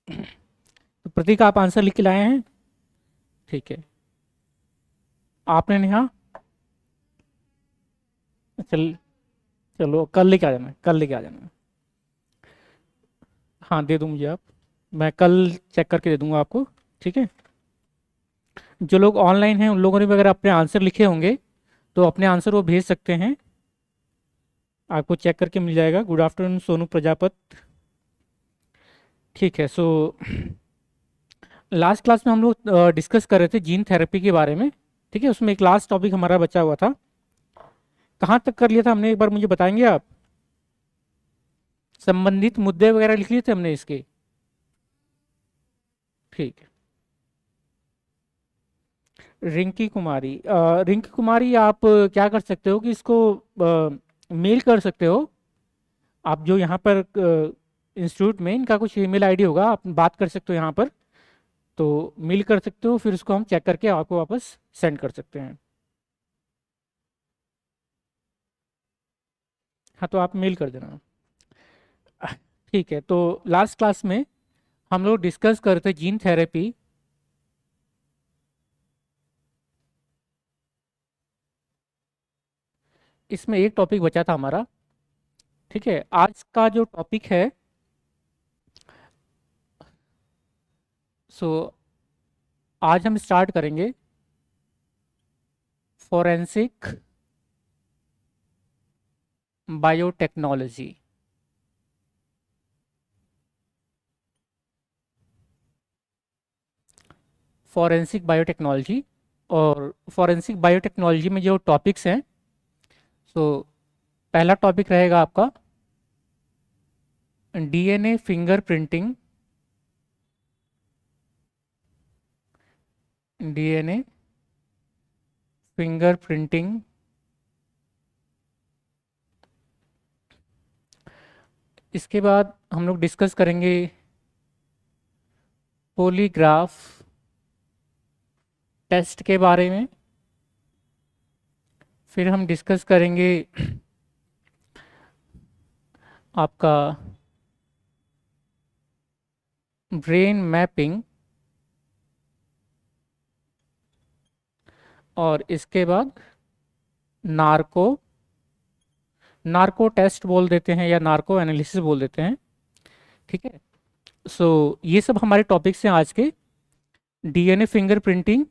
तो प्रतीक, आप आंसर लिख के लाए हैं? ठीक है। आपने नेहा? चल, चलो कल लेके आ जाना, कल लेके आ जाना। हाँ, दे दूँ मुझे आप। मैं कल चेक करके दे दूंगा आपको। ठीक है। जो लोग ऑनलाइन हैं उन लोगों ने भी अगर अपने आंसर लिखे होंगे तो अपने आंसर वो भेज सकते हैं, आपको चेक करके मिल जाएगा। Good afternoon Sonu Prajapat. ठीक है। सो लास्ट क्लास में हम लोग डिस्कस कर रहे थे जीन थेरेपी के बारे में। ठीक है, उसमें एक लास्ट टॉपिक हमारा बचा हुआ था। कहाँ तक कर लिया था हमने, एक बार मुझे बताएंगे आप? संबंधित मुद्दे वगैरह लिख लिए थे हमने इसके। ठीक है। रिंकी कुमारी, रिंकी कुमारी, आप क्या कर सकते हो कि इसको मेल कर सकते हो। आप जो यहाँ पर इंस्टीट्यूट में इनका कुछ ईमेल आईडी होगा, आप बात कर सकते हो यहाँ पर। तो मेल कर सकते हो, फिर उसको हम चेक करके आपको वापस सेंड कर सकते हैं। हाँ, तो आप मेल कर देना। ठीक है। तो लास्ट क्लास में हम लोग डिस्कस कर रहे थे जीन थेरेपी। इसमें एक टॉपिक बचा था हमारा। ठीक है, आज का जो टॉपिक है, सो आज हम स्टार्ट करेंगे फॉरेंसिक बायोटेक्नोलॉजी। Forensic biotechnology. और फॉरेंसिक बायोटेक्नोलॉजी में जो टॉपिक्स हैं, सो पहला टॉपिक रहेगा आपका डीएनए फिंगरप्रिंटिंग। DNA fingerprinting. इसके बाद हम लोग डिस्कस करेंगे पॉलीग्राफ टेस्ट के बारे में। फिर हम डिस्कस करेंगे आपका ब्रेन मैपिंग। और इसके बाद नार्को नार्को टेस्ट बोल देते हैं या नार्को एनालिसिस बोल देते हैं। ठीक है। सो ये सब हमारे टॉपिक्स हैं आज के। DNA fingerprinting,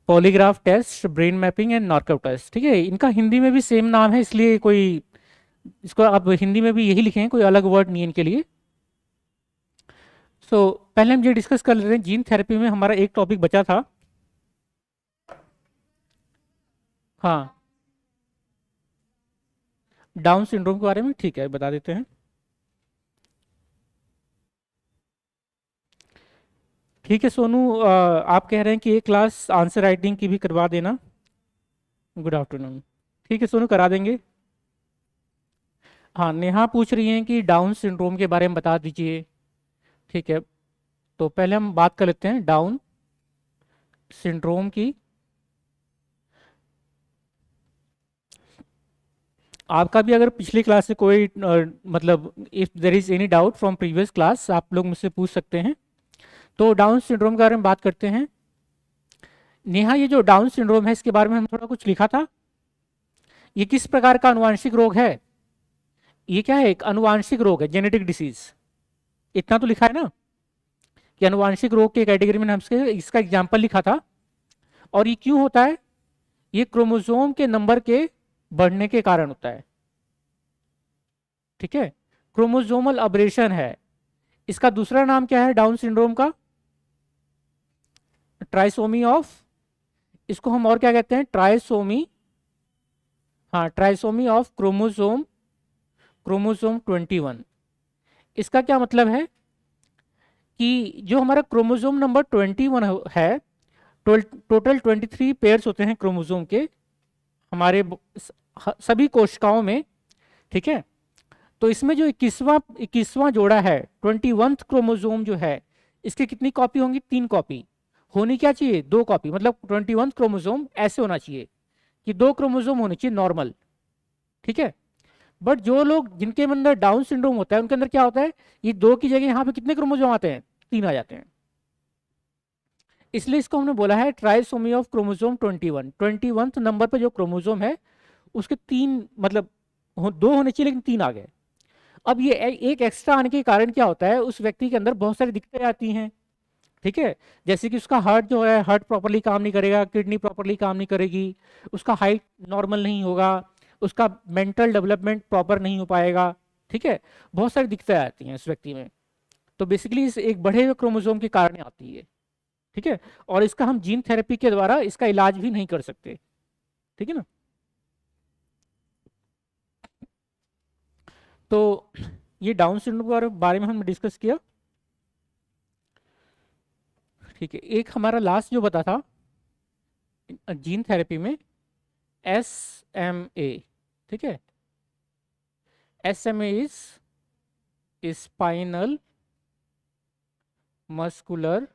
polygraph test, brain mapping and narco test. ठीक है, इनका हिंदी में भी सेम नाम है, इसलिए कोई इसको आप हिंदी में भी यही लिखें, कोई अलग वर्ड नहीं है इनके लिए। सो पहले हम ये डिस्कस कर लेते हैं, जीन थेरेपी में हमारा एक टॉपिक बचा था। हाँ, डाउन सिंड्रोम के बारे में। ठीक है, बता देते हैं। ठीक है सोनू, आप कह रहे हैं कि एक क्लास आंसर राइटिंग की भी करवा देना। Good afternoon. ठीक है सोनू, करा देंगे। हाँ, नेहा पूछ रही हैं कि डाउन सिंड्रोम के बारे में बता दीजिए। ठीक है, तो पहले हम बात कर लेते हैं डाउन सिंड्रोम की। आपका भी अगर पिछली क्लास से कोई मतलब if there is any doubt from previous class, आप लोग मुझसे पूछ सकते हैं। तो डाउन सिंड्रोम के बारे में बात करते हैं। नेहा, ये जो डाउन सिंड्रोम है इसके बारे में हम थोड़ा कुछ लिखा था। ये किस प्रकार का अनुवांशिक रोग है? ये क्या है? एक अनुवांशिक रोग है, जेनेटिक डिसीज। इतना तो लिखा है ना कि अनुवांशिक रोग के कैटेगरी में हमसे इसका एग्जाम्पल लिखा था। और ये क्यों होता है? ये क्रोमोसोम के नंबर के बढ़ने के कारण होता है। ठीक है, क्रोमोसोमल अबरेशन है। इसका दूसरा नाम क्या है डाउन सिंड्रोम का? ट्राइसोमी ऑफ, इसको हम और क्या कहते हैं? ट्राइसोमी। हाँ, ट्राइसोमी ऑफ क्रोमोसोम, क्रोमोसोम 21। इसका क्या मतलब है कि जो हमारा क्रोमोसोम नंबर 21 है, टोटल 23 पेयर्स होते हैं क्रोमोसोम के हमारे सभी कोशिकाओं में। ठीक है, तो इसमें जो 21वां जोड़ा है, 21th क्रोमोसोम जो है, इसकी कितनी कॉपी होंगी? 3 कॉपी। होनी क्या चाहिए? 2 कॉपी। मतलब 21th क्रोमोसोम ऐसे होना चाहिए कि 2 क्रोमोसोम होने चाहिए नॉर्मल। ठीक है, बट जो लोग जिनके अंदर डाउन सिंड्रोम होता है उनके अंदर क्या होता है, ये 2 की जगह यहाँ पे कितने क्रोमोसोम आते हैं, 3 आ जाते हैं। इसलिए इसको हमने बोला है ट्राइसोमी ऑफ क्रोमोसोम 21। 21 नंबर पे जो क्रोमोसोम है उसके 3 मतलब 2 होने चाहिए लेकिन 3 आ गए। अब ये एक एक्स्ट्रा आने के कारण क्या होता है, उस व्यक्ति के अंदर बहुत सारी दिक्कतें आती हैं। ठीक है, जैसे कि उसका हार्ट जो है, हार्ट प्रॉपरली काम नहीं करेगा, किडनी प्रॉपरली काम नहीं करेगी, उसका हाइट नॉर्मल नहीं होगा, उसका मेंटल डेवलपमेंट प्रॉपर नहीं हो पाएगा। ठीक है, बहुत सारी दिक्कतें आती हैं इस व्यक्ति में। तो बेसिकली इस एक बढ़े हुए क्रोमोसोम के कारण आती है। ठीक है, और इसका हम जीन थेरेपी के द्वारा इसका इलाज भी नहीं कर सकते। ठीक है ना। तो ये डाउन सिंड्रोम के बारे में हमने डिस्कस किया। ठीक है, एक हमारा लास्ट जो बता था जीन थेरेपी में SMA। ठीक है, SMA is spinal muscular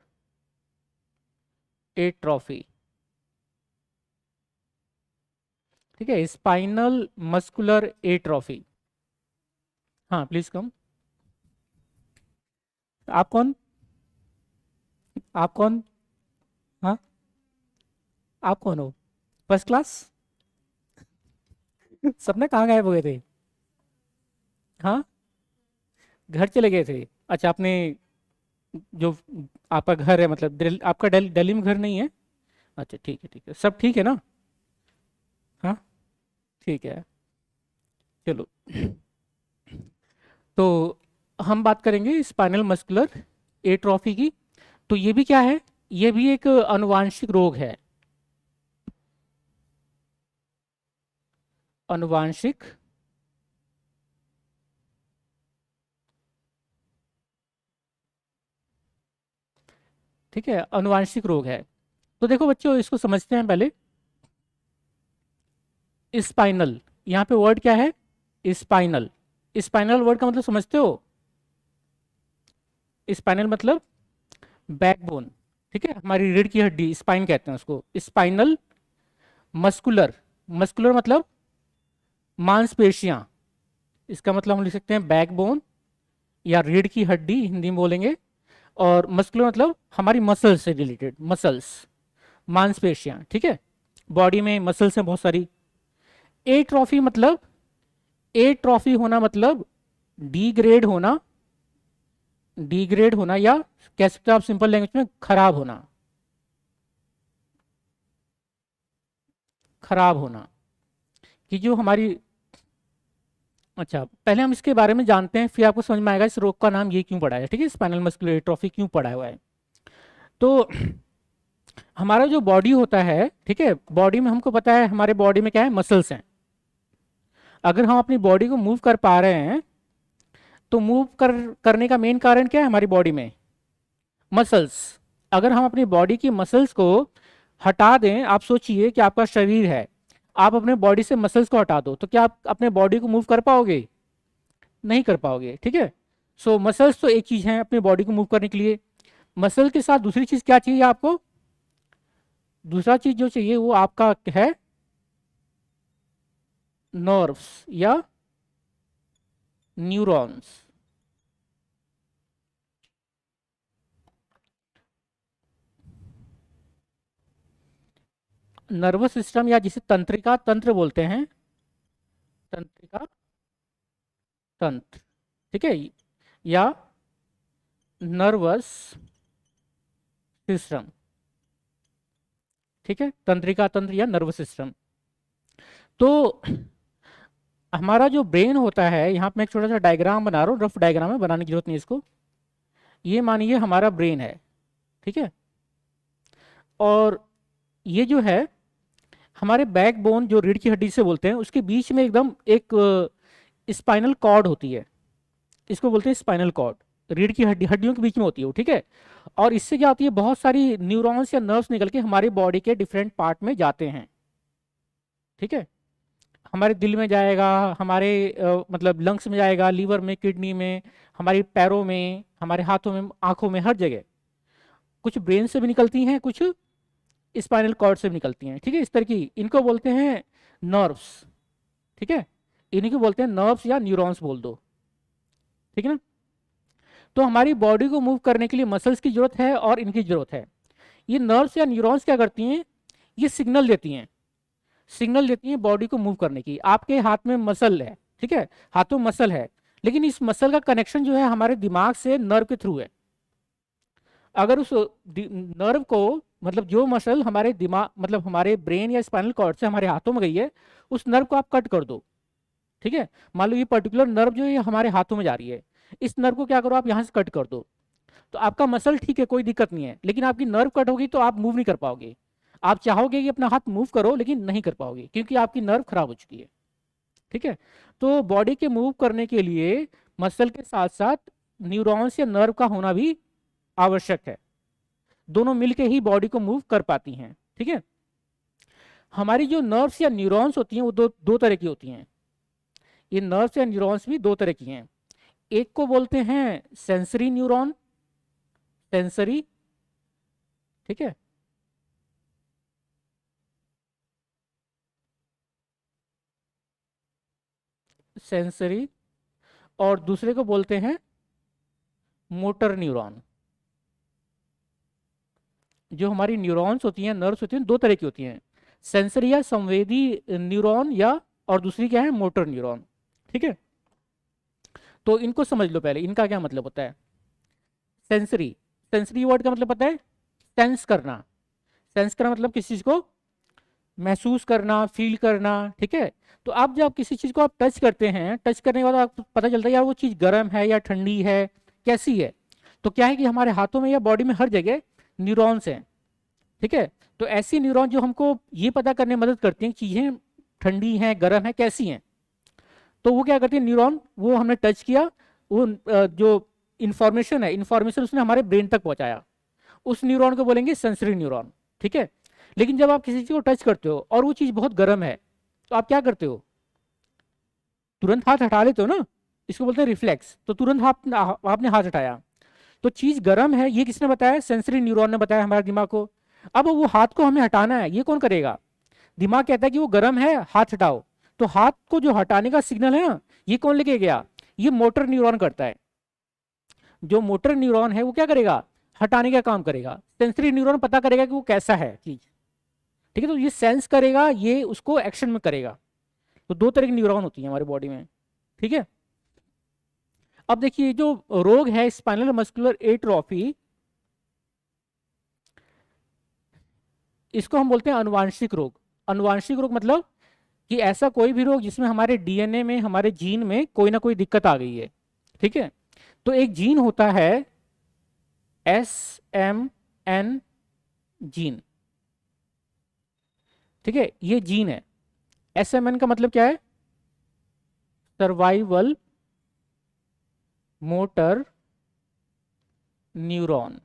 atrophy. ठीक है, स्पाइनल मस्कुलर एट्रोफी। हाँ प्लीज कम। आप कौन, आप कौन? हाँ, आप कौन हो? First class? सबने कहाँ गायब हो गए थे? हाँ, घर चले गए थे। अच्छा, आपने जो आपका घर है मतलब आपका दिल्ली में घर नहीं है? अच्छा ठीक है, ठीक है, सब ठीक है ना? हाँ, ठीक है, चलो। तो हम बात करेंगे स्पाइनल मस्कुलर एट्रोफी की। तो ये भी क्या है, ये भी एक अनुवांशिक रोग है। अनुवांशिक ठीक है, अनुवांशिक रोग है। तो देखो बच्चों, इसको समझते हैं पहले। स्पाइनल, यहाँ पे वर्ड क्या है? स्पाइनल। स्पाइनल वर्ड का मतलब समझते हो? स्पाइनल मतलब बैकबोन। ठीक है, हमारी रीढ़ की हड्डी, स्पाइन कहते हैं उसको। स्पाइनल मस्कुलर, मस्कुलर मतलब मांसपेशियां। इसका मतलब हम लिख सकते हैं बैकबोन या रीढ़ की हड्डी हिंदी में बोलेंगे। और मस्कुलर मतलब हमारी मसल्स से रिलेटेड, मसल्स, मांसपेशियां। ठीक है, बॉडी में मसल्स हैं बहुत सारी। एट्रोफी मतलब, एट्रोफी होना मतलब डीग्रेड होना, डीग्रेड होना, या कह सकते हो आप सिंपल लैंग्वेज में खराब होना, खराब होना। कि जो हमारी, अच्छा पहले हम इसके बारे में जानते हैं, फिर आपको समझ में आएगा इस रोग का नाम ये क्यों पड़ा है। ठीक है, स्पाइनल मस्कुलर एट्रोफी क्यों पड़ा हुआ है। तो हमारा जो बॉडी होता है, ठीक है, बॉडी में हमको पता है हमारे बॉडी में क्या है, मसल्स हैं। अगर हम अपनी बॉडी को मूव कर पा रहे हैं तो करने का मेन कारण क्या है हमारी बॉडी में, मसल्स। अगर हम अपनी बॉडी की मसल्स को हटा दें, आप सोचिए कि आपका शरीर है, आप अपने बॉडी से मसल्स को हटा दो, तो क्या आप अपने बॉडी को मूव कर पाओगे? नहीं कर पाओगे। ठीक है, सो मसल्स तो एक चीज है अपनी बॉडी को मूव करने के लिए। मसल के साथ दूसरी चीज क्या चाहिए आपको? दूसरा चीज जो चाहिए वो आपका है नर्व्स या न्यूरॉन्स। नर्वस सिस्टम या जिसे तंत्रिका तंत्र बोलते हैं, तंत्रिका तंत्र। ठीक है, या नर्वस सिस्टम। ठीक है, तंत्रिका तंत्र या नर्वस सिस्टम। तो हमारा जो ब्रेन होता है, यहाँ पे मैं एक छोटा सा डायग्राम बना रहा हूँ, रफ डायग्राम है, बनाने की जरूरत नहीं इसको। ये मानिए हमारा ब्रेन है। ठीक है, और ये जो है हमारे बैकबोन, जो रीढ़ की हड्डी से बोलते हैं, उसके बीच में एकदम एक स्पाइनल कॉर्ड होती है। इसको बोलते हैं स्पाइनल कॉर्ड। रीढ़ की हड्डियों के बीच में होती है वो। ठीक है, और इससे क्या होती है, बहुत सारी न्यूरॉन्स या नर्व्स निकल के हमारी बॉडी के डिफरेंट पार्ट में जाते हैं। ठीक है, हमारे दिल में जाएगा, हमारे मतलब लंग्स में जाएगा, लीवर में, किडनी में, हमारे पैरों में, हमारे हाथों में, आंखों में, हर जगह। कुछ ब्रेन से भी निकलती हैं, कुछ स्पाइनल कॉर्ड से भी निकलती हैं। ठीक है, इस तरह की, इनको बोलते हैं नर्व्स। ठीक है, इन्हीं को बोलते हैं नर्व्स या न्यूरॉन्स बोल दो, ठीक है ना। तो हमारी बॉडी को मूव करने के लिए मसल्स की जरूरत है और इनकी जरूरत है। ये नर्व्स या न्यूरॉन्स क्या करती हैं, ये सिग्नल देती हैं, सिग्नल देती हैं बॉडी को मूव करने की। आपके हाथ में मसल है, ठीक है, हाथों में मसल है, लेकिन इस मसल का कनेक्शन जो है हमारे दिमाग से नर्व के थ्रू है। अगर उस नर्व को, मतलब जो मसल हमारे दिमाग, मतलब हमारे ब्रेन या स्पाइनल कॉर्ड से हमारे हाथों में गई है, उस नर्व को आप कट कर दो, ठीक है। मान लो ये पर्टिकुलर नर्व जो है हमारे हाथों में जा रही है, इस नर्व को क्या करो आप यहाँ से कट कर दो, तो आपका मसल ठीक है, कोई दिक्कत नहीं है, लेकिन आपकी नर्व कट होगी तो आप मूव नहीं कर पाओगे। आप चाहोगे कि अपना हाथ मूव करो, लेकिन नहीं कर पाओगे क्योंकि आपकी नर्व खराब हो चुकी है, ठीक है। तो बॉडी के मूव करने के लिए मसल के साथ साथ न्यूरॉन्स या नर्व का होना भी आवश्यक है। दोनों मिलके ही बॉडी को मूव कर पाती हैं, ठीक है। हमारी जो नर्व्स या न्यूरॉन्स होती हैं वो दो तरह की होती हैं। ये नर्व्स या न्यूरॉन्स भी दो तरह की हैं। एक को बोलते हैं सेंसरी न्यूरॉन, सेंसरी, ठीक है, सेंसरी, और दूसरे को बोलते हैं मोटर न्यूरॉन। जो हमारी न्यूरॉन्स होती हैं, नर्व्स होती हैं, दो तरह की होती हैं, सेंसरी या संवेदी न्यूरॉन, या और दूसरी क्या है, मोटर न्यूरॉन, ठीक है। तो इनको समझ लो पहले, इनका क्या मतलब होता है। सेंसरी, सेंसरी वर्ड का मतलब पता है, सेंस करना, सेंस करना मतलब किसी चीज को महसूस करना, फील करना, ठीक है। तो आप जब किसी चीज को आप टच करते हैं, टच करने के बाद आपको पता चलता है यार वो चीज गर्म है या ठंडी है, कैसी है। तो क्या है कि हमारे हाथों में या बॉडी में हर जगह न्यूरॉन्स हैं, ठीक है। तो ऐसी न्यूरॉन जो हमको ये पता करने में मदद करती हैं चीजें ठंडी हैं, गर्म है, कैसी हैं। तो वो क्या करती है न्यूरॉन, वो हमने टच किया, वो जो इंफॉर्मेशन है, इंफॉर्मेशन उसने हमारे ब्रेन तक पहुंचाया, उस न्यूरॉन को बोलेंगे सेंसरी न्यूरॉन, ठीक है। लेकिन जब आप किसी चीज को टच करते हो और वो चीज बहुत गर्म है, तो आप क्या करते हो, तुरंत हाथ हटा लेते हो ना, इसको बोलते हैं रिफ्लेक्स। तो तुरंत आपने हाथ हटाया, तो चीज गर्म है, ये किसने बताया, सेंसरी न्यूरॉन ने बताया हमारे दिमाग को। अब वो हाथ को हमें हटाना है, ये कौन करेगा, दिमाग कहता है कि वो गर्म है, हाथ हटाओ। तो हाथ को जो हटाने का सिग्नल है ना, ये कौन लेके गया, ये मोटर न्यूरॉन करता है। जो मोटर न्यूरॉन है वो क्या करेगा, हटाने का काम करेगा। सेंसरी न्यूरॉन पता करेगा कि वो कैसा है चीज, ठीक है। तो ये सेंस करेगा, ये उसको एक्शन में करेगा। तो दो तरह की न्यूरॉन होती है हमारी बॉडी में, ठीक है। अब देखिए जो रोग है स्पाइनल मस्कुलर एट्रोफी, इसको हम बोलते हैं अनुवांशिक रोग। अनुवांशिक रोग मतलब कि ऐसा कोई भी रोग जिसमें हमारे डीएनए में, हमारे जीन में कोई ना कोई दिक्कत आ गई है, ठीक है। तो एक जीन होता है SMN जीन, ठीक है, ये जीन है। SMN का मतलब क्या है, सर्वाइवल मोटर न्यूरॉन,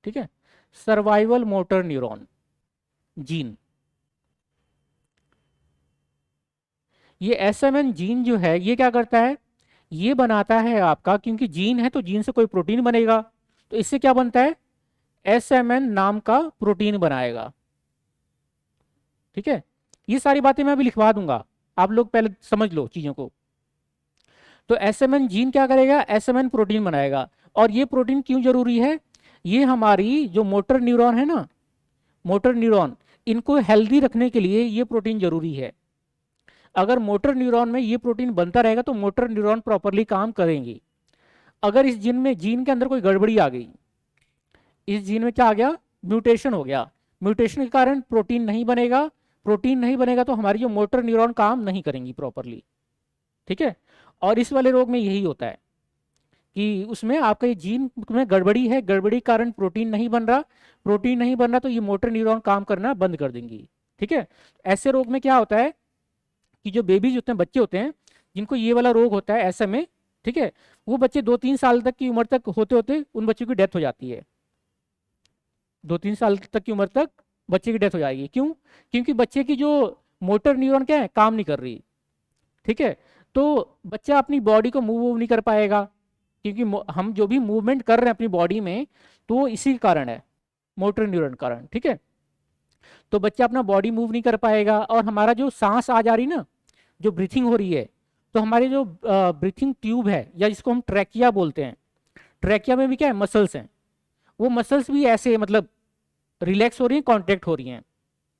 ठीक है, सर्वाइवल मोटर न्यूरॉन जीन। ये SMN जीन जो है ये क्या करता है, ये बनाता है आपका, क्योंकि जीन है तो जीन से कोई प्रोटीन बनेगा, तो इससे क्या बनता है, SMN नाम का प्रोटीन बनाएगा, ठीक है। ये सारी बातें मैं अभी लिखवा दूंगा, आप लोग पहले समझ लो चीजों को। तो SMN जीन क्या करेगा, SMN प्रोटीन बनाएगा। और ये प्रोटीन क्यों जरूरी है, ये हमारी जो मोटर न्यूरॉन है ना, मोटर न्यूरॉन, इनको हेल्दी रखने के लिए ये प्रोटीन जरूरी है। अगर मोटर न्यूरॉन में ये प्रोटीन बनता रहेगा तो मोटर न्यूरॉन प्रॉपरली काम करेंगी। अगर इस जीन के अंदर कोई गड़बड़ी आ गई, इस जीन में क्या आ गया, म्यूटेशन हो गया, म्यूटेशन के कारण प्रोटीन नहीं बनेगा, प्रोटीन नहीं बनेगा तो हमारी जो मोटर न्यूरॉन काम नहीं करेंगी प्रॉपरली, ठीक है। और इस वाले रोग में यही होता है कि उसमें आपका ये जीन में गड़बड़ी है, गड़बड़ी के कारण प्रोटीन नहीं बन रहा, प्रोटीन नहीं बन रहा तो ये मोटर न्यूरॉन काम करना बंद कर देंगी, ठीक है। ऐसे रोग में क्या होता है कि जो बेबीज होते हैं, बच्चे होते हैं जिनको ये वाला रोग होता है SMA, ठीक है, वो बच्चे 2-3 साल तक की उम्र तक होते होते उन बच्चों की डेथ हो जाती है। 2-3 साल तक की उम्र तक बच्चे की डेथ हो जाएगी। क्यों, क्योंकि बच्चे की जो मोटर न्यूरॉन क्या है, काम नहीं कर रही, ठीक है। तो बच्चा अपनी बॉडी को मूव नहीं कर पाएगा, क्योंकि हम जो भी मूवमेंट कर रहे हैं अपनी बॉडी में, तो इसी कारण है, मोटर न्यूरॉन कारण, ठीक है। तो बच्चा अपना बॉडी मूव नहीं कर पाएगा, और हमारा जो सांस आ जा रही ना, जो ब्रीथिंग हो रही है, तो हमारे जो ब्रीथिंग ट्यूब है या जिसको हम ट्रैकिया बोलते हैं, ट्रैकिया में भी क्या है, मसल्स हैं, वो मसल्स भी ऐसे मतलब रिलैक्स हो रही हैं, कॉन्ट्रैक्ट हो रही हैं,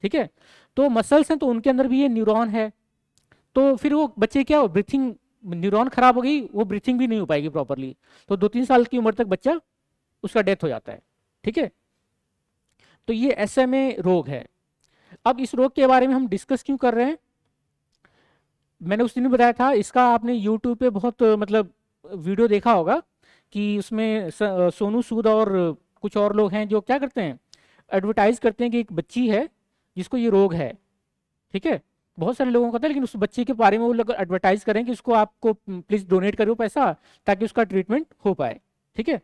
ठीक है। तो मसल्स हैं तो उनके अंदर भी ये न्यूरॉन है, तो फिर वो बच्चे क्या हो, ब्रीथिंग, न्यूरॉन खराब हो गई, वो ब्रीथिंग भी नहीं हो पाएगी प्रॉपरली, तो 2-3 साल की उम्र तक बच्चा उसका डेथ हो जाता है, ठीक है। तो ये SMA रोग है। अब इस रोग के बारे में हम डिस्कस क्यों कर रहे हैं, मैंने उस दिन बताया था, इसका आपने यूट्यूब पे बहुत मतलब वीडियो देखा होगा कि उसमें सोनू सूद और कुछ और लोग हैं जो क्या करते हैं, एडवर्टाइज करते हैं कि एक बच्ची है जिसको ये रोग है, ठीक है। बहुत सारे लोगों को पता है, लेकिन उस बच्चे के बारे में वो लोग एडवर्टाइज करें कि उसको आपको प्लीज डोनेट करो पैसा ताकि उसका ट्रीटमेंट हो पाए, ठीक है।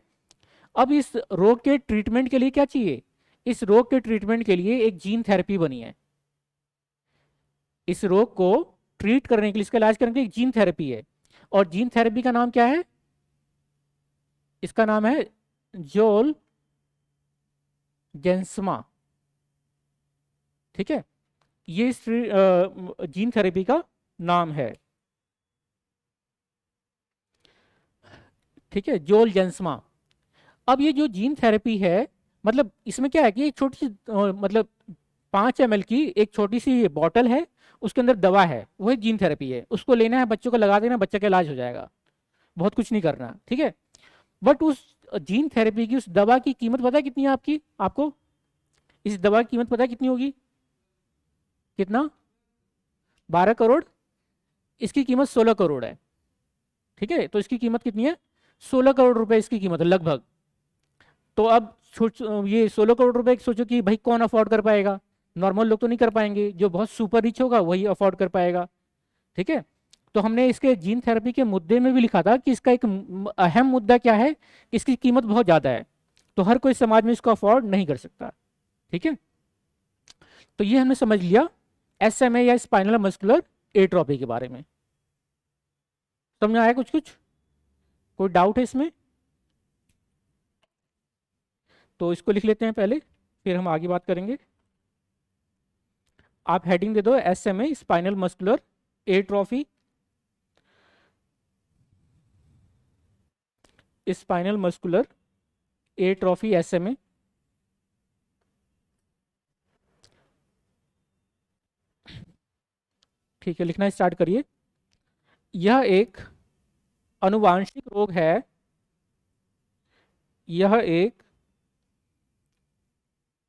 अब इस रोग के ट्रीटमेंट के लिए क्या चाहिए, इस रोग के ट्रीटमेंट के लिए एक जीन थेरेपी बनी है। इस रोग को ट्रीट करने के लिए, इसका इलाज करने के लिए एक जीन थेरेपी है, और जीन थेरेपी का नाम क्या है, इसका नाम है जोल जेंस्मा, ठीक है। ये इस जीन थेरेपी का नाम है, ठीक है, जोल जेंस्मा। अब ये जो जीन थेरेपी है, मतलब इसमें क्या है कि एक छोटी सी मतलब 5 ml की एक छोटी सी बॉटल है, उसके अंदर दवा है, वही जीन थेरेपी है, उसको लेना है, बच्चों को लगा देना, बच्चे का इलाज हो जाएगा, बहुत कुछ नहीं करना, ठीक है। बट उस जीन थेरेपी की उस दवा की कीमत पता है कितनी है आपकी, आपको इस दवा की कीमत पता है कितनी होगी, कितना, 12 करोड़, इसकी कीमत 16 करोड़ है, ठीक है। तो इसकी कीमत कितनी है, 16 करोड़ रुपए इसकी कीमत है लगभग। तो अब ये 16 करोड़ रुपए सोचो कि भाई कौन अफोर्ड कर पाएगा, नॉर्मल लोग तो नहीं कर पाएंगे, जो बहुत सुपर रिच होगा वही अफोर्ड कर पाएगा, ठीक है। तो हमने इसके जीन थेरेपी के मुद्दे में भी लिखा था कि इसका एक अहम मुद्दा क्या है, इसकी कीमत बहुत ज़्यादा है, तो हर कोई समाज में इसको अफोर्ड नहीं कर सकता, ठीक है। तो ये हमने समझ लिया SMA या स्पाइनल मस्कुलर एट्रोफी के बारे में। समझ में आया कुछ कुछ, कोई डाउट है इसमें, तो इसको लिख लेते हैं पहले, फिर हम आगे बात करेंगे। आप हेडिंग दे दो SMA spinal muscular atrophy, spinal muscular atrophy SMA। ठीक है, लिखना स्टार्ट करिए। यह एक अनुवांशिक रोग है, यह एक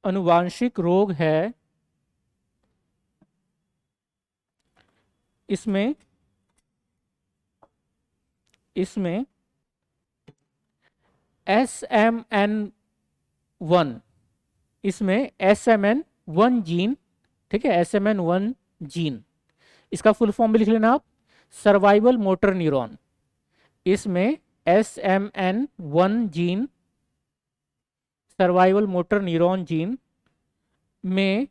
अनुवांशिक रोग है, इसमें इसमें SMN1, इसमें SMN1 जीन, ठीक है, SMN1 जीन, इसका फुल फॉर्म भी लिख लेना आप, सर्वाइवल मोटर न्यूरॉन। इसमें SMN1 gene, survival motor neuron gene में,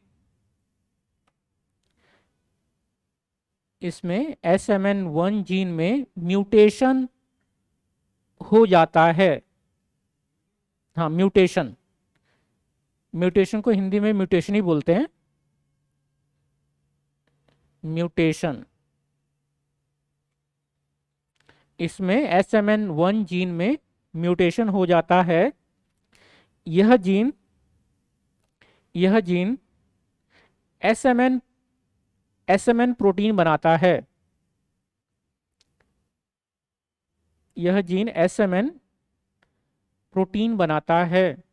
इसमें SMN1 जीन में म्यूटेशन हो जाता है, हाँ म्यूटेशन, म्यूटेशन को हिंदी में म्यूटेशन ही बोलते हैं, म्यूटेशन। इसमें SMN1 जीन में म्यूटेशन हो जाता है, यह जीन SMN प्रोटीन बनाता है, यह जीन SMN प्रोटीन बनाता है,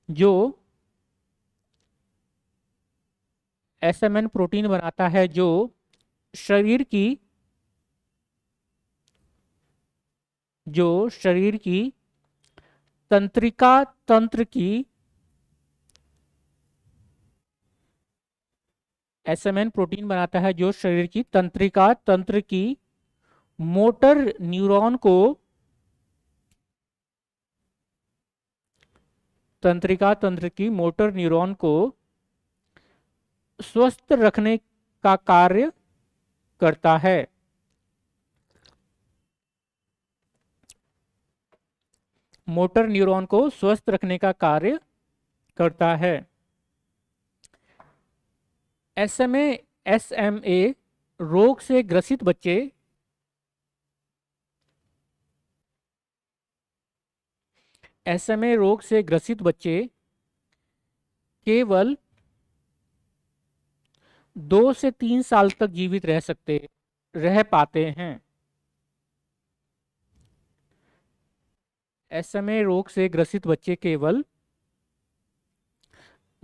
जो SMN प्रोटीन बनाता है जो शरीर की तंत्रिका तंत्र की, SMN प्रोटीन बनाता है जो शरीर की तंत्रिका तंत्र की मोटर न्यूरॉन को, तंत्रिका तंत्र की मोटर न्यूरॉन को स्वस्थ रखने का कार्य करता है, मोटर न्यूरॉन को स्वस्थ रखने का कार्य करता है। SMA रोग से ग्रसित बच्चे SMA रोग से ग्रसित बच्चे केवल 2 से 3 साल तक जीवित रह पाते हैं। SMA रोग से ग्रसित बच्चे केवल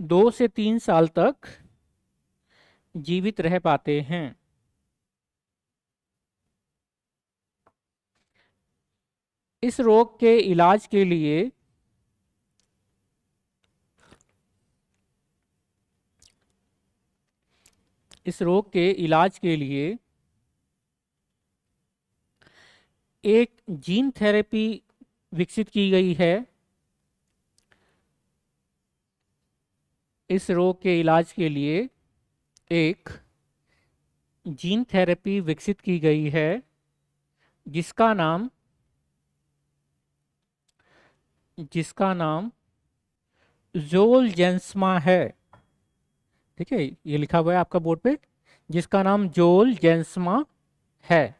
2 से 3 साल तक जीवित रह पाते हैं। इस रोग के इलाज के लिए एक जीन थेरेपी विकसित की गई है। इस रोग के इलाज के लिए एक जीन थेरेपी विकसित की गई है जिसका नाम जोलजेंस्मा है। ठीक है, ये लिखा हुआ है आपका बोर्ड पे, जिसका नाम जोलजेंस्मा है।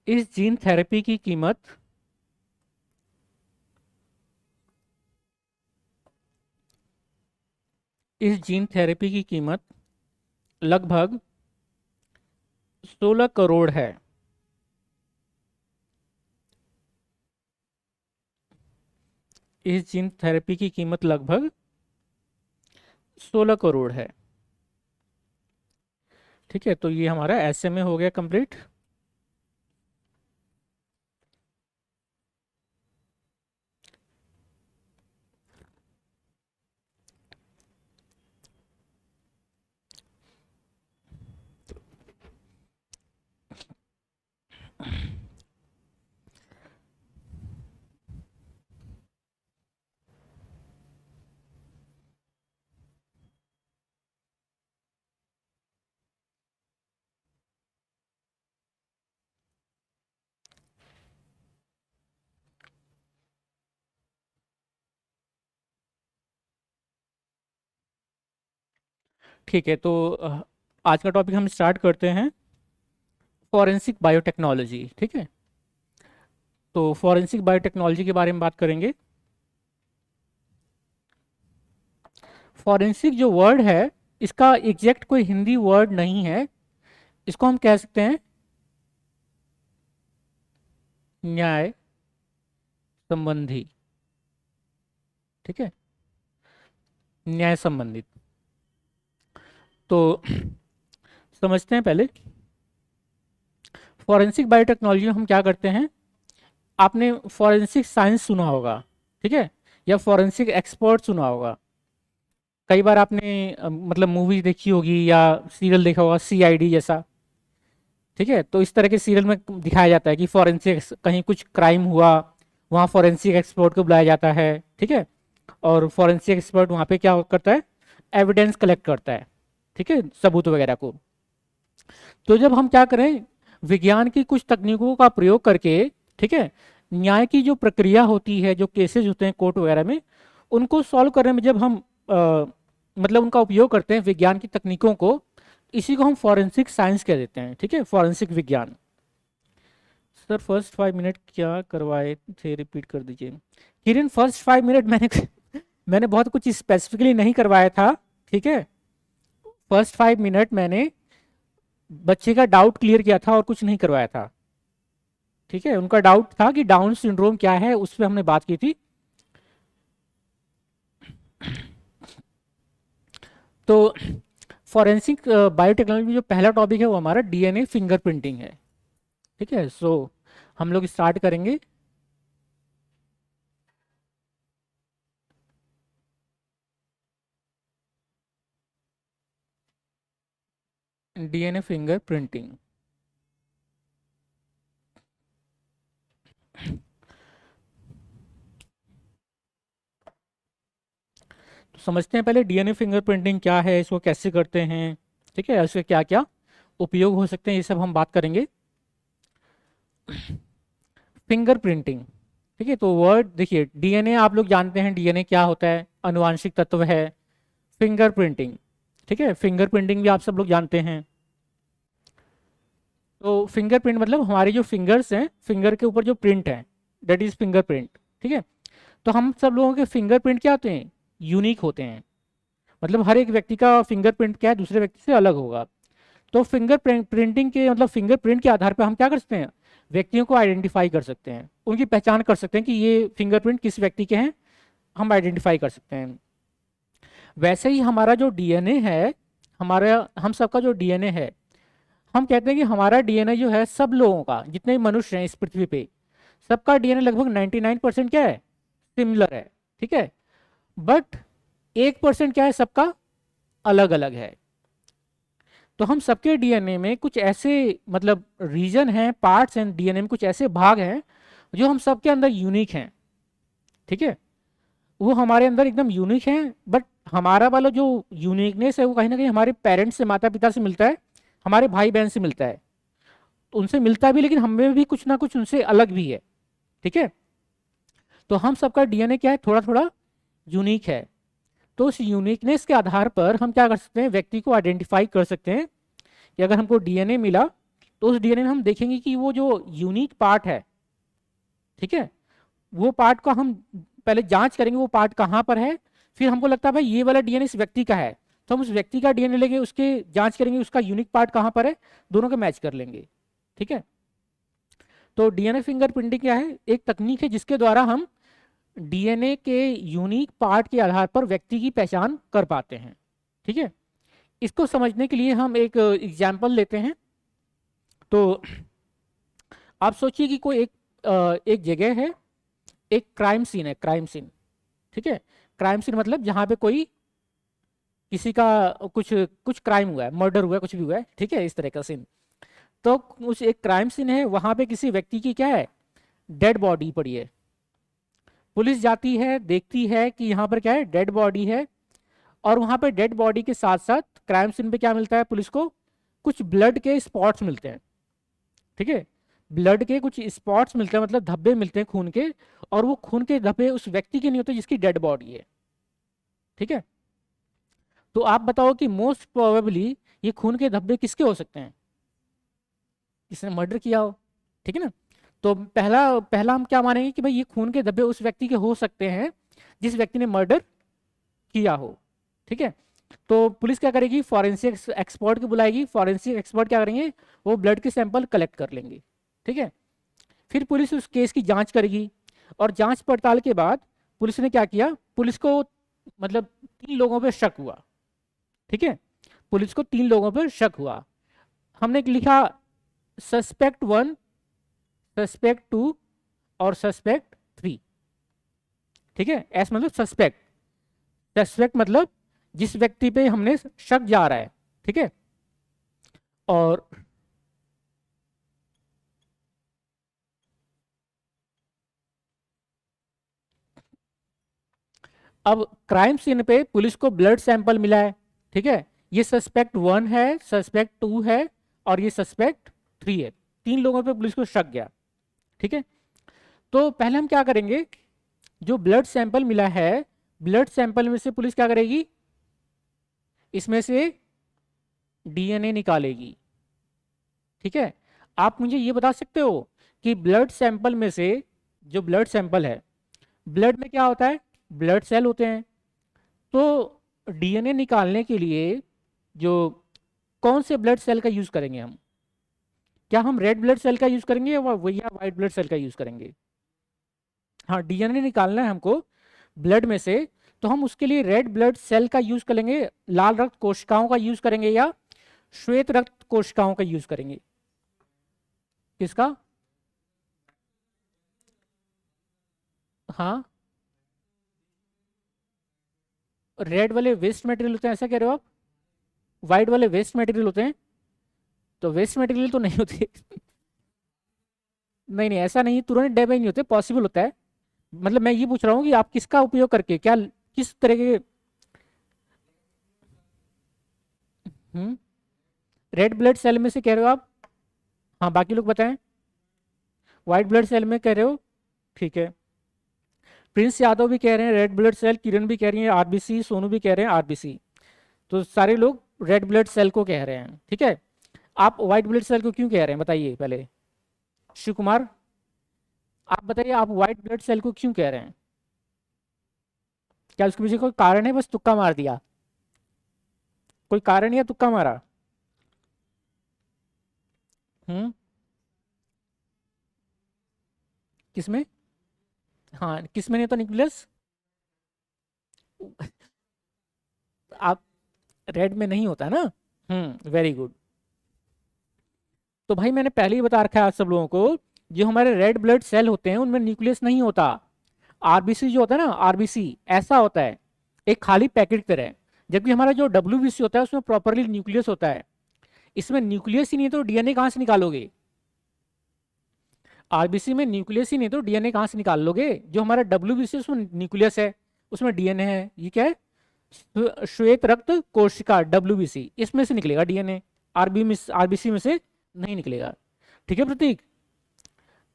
इस जीन थेरेपी की कीमत लगभग 16 करोड़ है। इस जीन थेरेपी की कीमत लगभग 16 करोड़ है। ठीक है, तो ये हमारा SMA हो गया कंप्लीट। ठीक है, तो आज का टॉपिक हम स्टार्ट करते हैं, फॉरेंसिक बायोटेक्नोलॉजी। ठीक है, तो फॉरेंसिक बायोटेक्नोलॉजी के बारे में बात करेंगे। फॉरेंसिक जो वर्ड है, इसका एग्जैक्ट कोई हिंदी वर्ड नहीं है। इसको हम कह सकते हैं न्याय संबंधी। ठीक है, न्याय संबंधित। तो समझते हैं पहले फॉरेंसिक बायोटेक्नोलॉजी में हम क्या करते हैं। आपने फॉरेंसिक साइंस सुना होगा, ठीक है, या फॉरेंसिक एक्सपर्ट सुना होगा। कई बार आपने मतलब मूवी देखी होगी या सीरियल देखा होगा, CID जैसा। ठीक है, तो इस तरह के सीरियल में दिखाया जाता है कि फॉरेंसिक कहीं कुछ क्राइम हुआ, वहाँ फॉरेंसिक एक्सपर्ट को बुलाया जाता है। ठीक है, और फॉरेंसिक एक्सपर्ट वहाँ पे क्या करता है, एविडेंस कलेक्ट करता है। ठीक है, सबूत वगैरह को। तो जब हम क्या करें, विज्ञान की कुछ तकनीकों का प्रयोग करके, ठीक है, न्याय की जो प्रक्रिया होती है, जो केसेस होते हैं कोर्ट वगैरह में, उनको सॉल्व करने में जब हम मतलब उनका उपयोग करते हैं विज्ञान की तकनीकों को, इसी को हम फॉरेंसिक साइंस कह देते हैं। ठीक है, फॉरेंसिक विज्ञान। सर फर्स्ट 5 मिनट क्या करवाए थे, रिपीट कर दीजिए। किरण, फर्स्ट 5 मिनट मैंने बहुत कुछ स्पेसिफिकली नहीं करवाया था। ठीक है, फर्स्ट 5 मिनट मैंने बच्चे का डाउट क्लियर किया था और कुछ नहीं करवाया था। ठीक है, उनका डाउट था कि डाउन सिंड्रोम क्या है, उस पर हमने बात की थी। तो फॉरेंसिक बायोटेक्नोलॉजी जो पहला टॉपिक है वो हमारा DNA फिंगरप्रिंटिंग है। ठीक है, सो हम लोग स्टार्ट करेंगे। DNA fingerprinting. तो समझते हैं पहले DNA फिंगरप्रिंटिंग क्या है, इसको कैसे करते हैं। ठीक है, इसके क्या क्या उपयोग हो सकते हैं, ये सब हम बात करेंगे। फिंगरप्रिंटिंग ठीक है, तो वर्ड देखिए, डीएनए आप लोग जानते हैं, डीएनए क्या होता है, अनुवांशिक तत्व है। फिंगरप्रिंटिंग, ठीक है, फिंगरप्रिंटिंग भी आप सब लोग जानते हैं। तो फिंगरप्रिंट मतलब हमारे जो फिंगर्स हैं, फिंगर के ऊपर जो प्रिंट है, दैट इज फिंगरप्रिंट। ठीक है, तो हम सब लोगों के फिंगरप्रिंट क्या होते हैं, यूनिक होते हैं। मतलब हर एक व्यक्ति का फिंगरप्रिंट क्या है, दूसरे व्यक्ति से अलग होगा। तो प्रिंटिंग के मतलब फिंगरप्रिंट के आधार पर हम क्या कर सकते हैं, व्यक्तियों को आइडेंटिफाई कर सकते हैं, उनकी पहचान कर सकते हैं कि ये फिंगरप्रिंट किस व्यक्ति के हैं, हम आइडेंटिफाई कर सकते हैं। वैसे ही हमारा जो डीएनए है, हमारा हम सबका जो डीएनए है, हम कहते हैं कि हमारा डीएनए जो है सब लोगों का, जितने भी मनुष्य हैं इस पृथ्वी पे, सबका डीएनए लगभग 99% क्या है, सिमिलर है। ठीक है, बट 1% क्या है, सबका अलग अलग है। तो हम सबके डीएनए में कुछ ऐसे मतलब रीजन हैं, पार्ट्स हैं डीएनए में, कुछ ऐसे भाग हैं जो हम सबके अंदर यूनिक हैं। ठीक है, वो हमारे अंदर एकदम यूनिक हैं, बट हमारा वाला जो यूनिकनेस है वो कहीं ना कहीं हमारे पेरेंट्स से, माता पिता से मिलता है, हमारे भाई बहन से मिलता है। तो उनसे मिलता भी, लेकिन हमें भी कुछ ना कुछ उनसे अलग भी है। ठीक है, तो हम सबका डीएनए क्या है, थोड़ा थोड़ा यूनिक है। तो उस यूनिकनेस के आधार पर हम क्या कर सकते हैं, व्यक्ति को आइडेंटिफाई कर सकते हैं कि अगर हमको डीएनए मिला तो उस डीएनए में हम देखेंगे कि वो जो यूनिक पार्ट है, ठीक है, वो पार्ट को हम पहले जांच करेंगे वो पार्ट कहाँ पर है। फिर हमको लगता है भाई ये वाला डीएनए इस व्यक्ति का है, तो हम उस व्यक्ति का डीएनए लेके उसके जांच करेंगे उसका यूनिक पार्ट कहाँ पर है, दोनों के मैच कर लेंगे। ठीक है, तो डीएनए फिंगरप्रिंटिंग क्या है, एक तकनीक है जिसके द्वारा हम डीएनए के यूनिक पार्ट के आधार पर व्यक्ति की पहचान कर पाते हैं। ठीक है, इसको समझने के लिए हम एक एग्जाम्पल लेते हैं। तो आप सोचिए कि कोई एक जगह है, एक क्राइम सीन है, क्राइम सीन। ठीक है, क्राइम सीन मतलब जहां पे कोई किसी का कुछ कुछ क्राइम हुआ है, मर्डर हुआ है, कुछ भी हुआ है। ठीक है, इस तरह का सीन। तो उस एक क्राइम सीन है, वहां पे किसी व्यक्ति की क्या है, डेड बॉडी पड़ी है। पुलिस जाती है, देखती है कि यहाँ पर क्या है, डेड बॉडी है। और वहां पे डेड बॉडी के साथ साथ क्राइम सीन पे क्या मिलता है पुलिस को, कुछ ब्लड के स्पॉट्स मिलते हैं। ठीक है, ब्लड के कुछ स्पॉट्स मिलते हैं, मतलब धब्बे मिलते हैं खून के। और वो खून के धब्बे उस व्यक्ति के नहीं होते जिसकी डेड बॉडी है। ठीक है, तो आप बताओ कि मोस्ट प्रोबेबली ये खून के धब्बे किसके हो सकते हैं, जिसने मर्डर किया हो। ठीक है ना, तो पहला पहला हम क्या मानेंगे कि भाई ये खून के धब्बे उस व्यक्ति के हो सकते हैं जिस व्यक्ति ने मर्डर किया हो। ठीक है, तो पुलिस क्या करेगी, फॉरेंसिक एक्सपर्ट को बुलाएगी। फॉरेंसिक एक्सपर्ट क्या करेंगे, वो ब्लड के सैंपल कलेक्ट कर लेंगे। ठीक है, फिर पुलिस उस केस की जांच करेगी। और जांच पड़ताल के बाद पुलिस ने क्या किया, पुलिस को मतलब 3 लोगों पे शक हुआ। ठीक है, पुलिस को 3 लोगों पर शक हुआ। हमने लिखा सस्पेक्ट 1, सस्पेक्ट 2 और सस्पेक्ट 3। ठीक है, एस मतलब सस्पेक्ट, सस्पेक्ट मतलब जिस व्यक्ति पे हमने शक जा रहा है। ठीक है, और अब क्राइम सीन पे पुलिस को ब्लड सैंपल मिला है। ठीक है, ये सस्पेक्ट 1 है, सस्पेक्ट 2 है और ये सस्पेक्ट 3 है। 3 लोगों पे पुलिस को शक गया। ठीक है, तो पहले हम क्या करेंगे, जो ब्लड सैंपल मिला है, ब्लड सैंपल में से पुलिस क्या करेगी, इसमें से डीएनए निकालेगी। ठीक है, आप मुझे ये बता सकते हो कि ब्लड सैंपल में से, जो ब्लड सैंपल है, ब्लड में क्या होता है, ब्लड सेल होते हैं। तो डीएनए निकालने के लिए जो कौन से ब्लड सेल का यूज करेंगे हम, क्या हम रेड ब्लड सेल का यूज करेंगे या व्हाइट ब्लड सेल का यूज करेंगे। हाँ, डीएनए निकालना है हमको ब्लड में से, तो हम उसके लिए रेड ब्लड सेल का यूज करेंगे, लाल रक्त कोशिकाओं का यूज करेंगे, या श्वेत रक्त कोशिकाओं का यूज करेंगे। किसका, हाँ, रेड वाले वेस्ट मटेरियल होते हैं ऐसा कह रहे हो आप, व्हाइट वाले वेस्ट मटेरियल होते हैं। तो वेस्ट मटेरियल तो नहीं होते नहीं नहीं, ऐसा नहीं, तुरंत डैमेज नहीं होते, पॉसिबल होता है। मतलब मैं ये पूछ रहा हूँ कि आप किसका उपयोग करके, क्या किस तरह के, रेड ब्लड सेल में से कह रहे हो आप, हाँ बाकी लोग बताएं। व्हाइट ब्लड सेल में कह रहे हो, ठीक है। प्रिंस यादव भी कह रहे हैं रेड ब्लड सेल, किरण भी कह रही है आरबीसी, सोनू भी कह रहे हैं आरबीसी। तो सारे लोग रेड ब्लड सेल को कह रहे हैं, ठीक है। आप व्हाइट ब्लड सेल को क्यों कह रहे हैं बताइए पहले, शिव कुमार आप बताइए, आप व्हाइट ब्लड सेल को क्यों कह रहे हैं? क्या उसके पीछे कोई कारण है, बस तुक्का मार दिया? कोई कारण या तुक्का मारा? हम्म, किसमें? हाँ, किसमें नहीं तो न्यूक्लियस? आप रेड में नहीं होता ना। Very good. तो भाई मैंने पहले ही बता रखा है आप सब लोगों को, जो हमारे रेड ब्लड सेल होते हैं उनमें न्यूक्लियस नहीं होता। आरबीसी जो होता है ना, आरबीसी ऐसा होता है, एक खाली पैकेट की तरह। जबकि हमारा जो डब्ल्यूबीसी होता है उसमें प्रॉपरली न्यूक्लियस होता है। इसमें न्यूक्लियस ही नहीं तो डीएनए कहाँ से निकालोगे? आरबीसी में न्यूक्लियस ही नहीं तो डीएनए कहाँ से निकाल लोगे? जो हमारा डब्ल्यूबीसी उसमें न्यूक्लियस है, उसमें डीएनए है। ये क्या है? श्वेत रक्त कोशिका, डब्ल्यूबीसी, इसमें से निकलेगा डीएनए। आरबीसी में से नहीं निकलेगा। ठीक है प्रतीक?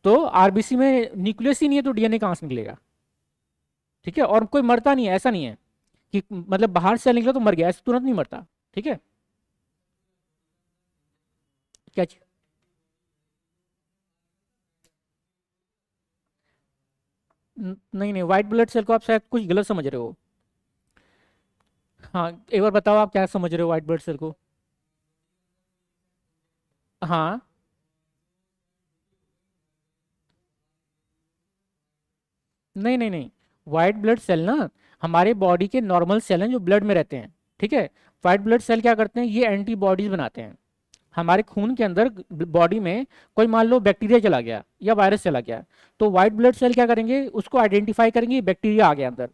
तो आरबीसी में न्यूक्लियस ही नहीं है तो डीएनए कहाँ से निकलेगा? ठीक है। और कोई मरता नहीं है, ऐसा नहीं है कि मतलब बाहर से निकला तो मर गया, ऐसे तुरंत नहीं मरता। ठीक है। क्या चीज? नहीं नहीं, व्हाइट ब्लड सेल को आप शायद कुछ गलत समझ रहे हो। हाँ, एक बार बताओ आप क्या समझ रहे हो व्हाइट ब्लड सेल को? हाँ, नहीं नहीं नहीं, व्हाइट ब्लड सेल ना हमारे बॉडी के नॉर्मल सेल हैं जो ब्लड में रहते हैं। ठीक है। व्हाइट ब्लड सेल क्या करते हैं, ये एंटीबॉडीज बनाते हैं। हमारे खून के अंदर बॉडी में कोई मान लो बैक्टीरिया चला गया या वायरस चला गया, तो व्हाइट ब्लड सेल क्या करेंगे, उसको आइडेंटिफाई करेंगे बैक्टीरिया आ गया अंदर।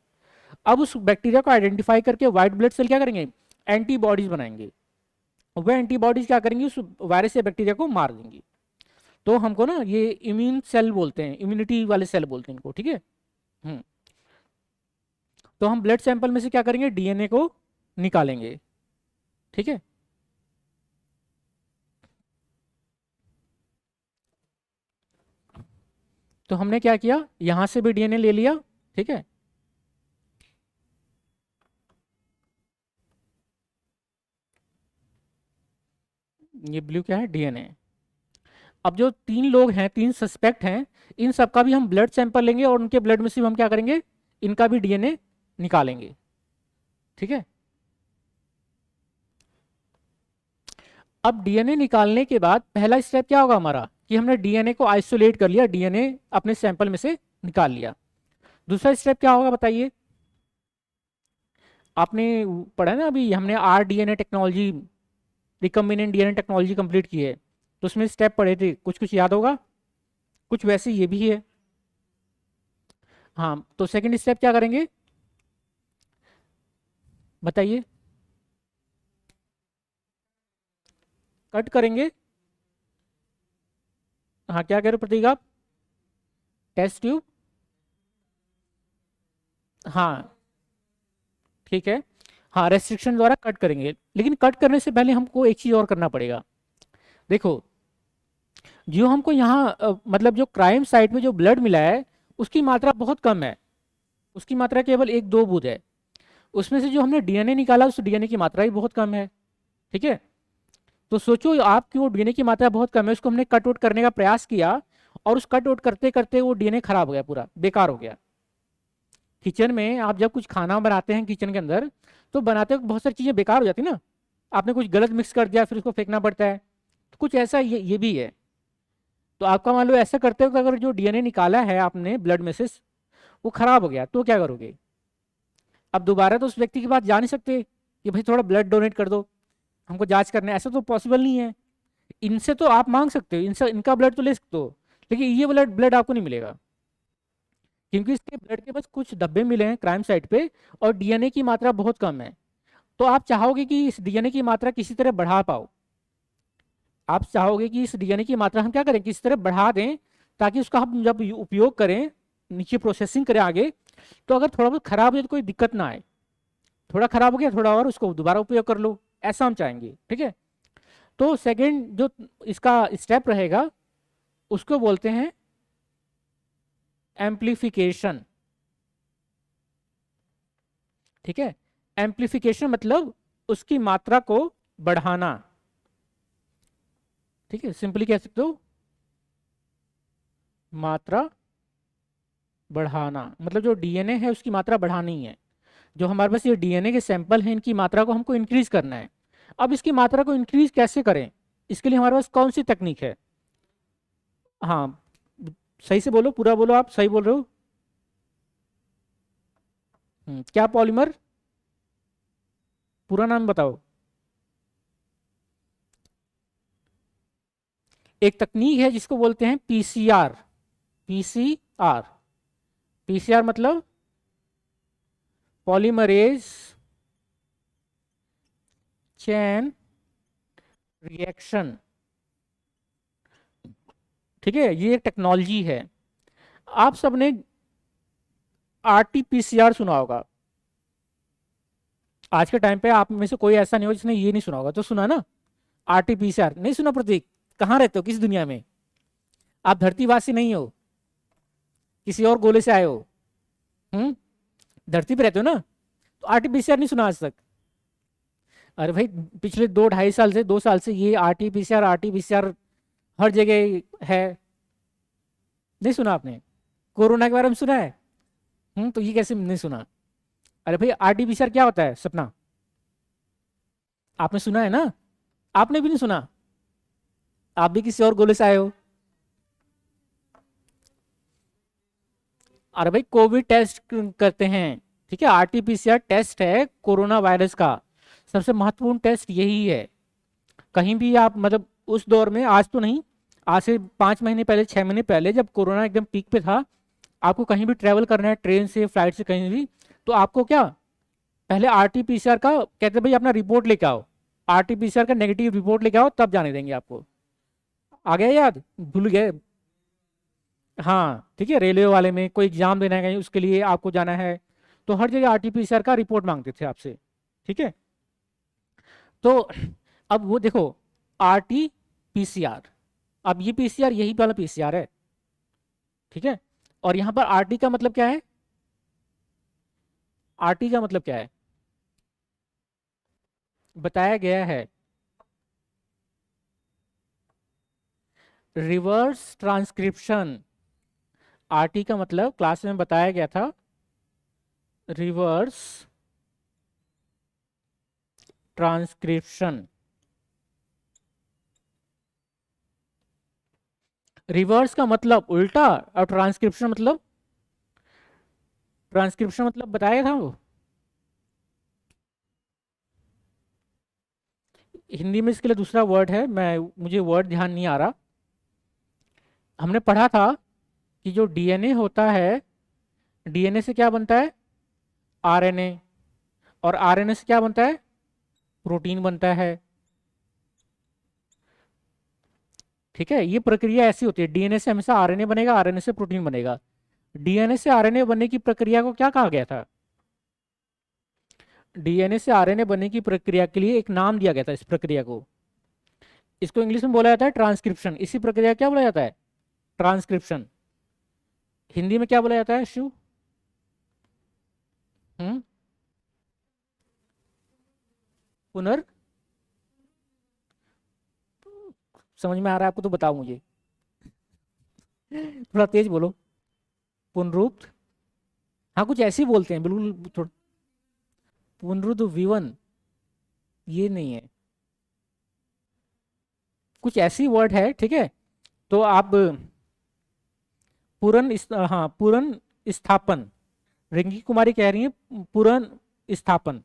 अब उस बैक्टीरिया को आइडेंटिफाई करके व्हाइट ब्लड सेल क्या करेंगे, एंटीबॉडीज बनाएंगे। वह एंटीबॉडीज क्या करेंगी, उस वायरस या बैक्टीरिया को मार देंगी। तो हमको ना ये इम्यून सेल बोलते हैं, इम्यूनिटी वाले सेल बोलते हैं इनको। ठीक है। हम्म। तो हम ब्लड सैंपल में से क्या करेंगे, डीएनए को निकालेंगे। ठीक है। तो हमने क्या किया, यहां से भी डीएनए ले लिया। ठीक है। ये ब्लू क्या है, डीएनए। अब जो तीन लोग हैं, तीन सस्पेक्ट हैं, इन सबका भी हम ब्लड सैंपल लेंगे और उनके ब्लड में से हम क्या करेंगे, इनका भी डीएनए निकालेंगे। ठीक है। अब डीएनए निकालने के बाद पहला स्टेप क्या होगा हमारा, कि हमने डीएनए को आइसोलेट कर लिया, डीएनए अपने सैंपल में से निकाल लिया। दूसरा स्टेप क्या होगा बताइए? आपने पढ़ा ना अभी, हमने rDNA technology, recombinant DNA technology complete की है, तो उसमें स्टेप पढ़े थे, कुछ कुछ याद होगा? कुछ वैसे ये भी है। हाँ, तो सेकंड स्टेप क्या करेंगे बताइए? कट करेंगे। हाँ, क्या कह रहे हो प्रतीक आप? Test tube. हाँ, ठीक है। हाँ, रेस्ट्रिक्शन द्वारा कट करेंगे, लेकिन कट करने से पहले हमको एक चीज और करना पड़ेगा। देखो, जो हमको यहाँ मतलब जो क्राइम साइट में जो ब्लड मिला है उसकी मात्रा बहुत कम है, उसकी मात्रा केवल 1-2 बूंद है। उसमें से जो हमने डीएनए निकाला उस डीएनए की मात्रा भी बहुत कम है। ठीक है। तो सोचो आपकी वो डीएनए की मात्रा बहुत कम है, उसको हमने कट आउट करने का प्रयास किया और उस कट आउट करते करते वो डीएनए खराब हो गया, पूरा बेकार हो गया। किचन में आप जब कुछ खाना बनाते हैं किचन के अंदर, तो बनाते वक्त बहुत सारी चीजें बेकार हो जाती ना, आपने कुछ गलत मिक्स कर दिया फिर उसको फेंकना पड़ता है। तो कुछ ऐसा ये भी है। तो आपका मान लो ऐसा करते वक्त अगर जो डीएनए निकाला है आपने ब्लड में से वो खराब हो गया, तो क्या करोगे? अब दोबारा तो उस व्यक्ति के पास जा नहीं सकते कि भाई थोड़ा ब्लड डोनेट कर दो, हमको जांच करना है, ऐसा तो पॉसिबल नहीं है। इनसे तो आप मांग सकते हो, इनसे इनका ब्लड तो ले सकते हो, लेकिन ये ब्लड ब्लड आपको नहीं मिलेगा, क्योंकि इसके ब्लड के बस कुछ डब्बे मिले हैं क्राइम साइट पे और डीएनए की मात्रा बहुत कम है। तो आप चाहोगे कि इस डीएनए की मात्रा किसी तरह बढ़ा पाओ, आप चाहोगे कि इस डीएनए की मात्रा हम क्या करें, किसी तरह बढ़ा दें, ताकि उसका हम जब उपयोग करें, नीचे प्रोसेसिंग करें आगे, तो अगर थोड़ा बहुत खराब हो जाए तो कोई दिक्कत ना आए, थोड़ा खराब हो गया थोड़ा और उसको दोबारा उपयोग कर लो, ऐसा हम चाहेंगे। ठीक है। तो सेकंड जो इसका स्टेप रहेगा उसको बोलते हैं एम्प्लीफिकेशन। ठीक है। एम्प्लीफिकेशन मतलब उसकी मात्रा को बढ़ाना, ठीक है, सिंपली कह सकते हो मात्रा बढ़ाना, मतलब जो डीएनए है उसकी मात्रा बढ़ानी है। जो हमारे पास ये डीएनए के सैंपल हैं इनकी मात्रा को हमको इंक्रीज करना है। अब इसकी मात्रा को इंक्रीज कैसे करें, इसके लिए हमारे पास कौन सी तकनीक है? हाँ, सही से बोलो, पूरा बोलो, आप सही बोल रहे हो। क्या पॉलीमर, पूरा नाम बताओ। एक तकनीक है जिसको बोलते हैं पीसीआर। पीसीआर, पीसीआर मतलब पॉलीमरेज चेन रिएक्शन, ठीक है, ये एक टेक्नोलॉजी है। आप सबने आरटीपीसीआर सुना होगा। आज के टाइम पे आप में से कोई ऐसा नहीं हो जिसने ये नहीं सुना होगा, तो सुना ना? आरटीपीसीआर नहीं सुना? प्रतीक, कहाँ रहते हो, किस दुनिया में? आप धरतीवासी नहीं हो, किसी और गोले से आए हो। हम्म, धरती पे रहते हो ना, तो आरटीपीसीआर नहीं सुना आज तक? अरे भाई, पिछले 2 ढाई साल से 2 साल से ये आरटीपीसीआर आरटीपीसीआर हर जगह है। नहीं सुना आपने? कोरोना के बारे में सुना है? तो ये कैसे नहीं सुना? अरे भाई, आरटीपीसीआर क्या होता है सपना? आपने सुना है ना? आपने भी नहीं सुना? आप भी किसी और गोले से आए हो। अरे भाई, कोविड टेस्ट करते हैं, ठीक है, आरटीपीसीआर टेस्ट है कोरोना वायरस का। सबसे महत्वपूर्ण टेस्ट यही है। कहीं भी आप, मतलब उस दौर में, आज तो नहीं, आज से 5 महीने पहले, 6 महीने पहले, जब कोरोना एकदम पीक पे था, आपको कहीं भी ट्रेवल करना है, ट्रेन से, फ्लाइट से, कहीं भी, तो आपको क्या, पहले आरटीपीसीआर का कहते भाई अपना रिपोर्ट लेके आओ, आरटीपीसीआर का नेगेटिव रिपोर्ट लेके आओ, तब जाने देंगे आपको। आ गया याद, भूल गए? हाँ ठीक है, रेलवे वाले में कोई एग्जाम देना है कहीं, उसके लिए आपको जाना है, तो हर जगह आरटीपीसीआर का रिपोर्ट मांगते थे आपसे, ठीक है। तो अब वो देखो, आरटीपीसीआर, अब ये पीसीआर यही वाला पीसीआर है, ठीक है। और यहां पर आरटी का मतलब क्या है? आरटी का मतलब क्या है बताया गया है? Reverse transcription. आरटी का मतलब क्लास में बताया गया था, रिवर्स ट्रांसक्रिप्शन। रिवर्स का मतलब उल्टा, और ट्रांसक्रिप्शन मतलब बताया था वो। हिंदी में इसके लिए दूसरा वर्ड है, मैं मुझे वर्ड ध्यान नहीं आ रहा। हमने पढ़ा था कि जो डीएनए होता है, डीएनए से क्या बनता है? आरएनए। और आरएनए से क्या बनता है? प्रोटीन बनता है, ठीक है। ये प्रक्रिया ऐसी होती है, डीएनए से हमेशा आरएनए बनेगा, आरएनए से प्रोटीन बनेगा। डीएनए से आरएनए बनने की प्रक्रिया को क्या कहा गया था? डीएनए से आरएनए बनने की प्रक्रिया के लिए एक नाम दिया गया था इस प्रक्रिया को। इसको इंग्लिश में बोला जाता है ट्रांसक्रिप्शन। इसी प्रक्रिया क्या बोला जाता है? ट्रांसक्रिप्शन। हिंदी में क्या बोला जाता है शिव? हम्म, पुनर्, समझ में आ रहा है आपको तो बताओ मुझे, थोड़ा तेज बोलो। पुनरुक्त, हाँ कुछ ऐसे ही बोलते हैं बिल्कुल, थोड़ा। पुनरुद्वीवन, ये नहीं है, कुछ ऐसी वर्ड है, ठीक है। तो आप हाँ पूर्ण स्थापन, रिंकी कुमारी कह रही है पूर्ण स्थापन,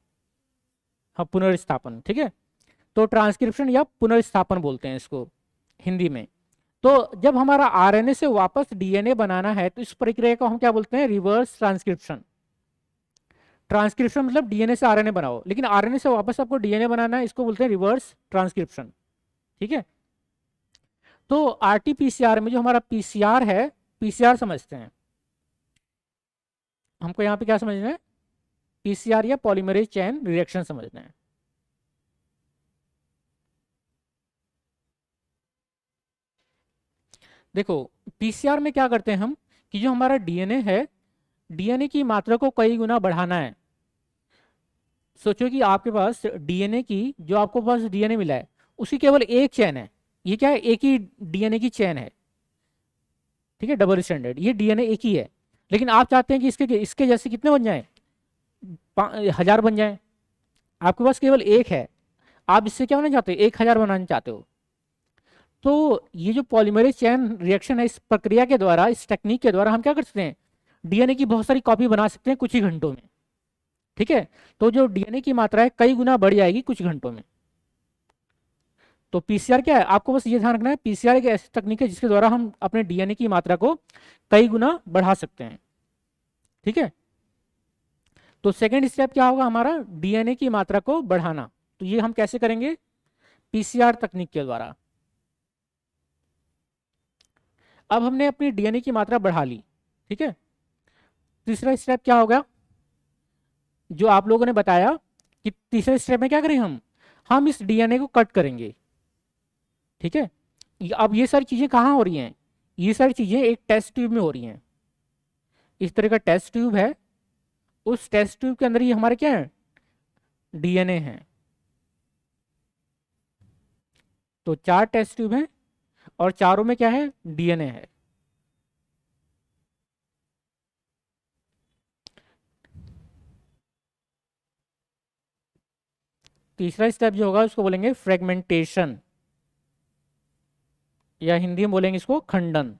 हाँ पुनर्स्थापन, ठीक है। तो ट्रांसक्रिप्शन या पुनर्स्थापन बोलते हैं इसको हिंदी में। तो जब हमारा आरएनए से वापस डीएनए बनाना है, तो इस प्रक्रिया को हम क्या बोलते हैं? Reverse transcription. ट्रांसक्रिप्शन मतलब डीएनए से आरएनए बनाओ, लेकिन आरएनए से वापस आपको डीएनए बनाना है, इसको बोलते हैं रिवर्स ट्रांसक्रिप्शन, ठीक है। तो आरटीपीसीआर में जो हमारा पीसीआर है, पीसीआर समझते हैं हमको, यहाँ पे क्या समझना है? पीसीआर या पॉलीमरेज चेन रिएक्शन समझना है। देखो, पीसीआर में क्या करते हैं हम, कि जो हमारा डीएनए है, डीएनए की मात्रा को कई गुना बढ़ाना है। सोचो कि आपके पास डीएनए की, जो आपको पास डीएनए मिला है उसकी केवल एक चेन है। ये क्या है, एक ही डीएनए की चेन है, ठीक है, डबल स्टैंडर्ड, ये डीएनए एक ही है। लेकिन आप चाहते हैं कि इसके इसके जैसे कितने बन जाएं, 1000 बन जाएं। आपके पास केवल एक है, आप इससे क्या बनाना चाहते हो, 1000 बनाना चाहते हो। तो ये जो पॉलीमरेज चेन रिएक्शन है, इस प्रक्रिया के द्वारा, इस टेक्निक के द्वारा हम क्या कर सकते हैं, डीएनए की बहुत सारी कॉपी बना सकते हैं कुछ ही घंटों में। ठीक है, तो जो डीएनए की मात्रा है कई गुना बढ़ जाएगी कुछ घंटों में। तो पीसीआर क्या है, आपको बस ये ध्यान रखना है, पीसीआर एक ऐसी तकनीक है जिसके द्वारा हम अपने डीएनए की मात्रा को कई गुना बढ़ा सकते हैं। ठीक है, तो सेकेंड स्टेप क्या होगा हमारा, डीएनए की मात्रा को बढ़ाना। तो ये हम कैसे करेंगे, पीसीआर तकनीक के द्वारा। अब हमने अपनी डीएनए की मात्रा बढ़ा ली, ठीक है। तीसरा स्टेप क्या होगा, जो आप लोगों ने बताया कि तीसरे स्टेप में क्या करेंगे, हम इस डीएनए को कट करेंगे। ठीक है, अब ये सारी चीजें कहाँ हो रही हैं, ये सारी चीजें एक टेस्ट ट्यूब में हो रही हैं। इस तरह का टेस्ट ट्यूब है, उस टेस्ट ट्यूब के अंदर ही हमारे क्या है, डीएनए है। तो 4 टेस्ट ट्यूब हैं और चारों में क्या है, डीएनए है। तीसरा स्टेप जो होगा उसको बोलेंगे फ्रेगमेंटेशन, या हिंदी में बोलेंगे इसको खंडन।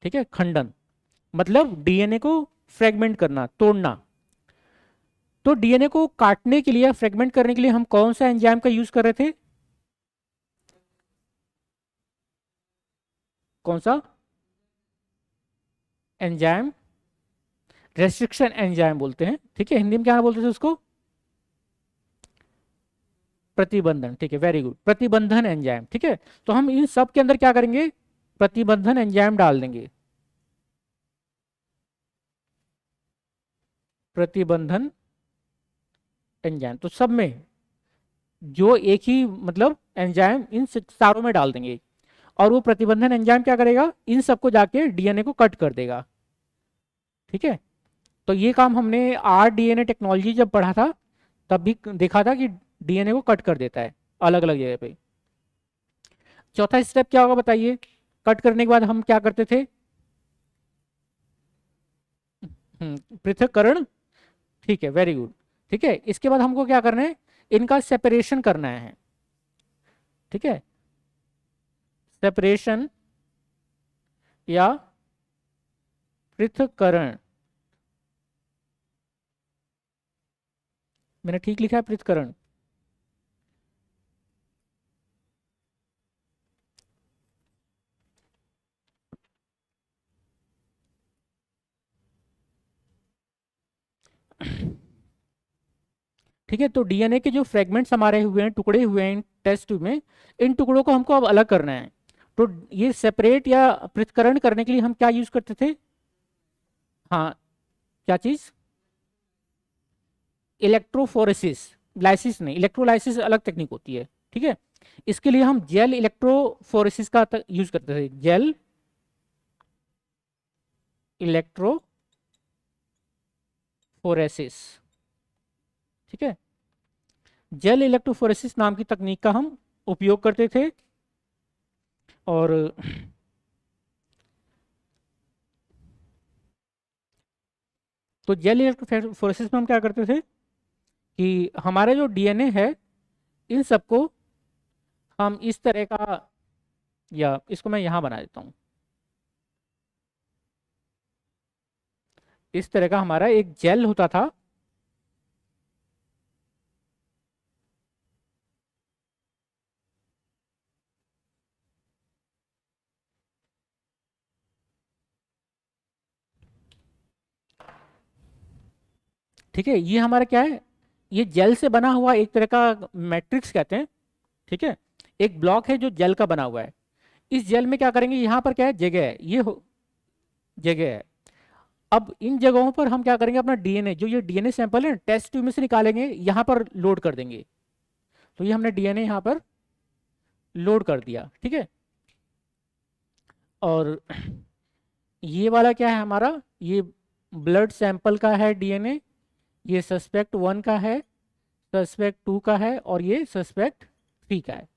ठीक है, खंडन मतलब डीएनए को फ्रेगमेंट करना, तोड़ना। तो डीएनए को काटने के लिए, फ्रेगमेंट करने के लिए हम कौन सा एंजाइम का यूज कर रहे थे, कौन सा एंजाइम, रेस्ट्रिक्शन एंजाइम बोलते हैं। ठीक है, हिंदी में क्या बोलते थे उसको, प्रतिबंधन। ठीक है, वेरी गुड, प्रतिबंधन एंजाइम। ठीक है, तो हम इन सब के अंदर क्या करेंगे, प्रतिबंधन एंजाइम डाल देंगे, प्रतिबंधन एंजाइम। तो सब में जो एक ही मतलब एंजाइम इन चारों में डाल देंगे, और वो प्रतिबंधन एंजाइम क्या करेगा, इन सबको जाके डीएनए को कट कर देगा। ठीक है, तो ये काम हमने आरडीएनए टेक्नोलॉजी जब पढ़ा था तब भी देखा था कि डीएनए को कट कर देता है अलग अलग जगह पे। चौथा स्टेप क्या होगा बताइए, कट करने के बाद हम क्या करते थे, पृथक्करण। ठीक है, वेरी गुड। ठीक है, इसके बाद हमको क्या करना है, इनका सेपरेशन करना है। ठीक है, सेपरेशन या पृथक्करण, मैंने ठीक लिखा है, पृथक्करण। ठीक है, तो डीएनए के जो फ्रेगमेंट्स हमारे हुए हैं, टुकड़े हुए हैं टेस्ट ट्यूब में, इन टुकड़ों को हमको अब अलग करना है। तो ये सेपरेट या पृथक्करण करने के लिए हम क्या यूज करते थे, हाँ, क्या चीज, इलेक्ट्रोफोरेसिस, लाइसिस नहीं, इलेक्ट्रोलाइसिस अलग टेक्निक होती है। ठीक है, इसके लिए हम जेल इलेक्ट्रोफोरेसिस का यूज करते थे, जेल इलेक्ट्रोफोरेसिस। ठीक है, जेल इलेक्ट्रोफोरेसिस नाम की तकनीक का हम उपयोग करते थे। और तो जेल इलेक्ट्रोफोरेसिस में हम क्या करते थे कि हमारे जो डीएनए है इन सबको हम इस तरह का, या इसको मैं यहां बना देता हूं, इस तरह का हमारा एक जेल होता था। ठीक है, ये हमारा क्या है, ये जेल से बना हुआ एक तरह का मैट्रिक्स कहते हैं। ठीक है, एक ब्लॉक है जो जेल का बना हुआ है। इस जेल में क्या करेंगे, यहाँ पर क्या है, जगह है, ये जगह है। अब इन जगहों पर हम क्या करेंगे, अपना डीएनए, जो ये डीएनए सैंपल है टेस्ट ट्यूब में से निकालेंगे, यहाँ पर लोड कर देंगे। तो ये हमने डीएनए यहाँ पर लोड कर दिया। ठीक है, और ये वाला क्या है हमारा, ये ब्लड सैंपल का है डीएनए, ये सस्पेक्ट 1 का है, सस्पेक्ट 2 का है और ये सस्पेक्ट 3 का है।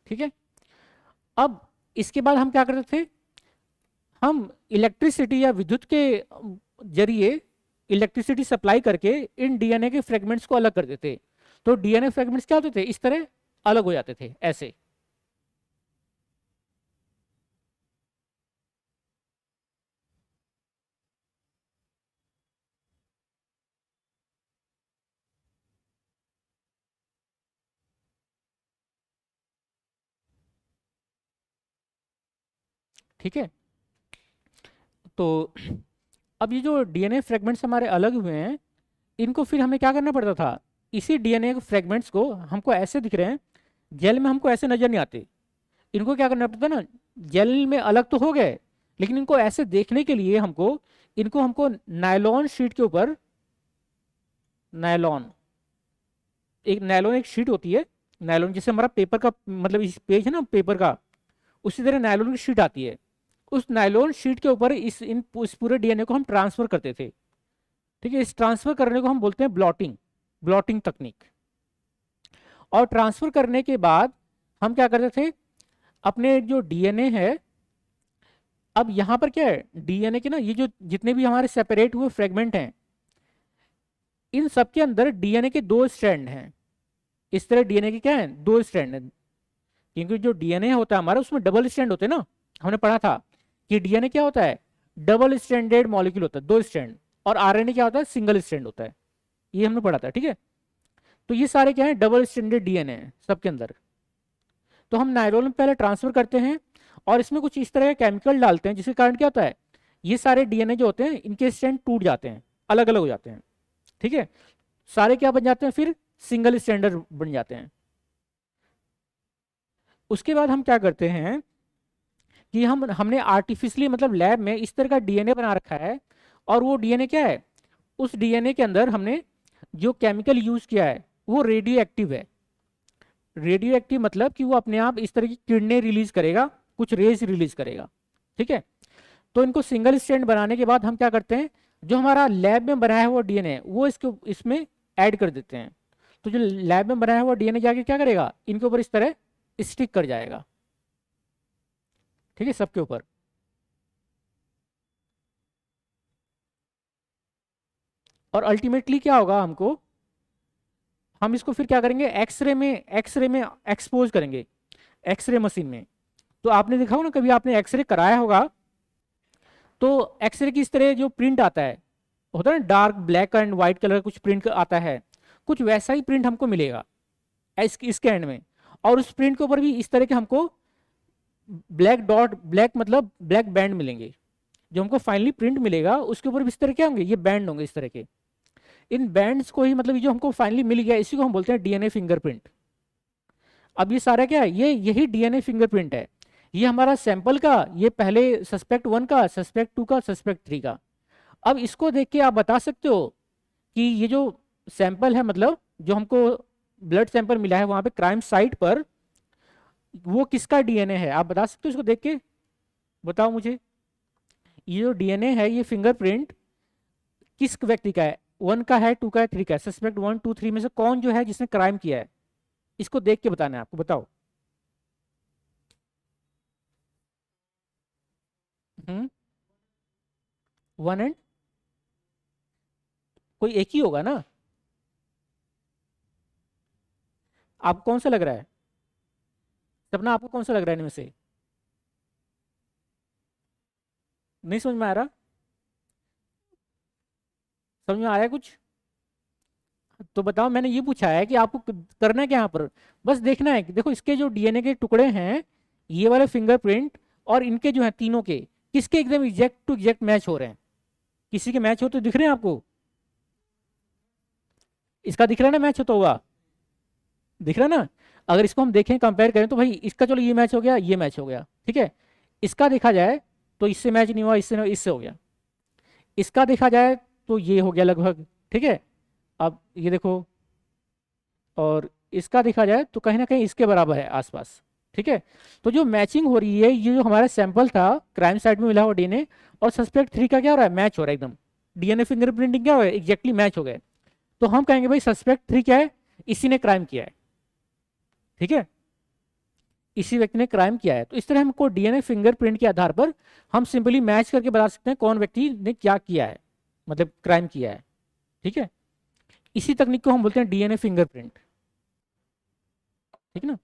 ठीक है, अब इसके बाद हम क्या करते थे, हम इलेक्ट्रिसिटी या विद्युत के जरिए इलेक्ट्रिसिटी सप्लाई करके इन डीएनए के फ्रेगमेंट्स को अलग कर देते। तो डीएनए फ्रेगमेंट्स क्या होते थे, इस तरह अलग हो जाते थे ऐसे। ठीक है, तो अब ये जो डीएनए फ्रेगमेंट्स हमारे अलग हुए हैं, इनको फिर हमें क्या करना पड़ता था, इसी डीएनए फ्रेगमेंट्स को हमको ऐसे दिख रहे हैं, जेल में हमको ऐसे नजर नहीं आते, इनको क्या करना पड़ता ना, जेल में अलग तो हो गए, लेकिन इनको ऐसे देखने के लिए हमको नायलॉन शीट के ऊपर, नायलॉन एक शीट होती है, नायलॉन जैसे हमारा पेपर का मतलब इस पेज है ना पेपर का, उसी तरह नायलॉन की शीट आती है। उस नायलॉन शीट के ऊपर इस पूरे डीएनए को हम ट्रांसफर करते थे। ठीक है, इस ट्रांसफर करने को हम बोलते हैं ब्लॉटिंग, ब्लॉटिंग तकनीक। और ट्रांसफर करने के बाद हम क्या करते थे, अपने जो डीएनए है, अब यहां पर क्या है, डीएनए के ना ये जो जितने भी हमारे सेपरेट हुए फ्रेगमेंट हैं, इन सब के अंदर डीएनए के 2 स्ट्रैंड हैं। इस तरह डीएनए के क्या है, 2 स्ट्रैंड है, क्योंकि जो डीएनए होता है हमारा उसमें डबल स्ट्रैंड होते हैं ना, हमने पढ़ा था कि डीएनए क्या होता है, डबल स्ट्रैंडेड मॉलिक्यूल होता है, 2 स्ट्रैंड, और आरएनए क्या होता है, सिंगल स्ट्रैंड होता है, ये हमने पढ़ा था। ठीक है, तो ये सारे क्या है, डबल स्ट्रैंडेड डीएनए है सबके अंदर। तो हम नायलॉन में पहले ट्रांसफर करते हैं और इसमें कुछ इस तरह का केमिकल डालते हैं, जिसके कारण क्या होता है, ये सारे डीएनए जो होते हैं इनके स्ट्रैंड टूट जाते हैं, अलग अलग हो जाते हैं। ठीक है, सारे क्या बन जाते हैं, फिर सिंगल स्ट्रैंडर बन जाते हैं। उसके बाद हम क्या करते हैं कि हमने आर्टिफिशियली मतलब लैब में इस तरह का डीएनए बना रखा है, और वो डीएनए क्या है, उस डीएनए के अंदर हमने जो केमिकल यूज किया है वो रेडियो एक्टिव है। रेडियो एक्टिव मतलब कि वो अपने आप इस तरह की किरणें रिलीज करेगा, कुछ रेज रिलीज करेगा। ठीक है, तो इनको सिंगल स्ट्रैंड बनाने के बाद हम क्या करते हैं, जो हमारा लैब में बनाया हुआ डीएनए वो इसमें ऐड कर देते हैं। तो जो लैब में बनाया हुआ डीएनए जाके क्या करेगा, इनके ऊपर इस तरह स्टिक कर जाएगा। ठीक है, सबके ऊपर। और अल्टीमेटली क्या होगा, हम इसको फिर क्या करेंगे, एक्सरे में एक्सपोज करेंगे, एक्सरे मशीन में। तो आपने देखा होगा ना, कभी आपने एक्सरे कराया होगा, तो एक्सरे की इस तरह जो प्रिंट आता है, होता है ना dark black and white colour का कुछ प्रिंट आता है, कुछ वैसा ही प्रिंट हमको मिलेगा इसके एंड में। और उस प्रिंट के ऊपर भी इस तरह के हमको ब्लैक डॉट, ब्लैक मतलब ब्लैक बैंड मिलेंगे। जो हमको फाइनली प्रिंट मिलेगा उसके ऊपर भी इस तरह क्या होंगे, ये बैंड होंगे इस तरह के। इन बैंड्स को ही मतलब जो हमको फाइनली मिल गया, इसी को हम बोलते हैं डीएनए फिंगरप्रिंट। अब ये सारा क्या है, ये यही डीएनए फिंगरप्रिंट है। ये हमारा सैंपल का, ये पहले सस्पेक्ट 1 का, सस्पेक्ट 2 का, सस्पेक्ट 3 का। अब इसको देख के आप बता सकते हो कि ये जो सैंपल है, मतलब जो हमको ब्लड सैंपल मिला है वहां पे क्राइम साइट पर, वो किसका डीएनए है, आप बता सकते हो इसको देख के, बताओ मुझे। ये जो डीएनए है, ये फिंगरप्रिंट किस व्यक्ति का है, 1 का है, 2 का है, 3 का है, सस्पेक्ट 1 2 3 में से कौन जो है जिसने क्राइम किया है, इसको देख के बताना है आपको, बताओ। 1 एंड कोई एक ही होगा ना, आपको कौन सा लग रहा है, सपना आपको कौन सा लग रहा है इनमें से, नहीं समझ में आ रहा, समझ में आ रहा है कुछ, तो बताओ। मैंने ये पूछा है कि आपको करना है क्या यहाँ पर, बस देखना है कि देखो इसके जो डीएनए के टुकड़े हैं, ये वाले फिंगरप्रिंट और इनके जो है तीनों के, किसके एकदम एग्जैक्ट टू एग्जैक्ट मैच हो रहे हैं। किसी के मैच हो तो दिख रहे हैं आपको, इसका दिख रहा है ना मैच होता हुआ, दिख रहा है ना। अगर इसको हम देखें कंपेयर करें तो भाई इसका चलो ये मैच हो गया, ये मैच हो गया, ठीक है। इसका देखा जाए तो इससे मैच नहीं हुआ, इससे हो गया। इसका देखा जाए तो ये हो गया लगभग, ठीक है। अब ये देखो, और इसका देखा जाए तो कहीं ना कहीं इसके बराबर है आसपास, ठीक है। तो जो मैचिंग हो रही है, ये जो हमारा सैंपल था क्राइम साइट में मिला हुआ डीएनए और सस्पेक्ट 3 का क्या हो रहा है, मैच हो रहा है एकदम। डीएनए फिंगरप्रिंटिंग क्या हो रहा है, एग्जैक्टली मैच हो गए। तो हम कहेंगे भाई सस्पेक्ट 3 क्या है, इसी ने क्राइम किया है, ठीक है, इसी व्यक्ति ने क्राइम किया है। तो इस तरह हमको डीएनए फिंगरप्रिंट के आधार पर हम सिंपली मैच करके बता सकते हैं कौन व्यक्ति ने क्या किया है, मतलब क्राइम किया है, ठीक है। इसी तकनीक को हम बोलते हैं डीएनए फिंगरप्रिंट, ठीक ना।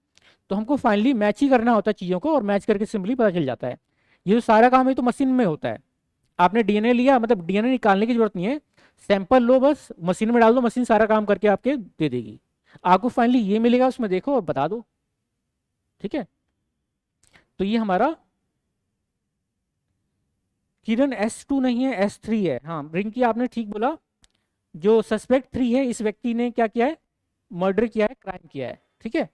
तो हमको फाइनली मैच ही करना होता है चीज़ों को, और मैच करके सिंपली पता चल जाता है। ये जो सारा काम है तो मशीन में होता है। आपने डीएनए लिया, मतलब डीएनए निकालने की जरूरत नहीं है, सैंपल लो, बस मशीन में डाल दो, मशीन सारा काम करके आपके दे देगी। आपको फाइनली ये मिलेगा, उसमें देखो और बता दो, ठीक है। तो ये हमारा किरण S2 नहीं है, S3 है। हाँ रिंकी आपने ठीक बोला, जो सस्पेक्ट 3 है, इस व्यक्ति ने क्या किया है, मर्डर किया है, क्राइम किया है, ठीक है।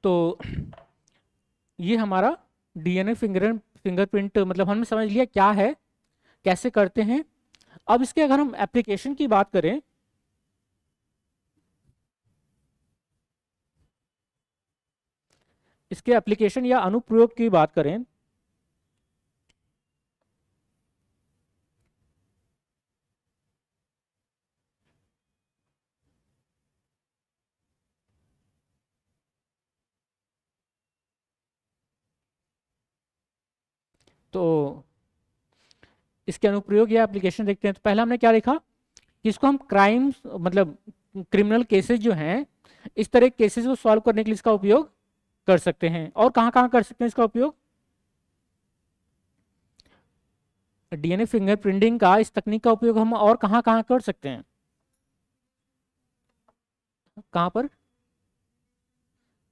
तो ये हमारा डीएनए फिंगरप्रिंट मतलब हमने समझ लिया क्या है, कैसे करते हैं। अब इसके अगर हम एप्लीकेशन की बात करें, इसके एप्लीकेशन या अनुप्रयोग की बात करें, तो इसके अनुप्रयोग या एप्लीकेशन देखते हैं। तो पहला हमने क्या देखा कि इसको हम क्राइम मतलब क्रिमिनल केसेस जो हैं, इस तरह केसेस को सॉल्व करने के लिए इसका उपयोग कर सकते हैं। और कहाँ कहाँ कर सकते हैं इसका उपयोग, डीएनए फिंगरप्रिंटिंग का, इस तकनीक का उपयोग हम और कहाँ कहाँ कर सकते हैं, कहाँ पर,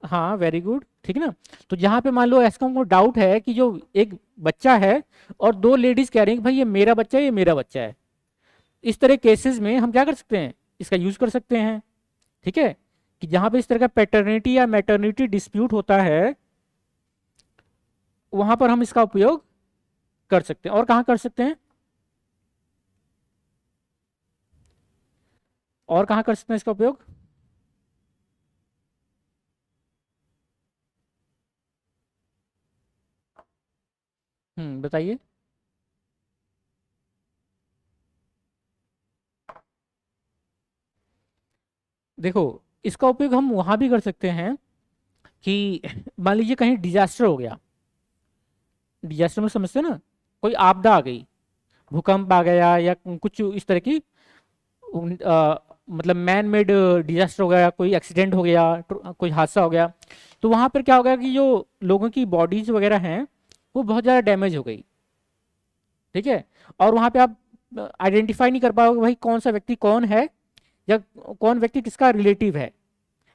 हाँ वेरी गुड, ठीक है ना। तो जहाँ पे मान लो ऐसा हमको डाउट है कि जो एक बच्चा है और दो लेडीज कह रही हैं कि भाई ये मेरा बच्चा है, ये मेरा बच्चा है, इस तरह केसेस में हम क्या कर सकते हैं, इसका यूज कर सकते हैं, ठीक है। कि जहाँ पे इस तरह का पैटर्निटी या मैटर्निटी डिस्प्यूट होता है, वहां पर हम इसका उपयोग कर सकते हैं। और कहाँ कर सकते हैं, और कहाँ कर सकते हैं इसका उपयोग, बताइए। देखो इसका उपयोग हम वहां भी कर सकते हैं कि मान लीजिए कहीं डिजास्टर हो गया, डिजास्टर में समझते हैं ना, कोई आपदा आ गई, भूकंप आ गया या कुछ इस तरह की मतलब मैन मेड डिजास्टर हो गया, कोई एक्सीडेंट हो गया, कोई हादसा हो गया, तो वहां पर क्या हो गया कि जो लोगों की बॉडीज वगैरह हैं वो बहुत ज़्यादा डैमेज हो गई, ठीक है। और वहां पे आप आइडेंटिफाई नहीं कर पाओगे भाई कौन सा व्यक्ति कौन है, या कौन व्यक्ति किसका रिलेटिव है,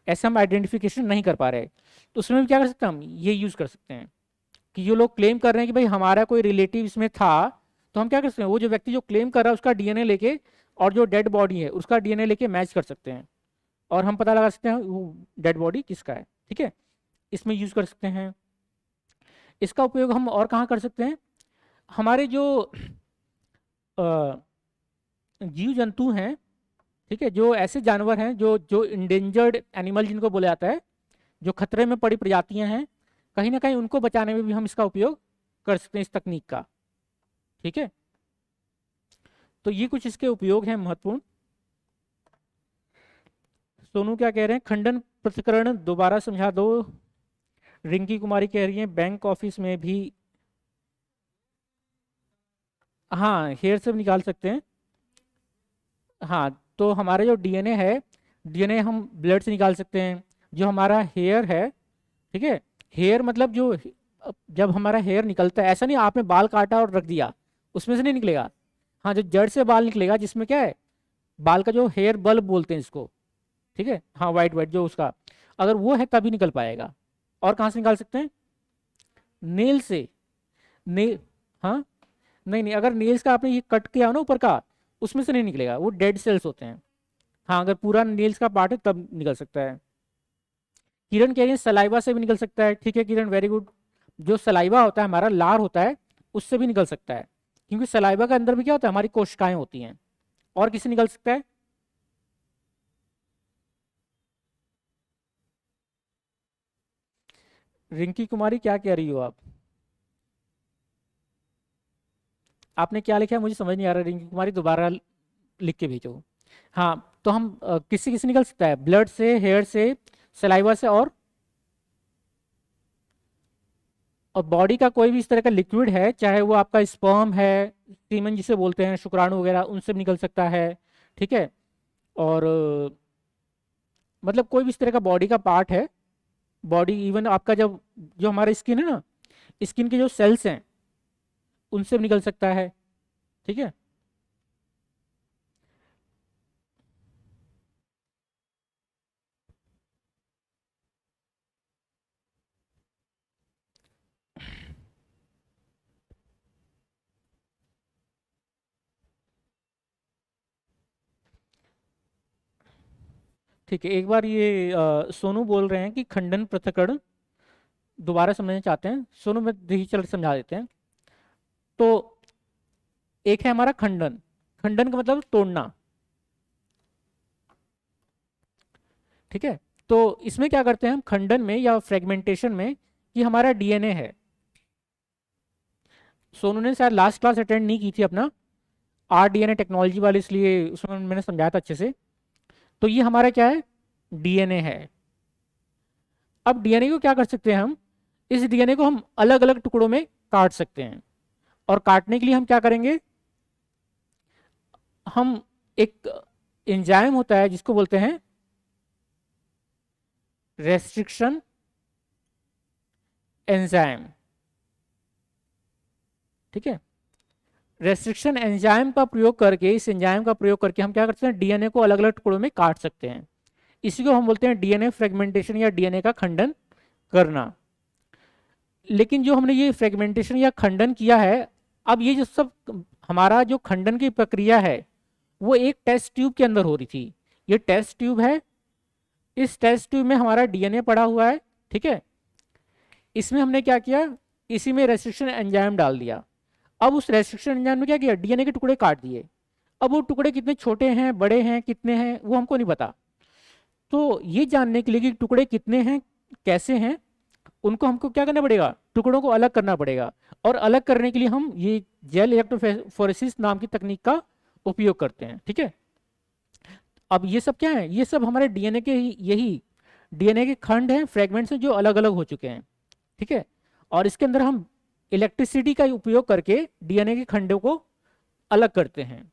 ऐसे हम आइडेंटिफिकेशन नहीं कर पा रहे। तो उसमें भी क्या कर सकते हैं, हम ये यूज कर सकते हैं कि जो लोग क्लेम कर रहे हैं कि भाई हमारा कोई रिलेटिव इसमें था, तो हम क्या कर सकते हैं, वो जो व्यक्ति जो क्लेम कर रहा है उसका डीएनए लेके और जो डेड बॉडी है उसका डीएनए लेके मैच कर सकते हैं, और हम पता लगा सकते हैं वो डेड बॉडी किसका है, ठीक है। इसमें यूज कर सकते हैं। इसका उपयोग हम और कहाँ कर सकते हैं, हमारे जो जीव जंतु हैं, ठीक है, जो ऐसे जानवर हैं जो जो इंडेंजर्ड एनिमल जिनको बोला जाता है, जो खतरे में पड़ी प्रजातियां हैं, कहीं ना कहीं उनको बचाने में भी हम इसका उपयोग कर सकते हैं, इस तकनीक का, ठीक है। तो ये कुछ इसके उपयोग हैं महत्वपूर्ण। सोनू क्या कह रहे हैं, खंडन पृथक्करण दोबारा समझा दो। रिंकी कुमारी कह रही है बैंक ऑफिस में भी, हाँ हेयर से भी निकाल सकते हैं। हाँ तो हमारा जो डीएनए है, डीएनए हम ब्लड से निकाल सकते हैं। जो हमारा हेयर है, ठीक है, हेयर मतलब जो जब हमारा हेयर निकलता है, ऐसा नहीं आपने बाल काटा और रख दिया उसमें से नहीं निकलेगा। हाँ जो जड़ से बाल निकलेगा, जिसमें क्या है, बाल का जो हेयर बल्ब बोलते हैं इसको, ठीक है, हाँ वाइट वाइट जो उसका, अगर वो है तभी निकल पाएगा। और कहाँ से निकाल सकते हैं, नेल से, नेल, हाँ नहीं नहीं, अगर नेल्स का आपने ये कट किया ना ऊपर का, उसमें से नहीं निकलेगा, वो डेड सेल्स होते हैं। हाँ अगर पूरा नेल्स का पार्ट है तब निकल सकता है। किरण कह रही है सलाइवा से भी निकल सकता है, ठीक है किरण वेरी गुड। जो सलाइवा होता है हमारा, लार होता है, उससे भी निकल सकता है, क्योंकि सलाइवा के अंदर भी क्या होता है, हमारी कोशिकाएं होती हैं। और किससे निकल सकता है, रिंकी कुमारी क्या कह रही हो आप, आपने क्या लिखा है मुझे समझ नहीं आ रहा, रिंकी कुमारी दोबारा लिख के भेजो। हाँ, तो हम किससे किससे निकल सकता है? ब्लड से, हेयर से, सलाइवा से, और बॉडी का कोई भी इस तरह का लिक्विड है, चाहे वो आपका स्पर्म है, सीमन जिसे बोलते हैं, शुक्राणु वगैरह, उनसे भी निकल सकता है। ठीक है। और मतलब कोई भी इस तरह का बॉडी का पार्ट है, बॉडी इवन आपका जब जो हमारा स्किन है ना, स्किन के जो सेल्स हैं उनसे भी निकल सकता है। ठीक है। ठीक है, एक बार ये सोनू बोल रहे हैं कि खंडन पृथक्करण दोबारा समझना चाहते हैं। सोनू में देखिए चल समझा देते हैं। तो एक है हमारा खंडन। खंडन का मतलब तोड़ना। ठीक है। तो इसमें क्या करते हैं हम खंडन में या फ्रेगमेंटेशन में, कि हमारा डीएनए है। सोनू ने शायद लास्ट क्लास अटेंड नहीं की थी अपना आर डीएनए टेक्नोलॉजी वाले, इसलिए उसमें मैंने समझाया था अच्छे से। तो ये हमारा क्या है? डीएनए है। अब डीएनए को क्या कर सकते हैं हम? इस डीएनए को हम अलग अलग टुकड़ों में काट सकते हैं। और काटने के लिए हम क्या करेंगे? हम एक एंजाइम होता है जिसको बोलते हैं रेस्ट्रिक्शन एंजाइम। ठीक है। रेस्ट्रिक्शन एंजाइम का प्रयोग करके, इस एंजाइम का प्रयोग करके हम क्या करते हैं? डीएनए को अलग अलग टुकड़ों में काट सकते हैं। इसी को हम बोलते हैं डीएनए फ्रेगमेंटेशन या डीएनए का खंडन करना। लेकिन जो हमने ये फ्रेगमेंटेशन या खंडन किया है, अब ये जो सब हमारा जो खंडन की प्रक्रिया है वो एक टेस्ट ट्यूब के अंदर हो रही थी। ये टेस्ट ट्यूब है। इस टेस्ट ट्यूब में हमारा डीएनए पड़ा हुआ है। ठीक है। इसमें हमने क्या किया? इसी में रेस्ट्रिक्शन एंजाइम डाल दिया। अब उस रेस्ट्रिक्शन एंजाइम में क्या किया? डीएनए के टुकड़े काट दिए। अब वो टुकड़े कितने छोटे हैं, बड़े हैं, कितने हैं, वो हमको नहीं पता। तो ये जानने के लिए कि टुकड़े कितने हैं, कैसे हैं, उनको हमको क्या करना पड़ेगा? टुकड़ों को अलग करना पड़ेगा। और अलग करने के लिए हम ये जेल इलेक्ट्रोफोरेसिस नाम की तकनीक का उपयोग करते हैं। ठीक है। अब ये सब क्या है? ये सब हमारे डीएनए के यही डीएनए के खंड हैं, फ्रेगमेंट्स हैं, जो अलग अलग हो चुके हैं। ठीक है। और इसके अंदर हम इलेक्ट्रिसिटी का उपयोग करके डीएनए के खंडों को अलग करते हैं।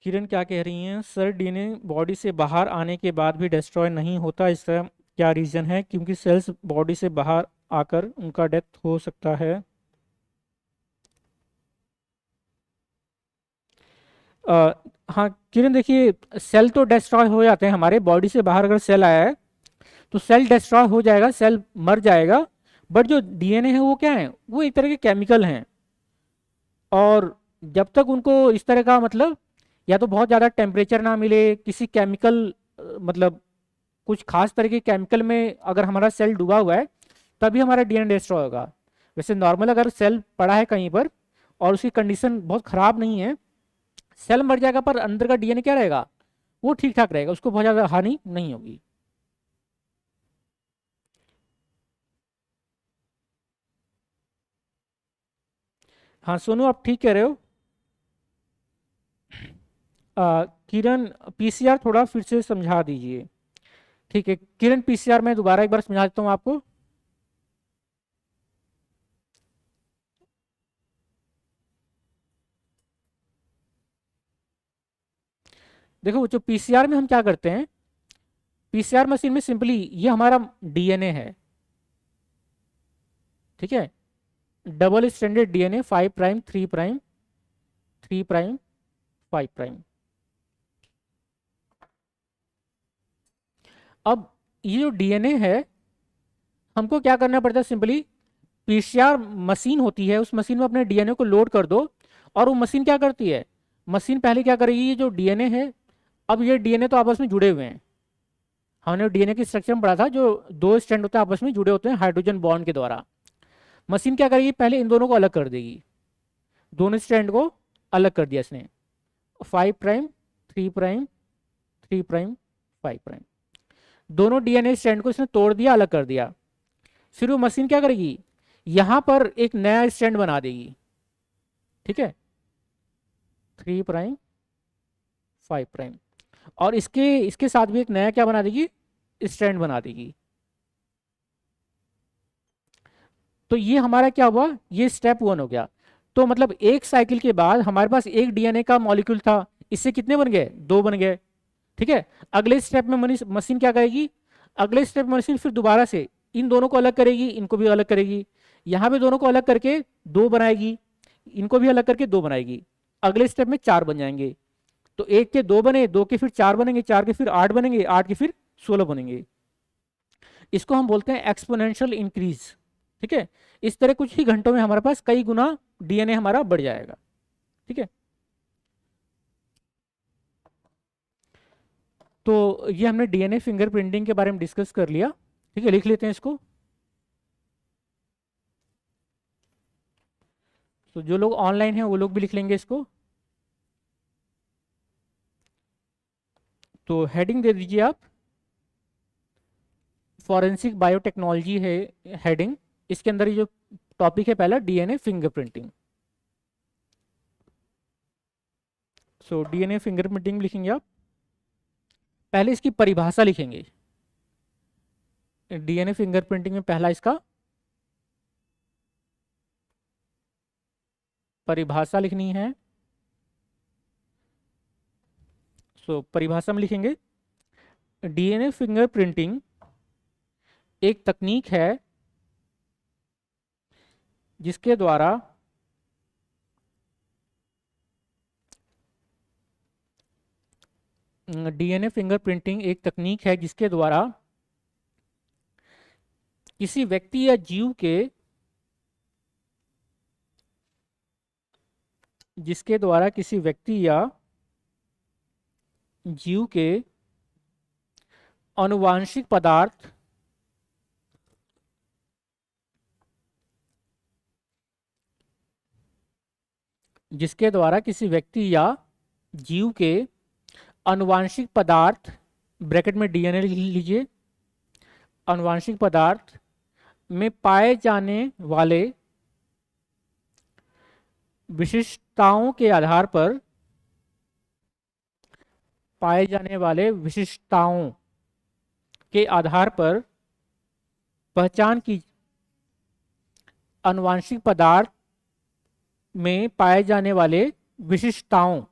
किरण क्या कह रही हैं? सर, डीएनए बॉडी से बाहर आने के बाद भी डिस्ट्रॉय नहीं होता, इसका क्या रीजन है? क्योंकि सेल्स बॉडी से बाहर आकर उनका डेथ हो सकता है। अ, हाँ किरण, देखिए सेल तो डिस्ट्रॉय हो जाते हैं हमारे बॉडी से बाहर। अगर सेल आया है तो सेल डिस्ट्रॉय हो जाएगा, सेल मर जाएगा। बट जो डीएनए है वो क्या है? वो एक तरह के केमिकल हैं। और जब तक उनको इस तरह का मतलब, या तो बहुत ज़्यादा टेम्परेचर ना मिले, किसी केमिकल मतलब कुछ खास तरह के केमिकल में अगर हमारा सेल डूबा हुआ है, तभी हमारा डीएनए डिस्ट्रॉय होगा। वैसे नॉर्मल अगर सेल पड़ा है कहीं पर और उसकी कंडीशन बहुत ख़राब नहीं है, सेल मर जाएगा पर अंदर का डीएनए क्या रहेगा? वो ठीक ठाक रहेगा, उसको बहुत ज़्यादा हानि नहीं होगी। हाँ सोनू, आप ठीक कह रहे हो। किरण, पीसीआर थोड़ा फिर से समझा दीजिए। ठीक है किरण, पीसीआर मैं दोबारा एक बार समझा देता हूँ आपको। देखो जो पीसीआर में हम क्या करते हैं, पीसीआर मशीन में सिंपली ये हमारा डीएनए है। ठीक है। Double standard DNA 5 prime 3 prime 3 prime 5 prime. अब ये जो डीएनए है, हमको क्या करना पड़ता है? सिंपली पीसीआर मशीन होती है, उस मशीन में अपने डीएनए को लोड कर दो। और वो मशीन क्या करती है? मशीन पहले क्या करेगी? ये जो डीएनए है, अब ये डीएनए तो आपस में जुड़े हुए हैं। हमने डीएनए की स्ट्रक्चर में पढ़ा था, जो दो स्ट्रैंड होते हैं आपस में जुड़े होते हैं हाइड्रोजन बॉन्ड के द्वारा। मशीन क्या करेगी? पहले इन दोनों को अलग कर देगी। दोनों स्ट्रैंड को अलग कर दिया इसने, 5 प्राइम 3 प्राइम 3 प्राइम 5 प्राइम। दोनों डीएनए स्ट्रैंड को इसने तोड़ दिया, अलग कर दिया। फिर वो मशीन क्या करेगी, यहां पर एक नया स्ट्रैंड बना देगी, ठीक है, 3 प्राइम 5 प्राइम, और इसके इसके साथ भी एक नया क्या बना देगी, स्ट्रैंड बना देगी। तो ये हमारा क्या हुआ, ये स्टेप 1 हो गया। तो मतलब एक साइकिल के बाद हमारे पास एक डीएनए का मॉलिक्यूल था, इससे कितने बन गए, 2 बन गए, ठीक है। अगले स्टेप में मशीन क्या करेगी, अगले स्टेप में मशीन फिर दोबारा से इन दोनों को अलग करेगी, इनको भी अलग करेगी, यहाँ पे दोनों को अलग करके 2 बनाएगी, इनको भी अलग करके 2 बनाएगी। अगले स्टेप में 4 बन जाएंगे। तो 1 के 2 बने, 2 के फिर 4 बनेंगे, 4 के फिर 8 बनेंगे, 8 के फिर 16 बनेंगे। इसको हम बोलते हैं एक्सपोनेंशियल इंक्रीज, ठीक है। इस तरह कुछ ही घंटों में हमारे पास कई गुना डीएनए हमारा बढ़ जाएगा, ठीक है। तो ये हमने डीएनए फिंगरप्रिंटिंग के बारे में डिस्कस कर लिया, ठीक है। लिख लेते हैं इसको। तो जो लोग ऑनलाइन हैं वो लोग भी लिख लेंगे इसको। तो हेडिंग दे दीजिए आप, फॉरेंसिक बायोटेक्नोलॉजी है हेडिंग। इसके अंदर ये जो टॉपिक है पहला, DNA fingerprinting. So DNA fingerprinting लिखेंगे आप। पहले इसकी परिभाषा लिखेंगे। डीएनए फिंगरप्रिंटिंग में पहला इसका परिभाषा लिखनी है। सो परिभाषा में लिखेंगे, डीएनए फिंगरप्रिंटिंग एक तकनीक है जिसके द्वारा डीएनए फिंगरप्रिंटिंग एक तकनीक है जिसके द्वारा किसी व्यक्ति या जीव के जिसके द्वारा किसी व्यक्ति या जीव के आनुवांशिक पदार्थ जिसके द्वारा किसी व्यक्ति या जीव के आनुवांशिक पदार्थ, ब्रैकेट में डीएनए लिख लीजिए, आनुवांशिक पदार्थ में पाए जाने वाले विशिष्टताओं के आधार पर पाए जाने वाले विशिष्टताओं के आधार पर पहचान की आनुवांशिक पदार्थ में पाए जाने वाले विशिष्टताओं,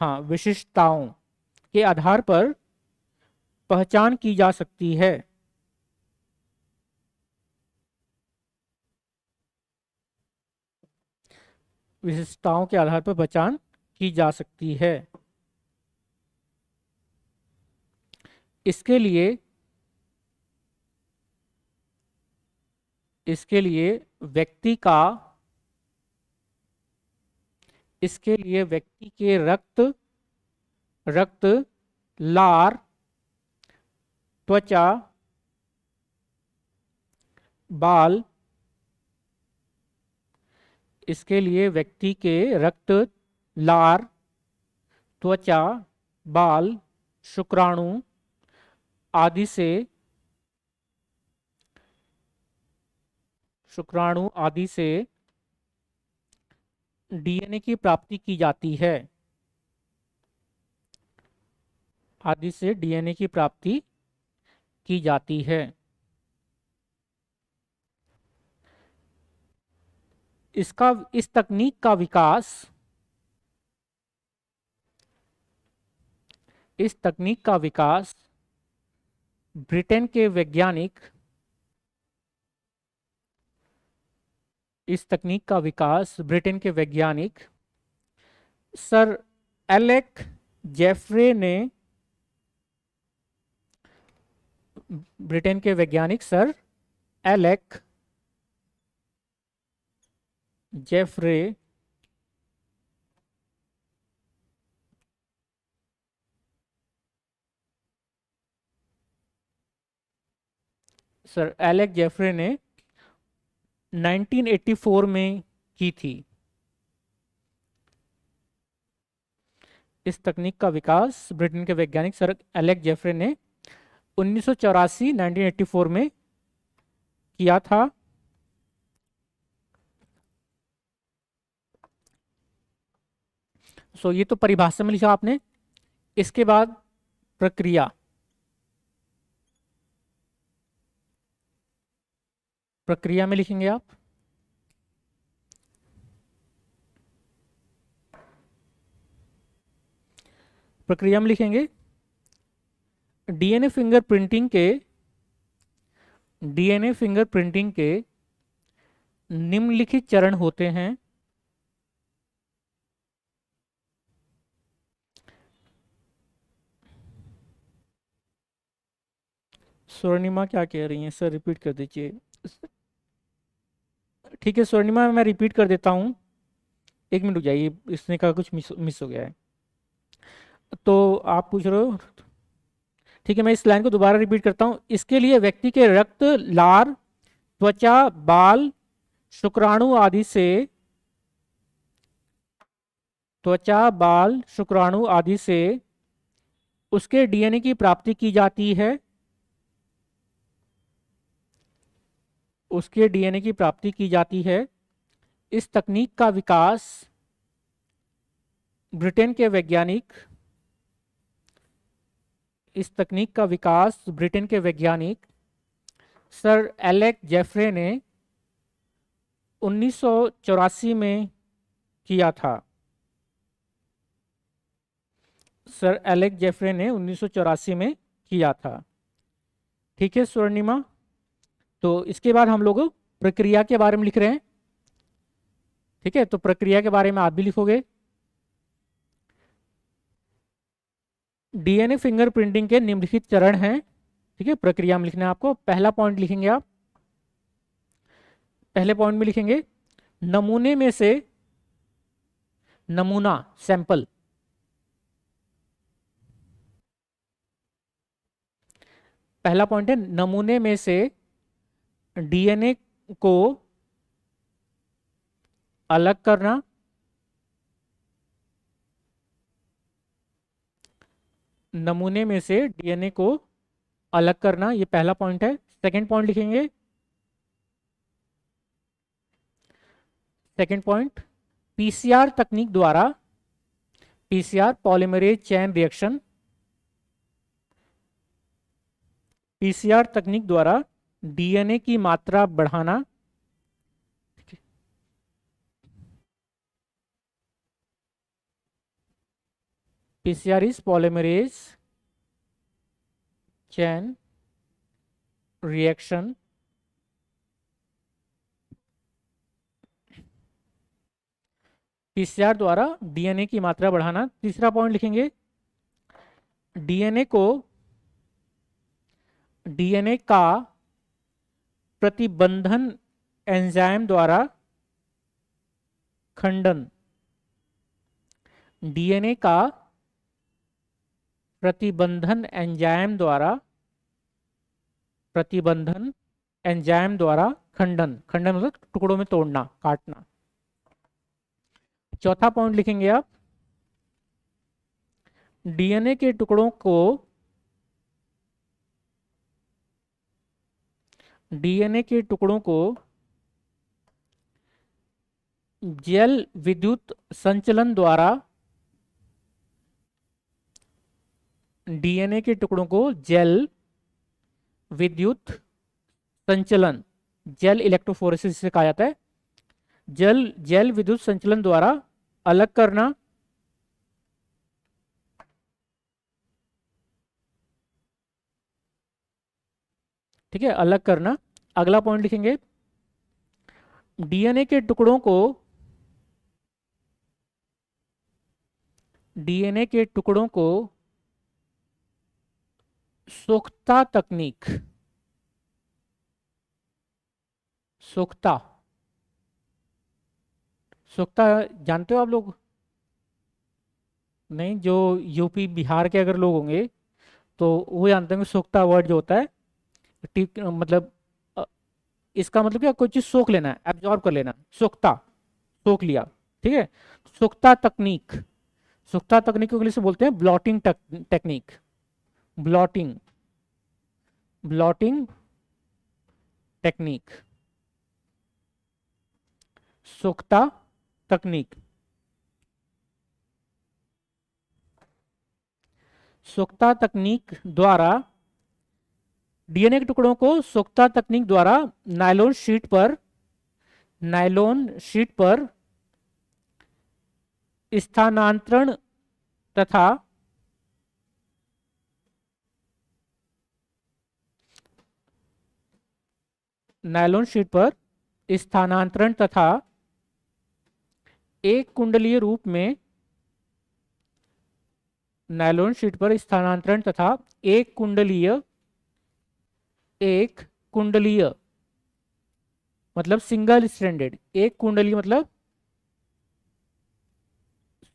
हाँ विशिष्टताओं के आधार पर पहचान की जा सकती है। विशिष्टताओं के आधार पर पहचान की जा सकती है। इसके लिए व्यक्ति के रक्त, लार, त्वचा, बाल, इसके लिए व्यक्ति के रक्त, लार, त्वचा, बाल, शुक्राणु आदि से डीएनए की प्राप्ति की जाती है। आदि से डीएनए की प्राप्ति की जाती है। इस तकनीक का विकास ब्रिटेन के वैज्ञानिक सर एलेक जेफरे ने सर एलेक जेफरे ने 1984 में की थी। इस तकनीक का विकास ब्रिटेन के वैज्ञानिक सर एलेक्स जेफरे ने 1984 में किया था। सो ये तो परिभाषा में लिखा आपने। इसके बाद प्रक्रिया, प्रक्रिया में लिखेंगे आप। प्रक्रिया में लिखेंगे डीएनए फिंगरप्रिंटिंग के, डीएनए फिंगरप्रिंटिंग के निम्नलिखित चरण होते हैं। स्वर्णिमा क्या कह रही हैं सर, रिपीट कर दीजिए। ठीक है स्वर्णिमा, मैं रिपीट कर देता हूँ, एक मिनट रुक जाइए, इसने का कुछ मिस हो गया है। तो आप पूछ रहे हो, ठीक है मैं इस लाइन को दोबारा रिपीट करता हूँ। इसके लिए व्यक्ति के रक्त, लार, त्वचा, बाल, शुक्राणु आदि से, त्वचा, बाल, शुक्राणु आदि से उसके डीएनए की प्राप्ति की जाती है, उसके डीएनए की प्राप्ति की जाती है। इस तकनीक का विकास ब्रिटेन के वैज्ञानिक, इस तकनीक का विकास ब्रिटेन के वैज्ञानिक सर एलेक्स जेफरे ने 1984 में किया था। सर एलेक्स जेफरे ने 1984 में किया था। ठीक है स्वर्णिमा, तो इसके बाद हम लोग प्रक्रिया के बारे में लिख रहे हैं। ठीक है, तो प्रक्रिया के बारे में आप भी लिखोगे। डीएनए फिंगरप्रिंटिंग के निम्नलिखित चरण हैं। ठीक है, प्रक्रिया में लिखना है आपको। पहला पॉइंट लिखेंगे आप, पहले पॉइंट में लिखेंगे नमूने में से, नमूना सैंपल, पहला पॉइंट है नमूने में से डीएनए को अलग करना, नमूने में से डीएनए को अलग करना, ये पहला पॉइंट है। सेकंड पॉइंट लिखेंगे, सेकंड पॉइंट पीसीआर तकनीक द्वारा, PCR polymerase chain reaction, PCR तकनीक द्वारा डीएनए की मात्रा बढ़ाना। PCR is polymerase chain reaction. PCR द्वारा डीएनए की मात्रा बढ़ाना। तीसरा पॉइंट लिखेंगे डीएनए को, डीएनए का प्रतिबंधन एंजाइम द्वारा खंडन, डीएनए का प्रतिबंधन एंजाइम द्वारा, प्रतिबंधन एंजाइम द्वारा खंडन, खंडन मतलब टुकड़ों में तोड़ना, काटना। चौथा पॉइंट लिखेंगे आप डीएनए के टुकड़ों को, डीएनए के टुकड़ों को जैल विद्युत संचलन द्वारा, डीएनए के टुकड़ों को जैल विद्युत संचलन, जैल इलेक्ट्रोफोरेसिस से कहा जाता है, जल जैल विद्युत संचलन द्वारा अलग करना। ठीक है, अलग करना। अगला पॉइंट लिखेंगे डीएनए के टुकड़ों को, डीएनए के टुकड़ों को सोखता तकनीक, सोखता, सोखता जानते हो आप लोग? नहीं, जो यूपी बिहार के अगर लोग होंगे तो वो जानते होंगे सोखता वर्ड जो होता है, मतलब इसका मतलब क्या, कोई चीज सोख लेना है, एब्जॉर्ब कर लेना, सोखता, सोख लिया। ठीक है, सोखता तकनीक, सुख्ता तकनीक को इंग्लिश में बोलते हैं blotting technique. Blotting blotting technique, सुख्ता तकनीक। सुख्ता तकनीक द्वारा डीएनए के टुकड़ों को सुख्ता तकनीक द्वारा नायलॉन शीट पर स्थानांतरण तथा नायलॉन शीट पर स्थानांतरण तथा एक कुंडलीय रूप में नायलॉन शीट पर स्थानांतरण तथा एक कुंडलीय मतलब सिंगल स्ट्रैंडेड, एक कुंडलीय मतलब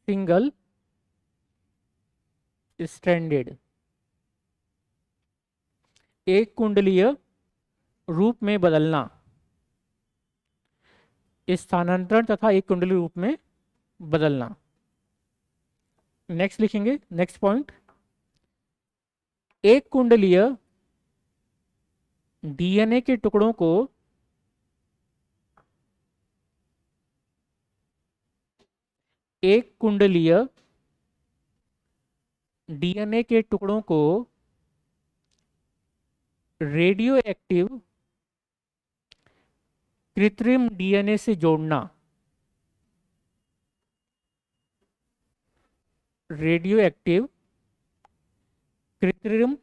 सिंगल स्ट्रैंडेड, एक कुंडलीय रूप में बदलना, स्थानांतरण तथा एक कुंडलीय रूप में बदलना। नेक्स्ट लिखेंगे, नेक्स्ट पॉइंट, एक कुंडलीय डीएनए के टुकड़ों को एक कुंडलीय डीएनए के टुकड़ों को रेडियो एक्टिव कृत्रिम डीएनए से जोड़ना, रेडियो एक्टिव कृत्रिम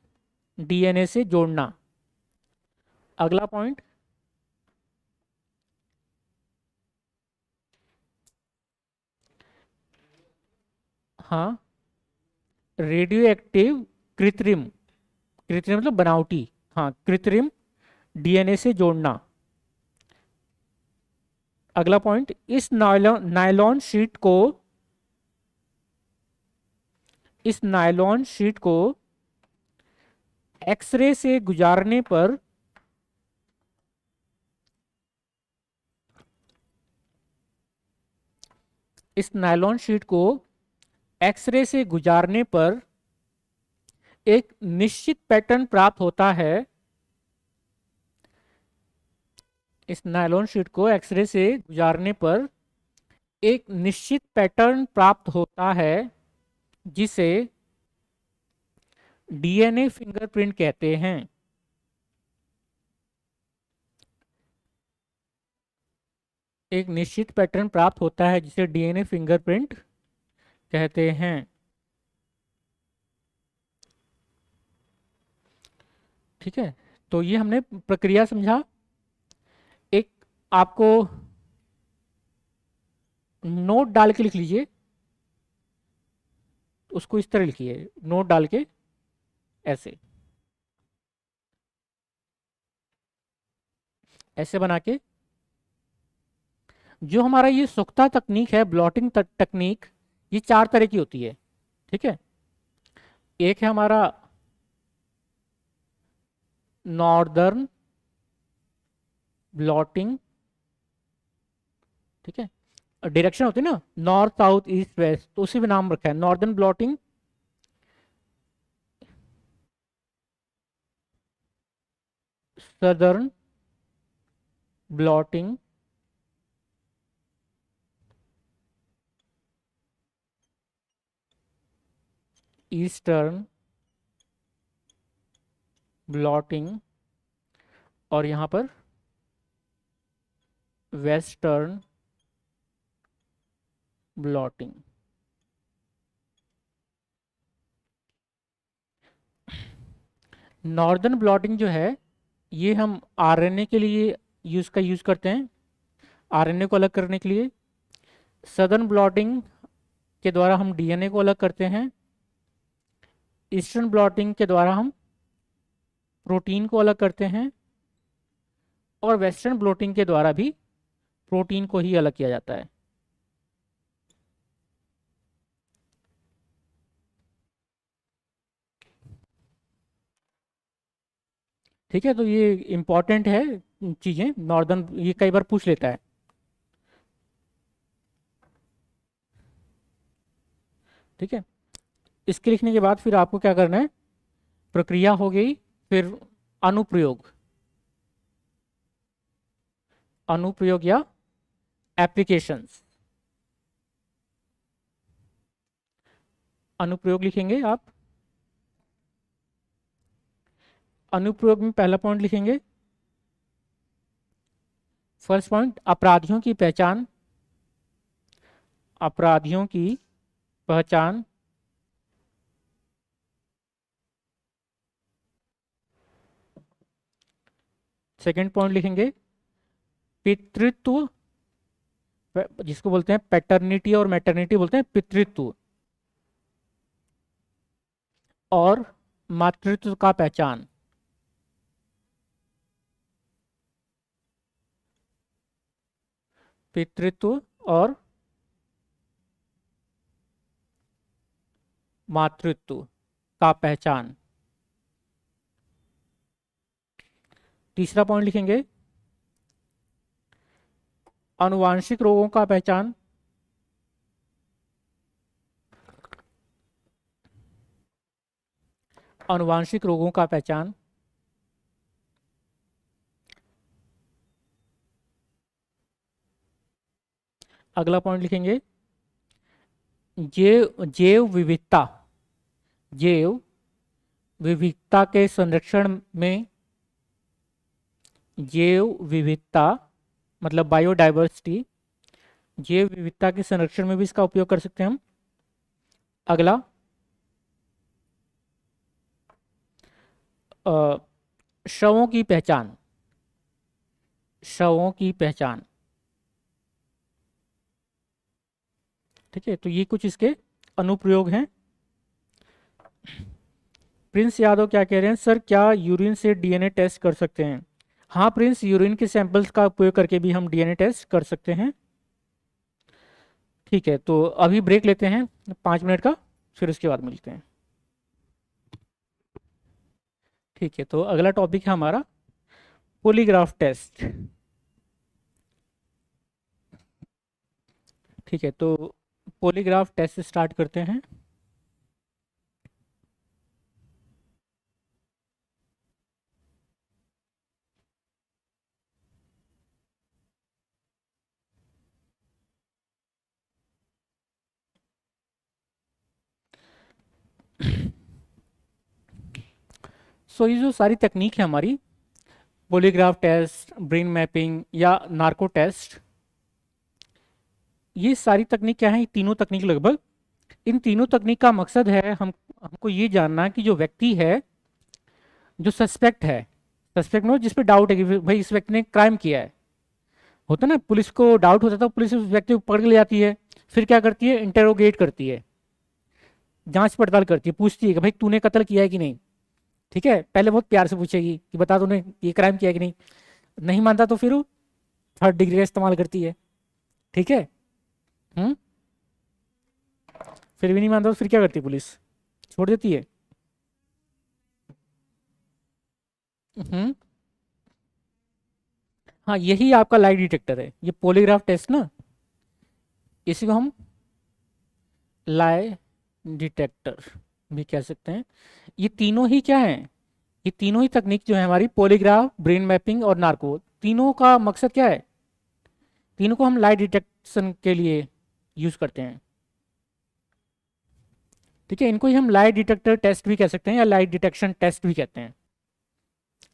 डीएनए से जोड़ना। अगला पॉइंट, हाँ, रेडियो एक्टिव कृत्रिम मतलब बनावटी, हाँ, कृत्रिम डीएनए से जोड़ना। अगला पॉइंट, इस नायलॉन शीट को एक्सरे से गुजारने पर इस नायलॉन शीट को एक्सरे से गुजारने पर एक निश्चित पैटर्न प्राप्त होता है। इस नायलॉन शीट को एक्सरे से गुजारने पर एक निश्चित पैटर्न प्राप्त होता है जिसे डीएनए फिंगरप्रिंट कहते हैं। एक निश्चित पैटर्न प्राप्त होता है जिसे डीएनए फिंगरप्रिंट कहते हैं। ठीक है, तो ये हमने प्रक्रिया समझा। एक आपको नोट डाल के लिख लीजिए, उसको इस तरह लिखिए, नोट डाल के ऐसे ऐसे बना के। जो हमारा ये सुख्ता तकनीक है, ब्लॉटिंग तकनीक, ये 4 तरह की होती है। ठीक है, एक है हमारा नॉर्दर्न ब्लॉटिंग, ठीक है, डायरेक्शन होती है ना, नॉर्थ साउथ ईस्ट वेस्ट, तो उसी में नाम रखा है northern blotting. Southern blotting, eastern blotting, और यहां पर वेस्टर्न ब्लॉटिंग। नॉर्दर्न ब्लॉटिंग जो है ये हम आरएनए के लिए यूज करते हैं, आरएनए को अलग करने के लिए। सदर्न ब्लॉटिंग के द्वारा हम डीएनए को अलग करते हैं। ईस्टर्न ब्लॉटिंग के द्वारा हम प्रोटीन को अलग करते हैं, और वेस्टर्न ब्लॉटिंग के द्वारा भी प्रोटीन को ही अलग किया जाता है। ठीक है, तो ये इंपॉर्टेंट है चीजें, नॉर्दर्न ये कई बार पूछ लेता है। ठीक है, इसके लिखने के बाद फिर आपको क्या करना है, प्रक्रिया हो गई, फिर अनुप्रयोग, अनुप्रयोग या एप्लीकेशंस, अनुप्रयोग लिखेंगे आप। अनुप्रयोग में पहला पॉइंट लिखेंगे, फर्स्ट पॉइंट, अपराधियों की पहचान, अपराधियों की पहचान। सेकंड पॉइंट लिखेंगे, पितृत्व, जिसको बोलते हैं पैटर्निटी और मैटर्निटी बोलते हैं, पितृत्व और मातृत्व का पहचान। पितृत्व और मातृत्व का पहचान। तीसरा पॉइंट लिखेंगे, आनुवांशिक रोगों का पहचान, आनुवांशिक रोगों का पहचान। अगला पॉइंट लिखेंगे, जैव विविधता, जैव विविधता के संरक्षण में, जैव विविधता मतलब बायोडाइवर्सिटी, जैव विविधता के संरक्षण में भी इसका उपयोग कर सकते हैं हम। अगला, शवों की पहचान, शवों की पहचान। ठीक है, तो ये कुछ इसके अनुप्रयोग हैं। प्रिंस यादव क्या कह रहे हैं, सर क्या यूरिन से डीएनए टेस्ट कर सकते हैं? हाँ प्रिंस, यूरिन के सैंपल्स का उपयोग करके भी हम डीएनए टेस्ट कर सकते हैं। ठीक है, तो अभी ब्रेक लेते हैं 5 मिनट का, फिर उसके बाद मिलते हैं। ठीक है, तो अगला टॉपिक है हमारा पॉलीग्राफ टेस्ट। ठीक है, तो पॉलीग्राफ टेस्ट स्टार्ट करते हैं। सो ये जो सारी तकनीक है हमारी, पॉलीग्राफ टेस्ट, ब्रेन मैपिंग या नार्को टेस्ट, ये सारी तकनीक क्या है, ये तीनों तकनीक लगभग, इन तीनों तकनीक का मकसद है हमको ये जानना कि जो व्यक्ति है, जो सस्पेक्ट है, सस्पेक्ट नो जिस पे डाउट है कि भाई इस व्यक्ति ने क्राइम किया है, होता ना, पुलिस को डाउट होता है तो पुलिस उस व्यक्ति को पकड़ के ले जाती है, फिर क्या करती है, इंटेरोगेट करती है, जांच पड़ताल करती है, पूछती है कि भाई तूने कत्ल किया है कि नहीं। ठीक है, पहले बहुत प्यार से पूछेगी कि बता तूने ये क्राइम किया है कि नहीं, नहीं मानता तो फिर वो थर्ड डिग्री का इस्तेमाल करती है। ठीक है, हम्म, फिर भी नहीं मानता तो फिर क्या करती है पुलिस, छोड़ देती है। हम्म, हाँ यही आपका लाई डिटेक्टर है, ये पॉलीग्राफ टेस्ट ना, इसी को हम लाई डिटेक्टर भी कह सकते हैं। ये तीनों ही क्या है, ये तीनों ही तकनीक जो है हमारी, पॉलीग्राफ, ब्रेन मैपिंग और नार्को, तीनों का मकसद क्या है, तीनों को हम लाई डिटेक्शन के लिए यूज करते हैं। ठीक है, इनको ही हम लाई डिटेक्टर टेस्ट भी कह सकते हैं या लाई डिटेक्शन टेस्ट भी कहते हैं।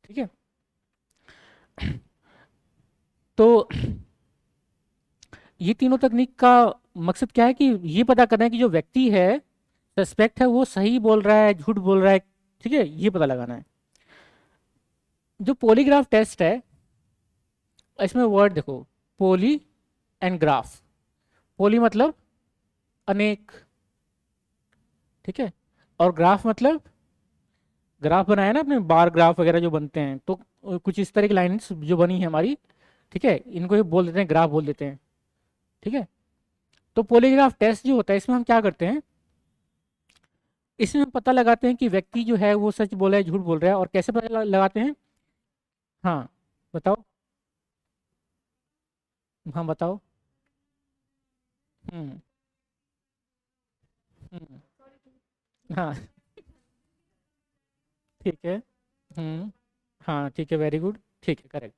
ठीक है, तो ये तीनों तकनीक का मकसद क्या है कि ये पता करना है कि जो व्यक्ति है, सस्पेक्ट है, वो सही बोल रहा है, झूठ बोल रहा है। ठीक है, ये पता लगाना है। जो पॉलीग्राफ टेस्ट है, इसमें वर्ड देखो, पोली एंड ग्राफ। पोली मतलब अनेक, ठीक है, और ग्राफ मतलब, ग्राफ बनाया ना अपने, बार ग्राफ वगैरह जो बनते हैं, तो कुछ इस तरह की लाइन्स जो बनी है हमारी, ठीक है, इनको ही बोल देते हैं, ग्राफ बोल देते हैं। ठीक है, तो पॉलीग्राफ टेस्ट जो होता है, इसमें हम क्या करते हैं, इसमें हम पता लगाते हैं कि व्यक्ति जो है वो सच बोल रहा है, झूठ बोल रहा है, और कैसे पता लगाते हैं। हाँ बताओ, हाँ बताओ। हम्म, हाँ ठीक है। हम्म। हाँ ठीक है, वेरी गुड। ठीक है, करेक्ट।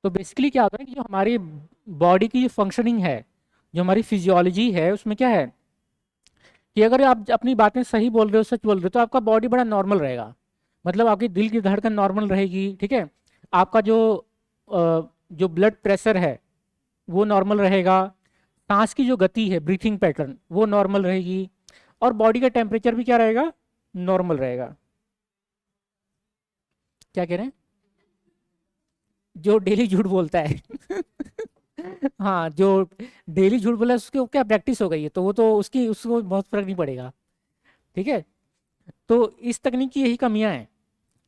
तो बेसिकली क्या होता है कि जो हमारी बॉडी की फंक्शनिंग है, जो हमारी फिजियोलॉजी है, उसमें क्या है कि अगर आप अपनी बातें सही बोल रहे हो, सच बोल रहे हो, तो आपका बॉडी बड़ा नॉर्मल रहेगा। मतलब आपकी दिल की धड़कन नॉर्मल रहेगी, ठीक है। आपका जो ब्लड प्रेशर है वो नॉर्मल रहेगा। सांस की जो गति है, ब्रीथिंग पैटर्न, वो नॉर्मल रहेगी। और बॉडी का टेम्परेचर भी क्या रहेगा, नॉर्मल रहेगा। क्या कह रहे हैं? जो डेली झूठ बोलता है हाँ, जो डेली झूठ बोला है, उसकी क्या प्रैक्टिस हो गई है, तो वो तो उसकी उसको बहुत फर्क नहीं पड़ेगा। ठीक है। तो इस तकनीक की यही कमियां हैं।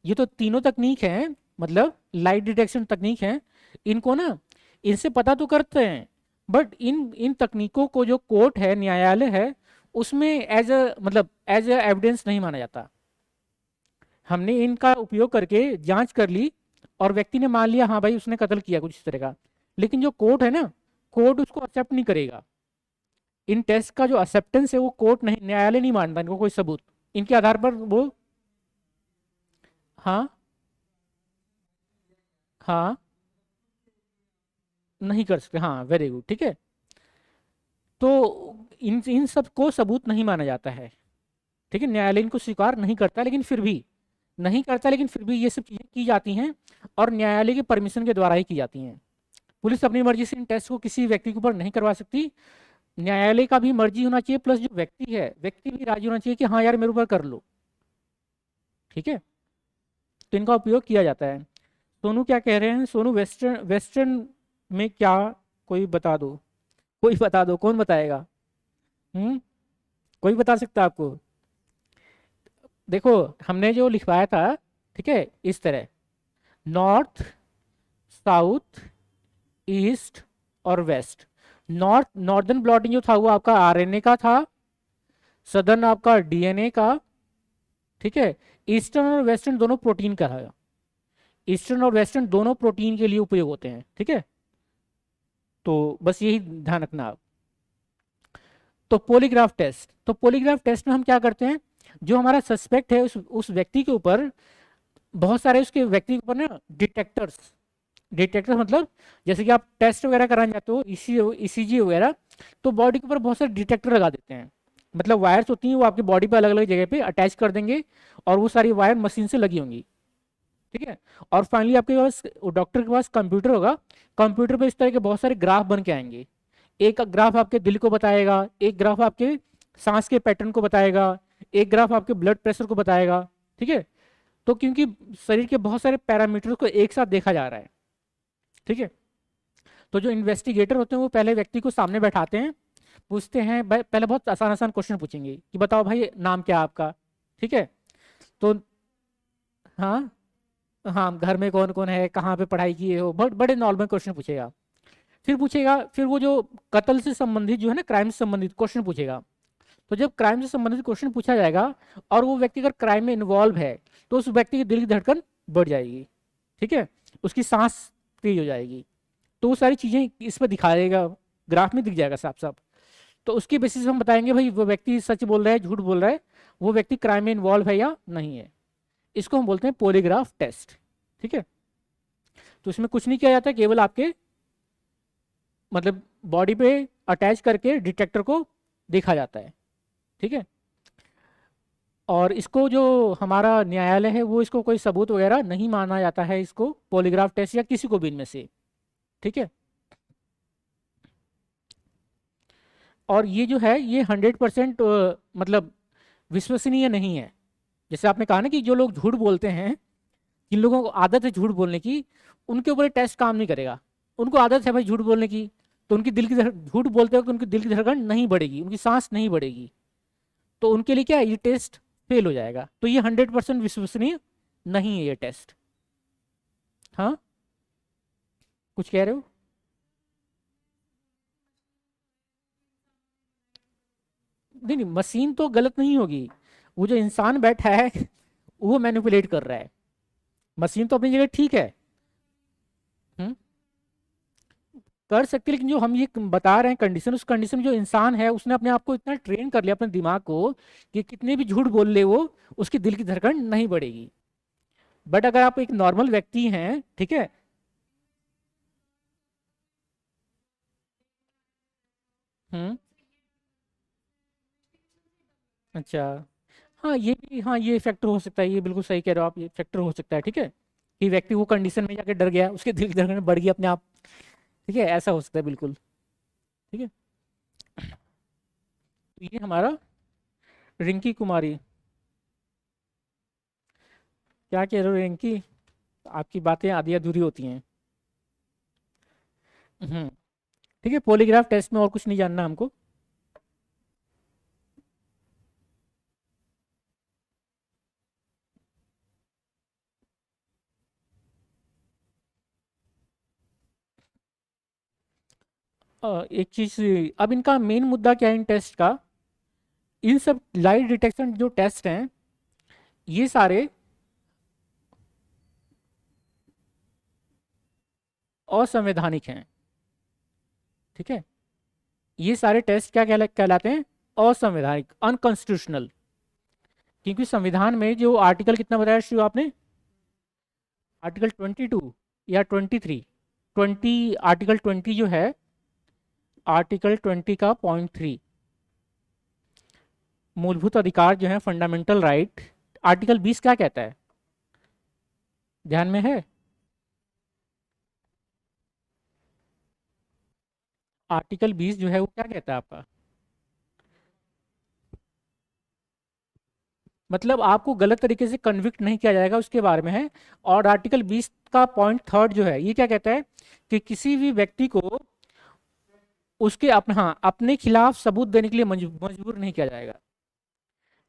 ये तो तीनों तकनीक हैं, मतलब लाइट डिटेक्शन तकनीक है। इनको ना, इनसे पता तो करते हैं, बट इन इन तकनीकों को जो कोर्ट है, न्यायालय है, उसमें एज अ मतलब एज अ एविडेंस नहीं माना जाता। हमने इनका उपयोग करके जांच कर ली और व्यक्ति ने मान लिया हाँ भाई उसने कत्ल किया कुछ इस तरह का, लेकिन जो कोर्ट है ना, कोर्ट उसको एक्सेप्ट नहीं करेगा। इन टेस्ट का जो एक्सेप्टेंस है वो कोर्ट नहीं, न्यायालय नहीं मानता इनको कोई सबूत। इनके आधार पर वो, हाँ हाँ, नहीं कर सकते, हाँ वेरी गुड, ठीक है। तो इन इन सब को सबूत नहीं माना जाता है, ठीक है। न्यायालय इनको स्वीकार नहीं करता, लेकिन फिर भी नहीं करता, लेकिन फिर भी ये सब चीजें की जाती हैं और न्यायालय के परमिशन के द्वारा ही की जाती हैं। पुलिस अपनी मर्जी से इन टेस्ट को किसी व्यक्ति के ऊपर नहीं करवा सकती। न्यायालय का भी मर्जी होना चाहिए, प्लस जो व्यक्ति है, व्यक्ति भी राजी होना चाहिए कि हाँ यार मेरे ऊपर कर लो, ठीक है। तो इनका उपयोग किया जाता है। सोनू क्या कह रहे हैं? सोनू वेस्टर्न वेस्टर्न में क्या, कोई बता दो, कोई बता दो, कौन बताएगा? हम्म। कोई बता सकता है आपको? देखो, हमने जो लिखवाया था, ठीक है, इस तरह, नॉर्थ, साउथ, ईस्ट और वेस्ट। नॉर्दर्न ब्लॉटिंग जो था वो आपका आरएनए का था, सदर्न आपका डीएनए का, ठीक है। ईस्टर्न और वेस्टर्न दोनों प्रोटीन का था। ईस्टर्न और वेस्टर्न दोनों प्रोटीन के लिए उपयोग होते हैं, ठीक है। तो बस यही ध्यान रखना आप। तो पॉलीग्राफ टेस्ट, तो पॉलीग्राफ टेस्ट में हम क्या करते हैं, जो हमारा सस्पेक्ट है उस व्यक्ति के ऊपर, बहुत सारे उसके व्यक्ति के ऊपर ना डिटेक्टर्स, डिटेक्टर मतलब जैसे कि आप टेस्ट वगैरह कराने जाते हो, ईसीजी वगैरह, तो बॉडी के ऊपर बहुत सारे डिटेक्टर लगा देते हैं। मतलब वायर्स होती हैं, वो आपकी बॉडी पे अलग अलग जगह पे अटैच कर देंगे, और वो सारी वायर मशीन से लगी होंगी, ठीक है। और फाइनली आपके पास, डॉक्टर के पास कंप्यूटर होगा, कंप्यूटर पे इस तरह के बहुत सारे ग्राफ बन के आएंगे। एक ग्राफ आपके दिल को बताएगा, एक ग्राफ आपके सांस के पैटर्न को बताएगा, एक ग्राफ आपके ब्लड प्रेशर को बताएगा, ठीक है। तो क्योंकि शरीर के बहुत सारे पैरामीटर्स को एक साथ देखा जा रहा है, ठीक है। तो जो इन्वेस्टिगेटर होते हैं वो पहले व्यक्ति को सामने बैठाते हैं, पूछते हैं पहले बहुत आसान आसान क्वेश्चन पूछेंगे कि बताओ भाई नाम क्या है आपका, ठीक है। तो हाँ, हाँ घर में कौन कौन है, कहाँ पे पढ़ाई किए हो, बहुत बड़े नॉर्मल क्वेश्चन पूछेगा। फिर पूछेगा, फिर वो जो कत्ल से संबंधित जो है ना, क्राइम से संबंधित क्वेश्चन पूछेगा। तो जब क्राइम से संबंधित क्वेश्चन पूछा जाएगा और वो व्यक्ति अगर क्राइम में इन्वॉल्व है, तो उस व्यक्ति की दिल की धड़कन बढ़ जाएगी, ठीक है, उसकी सांस तेज हो जाएगी। तो वो सारी चीजें इस पर दिखाएगा, ग्राफ में दिख जाएगा साफ साफ। तो उसके बेसिस पे हम बताएंगे भाई वो व्यक्ति सच बोल रहा है, झूठ बोल रहा है, वो व्यक्ति क्राइम में इन्वॉल्व है या नहीं है। इसको हम बोलते हैं पॉलीग्राफ टेस्ट, ठीक है। तो इसमें कुछ नहीं किया जाता, केवल आपके मतलब बॉडी पे अटैच करके डिटेक्टर को देखा जाता है, ठीक है। और इसको जो हमारा न्यायालय है वो इसको कोई सबूत वगैरह नहीं माना जाता है, इसको पॉलीग्राफ टेस्ट या किसी को भी इनमें से, ठीक है। और ये जो है ये 100% मतलब विश्वसनीय नहीं है। जैसे आपने कहा ना कि जो लोग झूठ बोलते हैं, जिन लोगों को आदत है झूठ बोलने की, उनके ऊपर टेस्ट काम नहीं करेगा। उनको आदत है भाई झूठ बोलने की, तो उनकी दिल की झूठ बोलते वक्त उनकी दिल की धड़कन नहीं बढ़ेगी, उनकी सांस नहीं बढ़ेगी, तो उनके लिए क्या है, ये टेस्ट फेल हो जाएगा। तो ये 100% विश्वसनीय नहीं है ये टेस्ट। हाँ, कुछ कह रहे हो? नहीं नहीं, मशीन तो गलत नहीं होगी, वो जो इंसान बैठा है वो मैनिपुलेट कर रहा है। मशीन तो अपनी जगह ठीक है। हम्म। कर सकते, लेकिन जो हम ये बता रहे हैं कंडीशन, उस कंडीशन में जो इंसान है उसने अपने आप को इतना ट्रेन कर लिया, अपने दिमाग को, कि कितने भी झूठ बोल ले वो, उसकी दिल की धड़कन नहीं बढ़ेगी। बट अगर आप एक नॉर्मल व्यक्ति हैं, ठीक है। हम्म। अच्छा। हाँ ये भी, हाँ ये फैक्टर हो सकता है, ये बिल्कुल सही कह रहे हो आप, ये फैक्टर हो सकता है, ठीक है, कि व्यक्ति वो कंडीशन में जाके डर गया, उसके दिल की धड़कन बढ़ गई अपने आप। ठीक है, ऐसा हो सकता है बिल्कुल। ठीक है। तो ये हमारा रिंकी कुमारी। क्या कह रहे हो रिंकी, आपकी बातें आधी अधूरी होती हैं। हम्म। ठीक है, पॉलीग्राफ टेस्ट में और कुछ नहीं जानना हमको। एक चीज, अब इनका मेन मुद्दा क्या है इन टेस्ट का, इन सब लाइट डिटेक्शन जो टेस्ट हैं, ये सारे असंवैधानिक हैं। ठीक है, ये सारे टेस्ट क्या कहलाते हैं, असंवैधानिक, अनकॉन्स्टिट्यूशनल। क्योंकि संविधान में जो आर्टिकल कितना बताया शिव आपने, आर्टिकल 22 या 23, 20, आर्टिकल 20 जो है, आर्टिकल 20 का पॉइंट 3, मूलभूत अधिकार जो है, फंडामेंटल राइट, आर्टिकल 20 क्या कहता है, ध्यान में है? आर्टिकल 20 जो है वो क्या कहता है आपका, मतलब आपको गलत तरीके से कन्विक्ट नहीं किया जाएगा उसके बारे में है। और आर्टिकल 20 का पॉइंट 3 जो है, ये क्या कहता है, कि किसी भी व्यक्ति को उसके अपने, हाँ, अपने खिलाफ सबूत देने के लिए मजबूर नहीं किया जाएगा।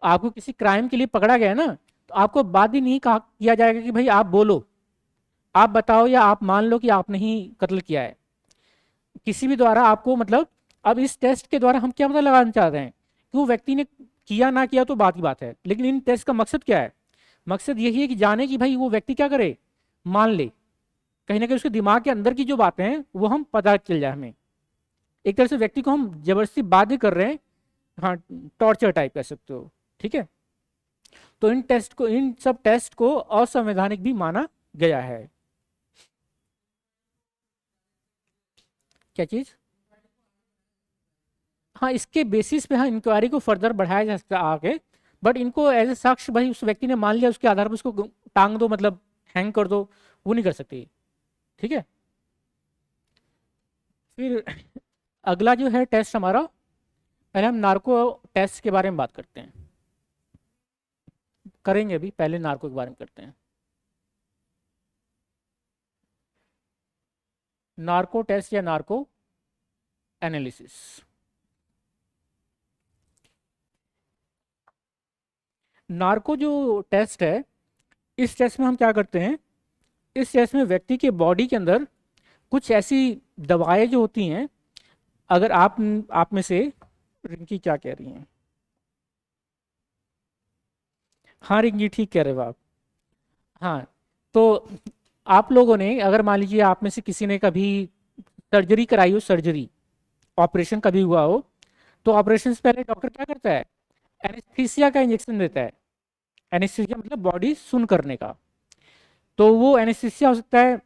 आपको किसी क्राइम के लिए पकड़ा गया है ना, तो आपको बाद ही नहीं कहा किया जाएगा कि भाई आप बोलो, आप बताओ, या आप मान लो कि आपने ही कत्ल किया है। किसी भी द्वारा आपको, मतलब अब इस टेस्ट के द्वारा हम क्या पता लगाना चाहते हैं कि वो व्यक्ति ने किया ना किया तो बात की बात है, लेकिन इन टेस्ट का मकसद क्या है, मकसद यही है कि जाने कि भाई वो व्यक्ति क्या करे, मान ले, कहीं ना कहीं उसके दिमाग के अंदर की जो बातें हैं वो हम पता चल जाए हमें। एक तरह से व्यक्ति को हम जबरदस्ती बाध्य कर रहे हैं, हाँ, टॉर्चर टाइप कह सकते हो। ठीक है, तो इन सब टेस्ट को असंवैधानिक भी माना गया है। क्या चीज, हाँ, इसके बेसिस पे हाँ इंक्वायरी को फर्दर बढ़ाया जा सकता है आगे। बट इनको एज ए साक्ष्य भाई उस व्यक्ति ने मान लिया, उसके आधार पर उसको टांग दो, मतलब हैंग कर दो, वो नहीं कर सकती। ठीक है। फिर अगला जो है टेस्ट हमारा, पहले हम नार्को टेस्ट के बारे में बात करते हैं, करेंगे अभी, पहले नार्को के बारे में करते हैं। नार्को टेस्ट या नार्को एनालिसिस। नार्को जो टेस्ट है, इस टेस्ट में हम क्या करते हैं, इस टेस्ट में व्यक्ति के बॉडी के अंदर कुछ ऐसी दवाएं जो होती हैं, अगर आप में से, रिंकी क्या कह रही हैं, हाँ रिंकी ठीक कह रहे हो आप। हाँ, तो आप लोगों ने, अगर मान लीजिए आप में से किसी ने कभी सर्जरी कराई हो, सर्जरी, ऑपरेशन कभी हुआ हो, तो ऑपरेशन से पहले डॉक्टर क्या करता है, एनेस्थीसिया का इंजेक्शन देता है। एनेस्थीसिया मतलब बॉडी सुन करने का। तो वो एनेस्थीसिया हो सकता है,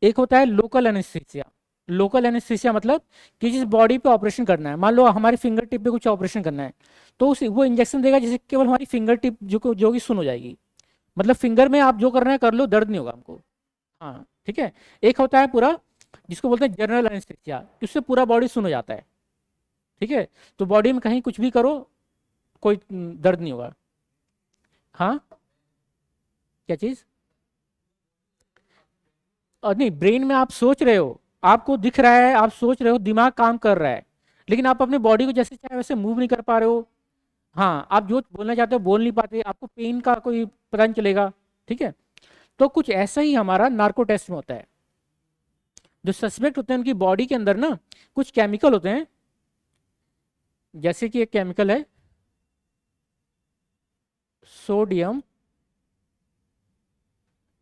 एक होता है लोकल एनेस्थीसिया। लोकल एनेस्थीसिया मतलब कि जिस बॉडी पे ऑपरेशन करना है, मान लो हमारी फिंगर टिप पे कुछ ऑपरेशन करना है, तो उस वो इंजेक्शन देगा जिससे केवल हमारी फिंगर टिप जो कि सुन हो जाएगी, मतलब फिंगर में आप जो करना है कर लो, दर्द नहीं होगा हमको। हाँ ठीक है। एक होता है पूरा, जिसको बोलते हैं जनरल एनेस्थीसिया, उससे पूरा बॉडी सुन हो जाता है। ठीक है, तो बॉडी में कहीं कुछ भी करो, कोई दर्द नहीं होगा। हाँ, क्या चीज, और नहीं, ब्रेन में आप सोच रहे हो, आपको दिख रहा है, आप सोच रहे हो, दिमाग काम कर रहा है, लेकिन आप अपने बॉडी को जैसे चाहे वैसे मूव नहीं कर पा रहे हो। हाँ, आप जो बोलना चाहते हो बोल नहीं पाते, आपको पेन का कोई पता नहीं चलेगा। ठीक है, तो कुछ ऐसा ही हमारा नार्को टेस्ट में होता है। जो सस्पेक्ट होते हैं उनकी बॉडी के अंदर ना कुछ केमिकल होते हैं, जैसे कि एक केमिकल है सोडियम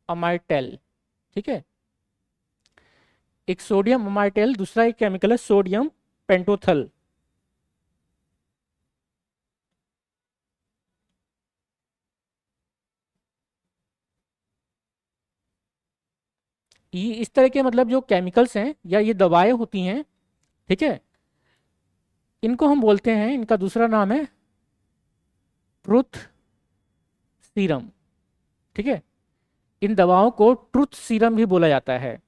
अमाइटेल। ठीक है, एक सोडियम अमाइटेल, दूसरा एक केमिकल है सोडियम पेंटोथल। ये इस तरह के मतलब जो केमिकल्स हैं या ये दवाएं होती हैं, ठीक है, इनको हम बोलते हैं, इनका दूसरा नाम है ट्रुथ सीरम। ठीक है, इन दवाओं को ट्रुथ सीरम भी बोला जाता है।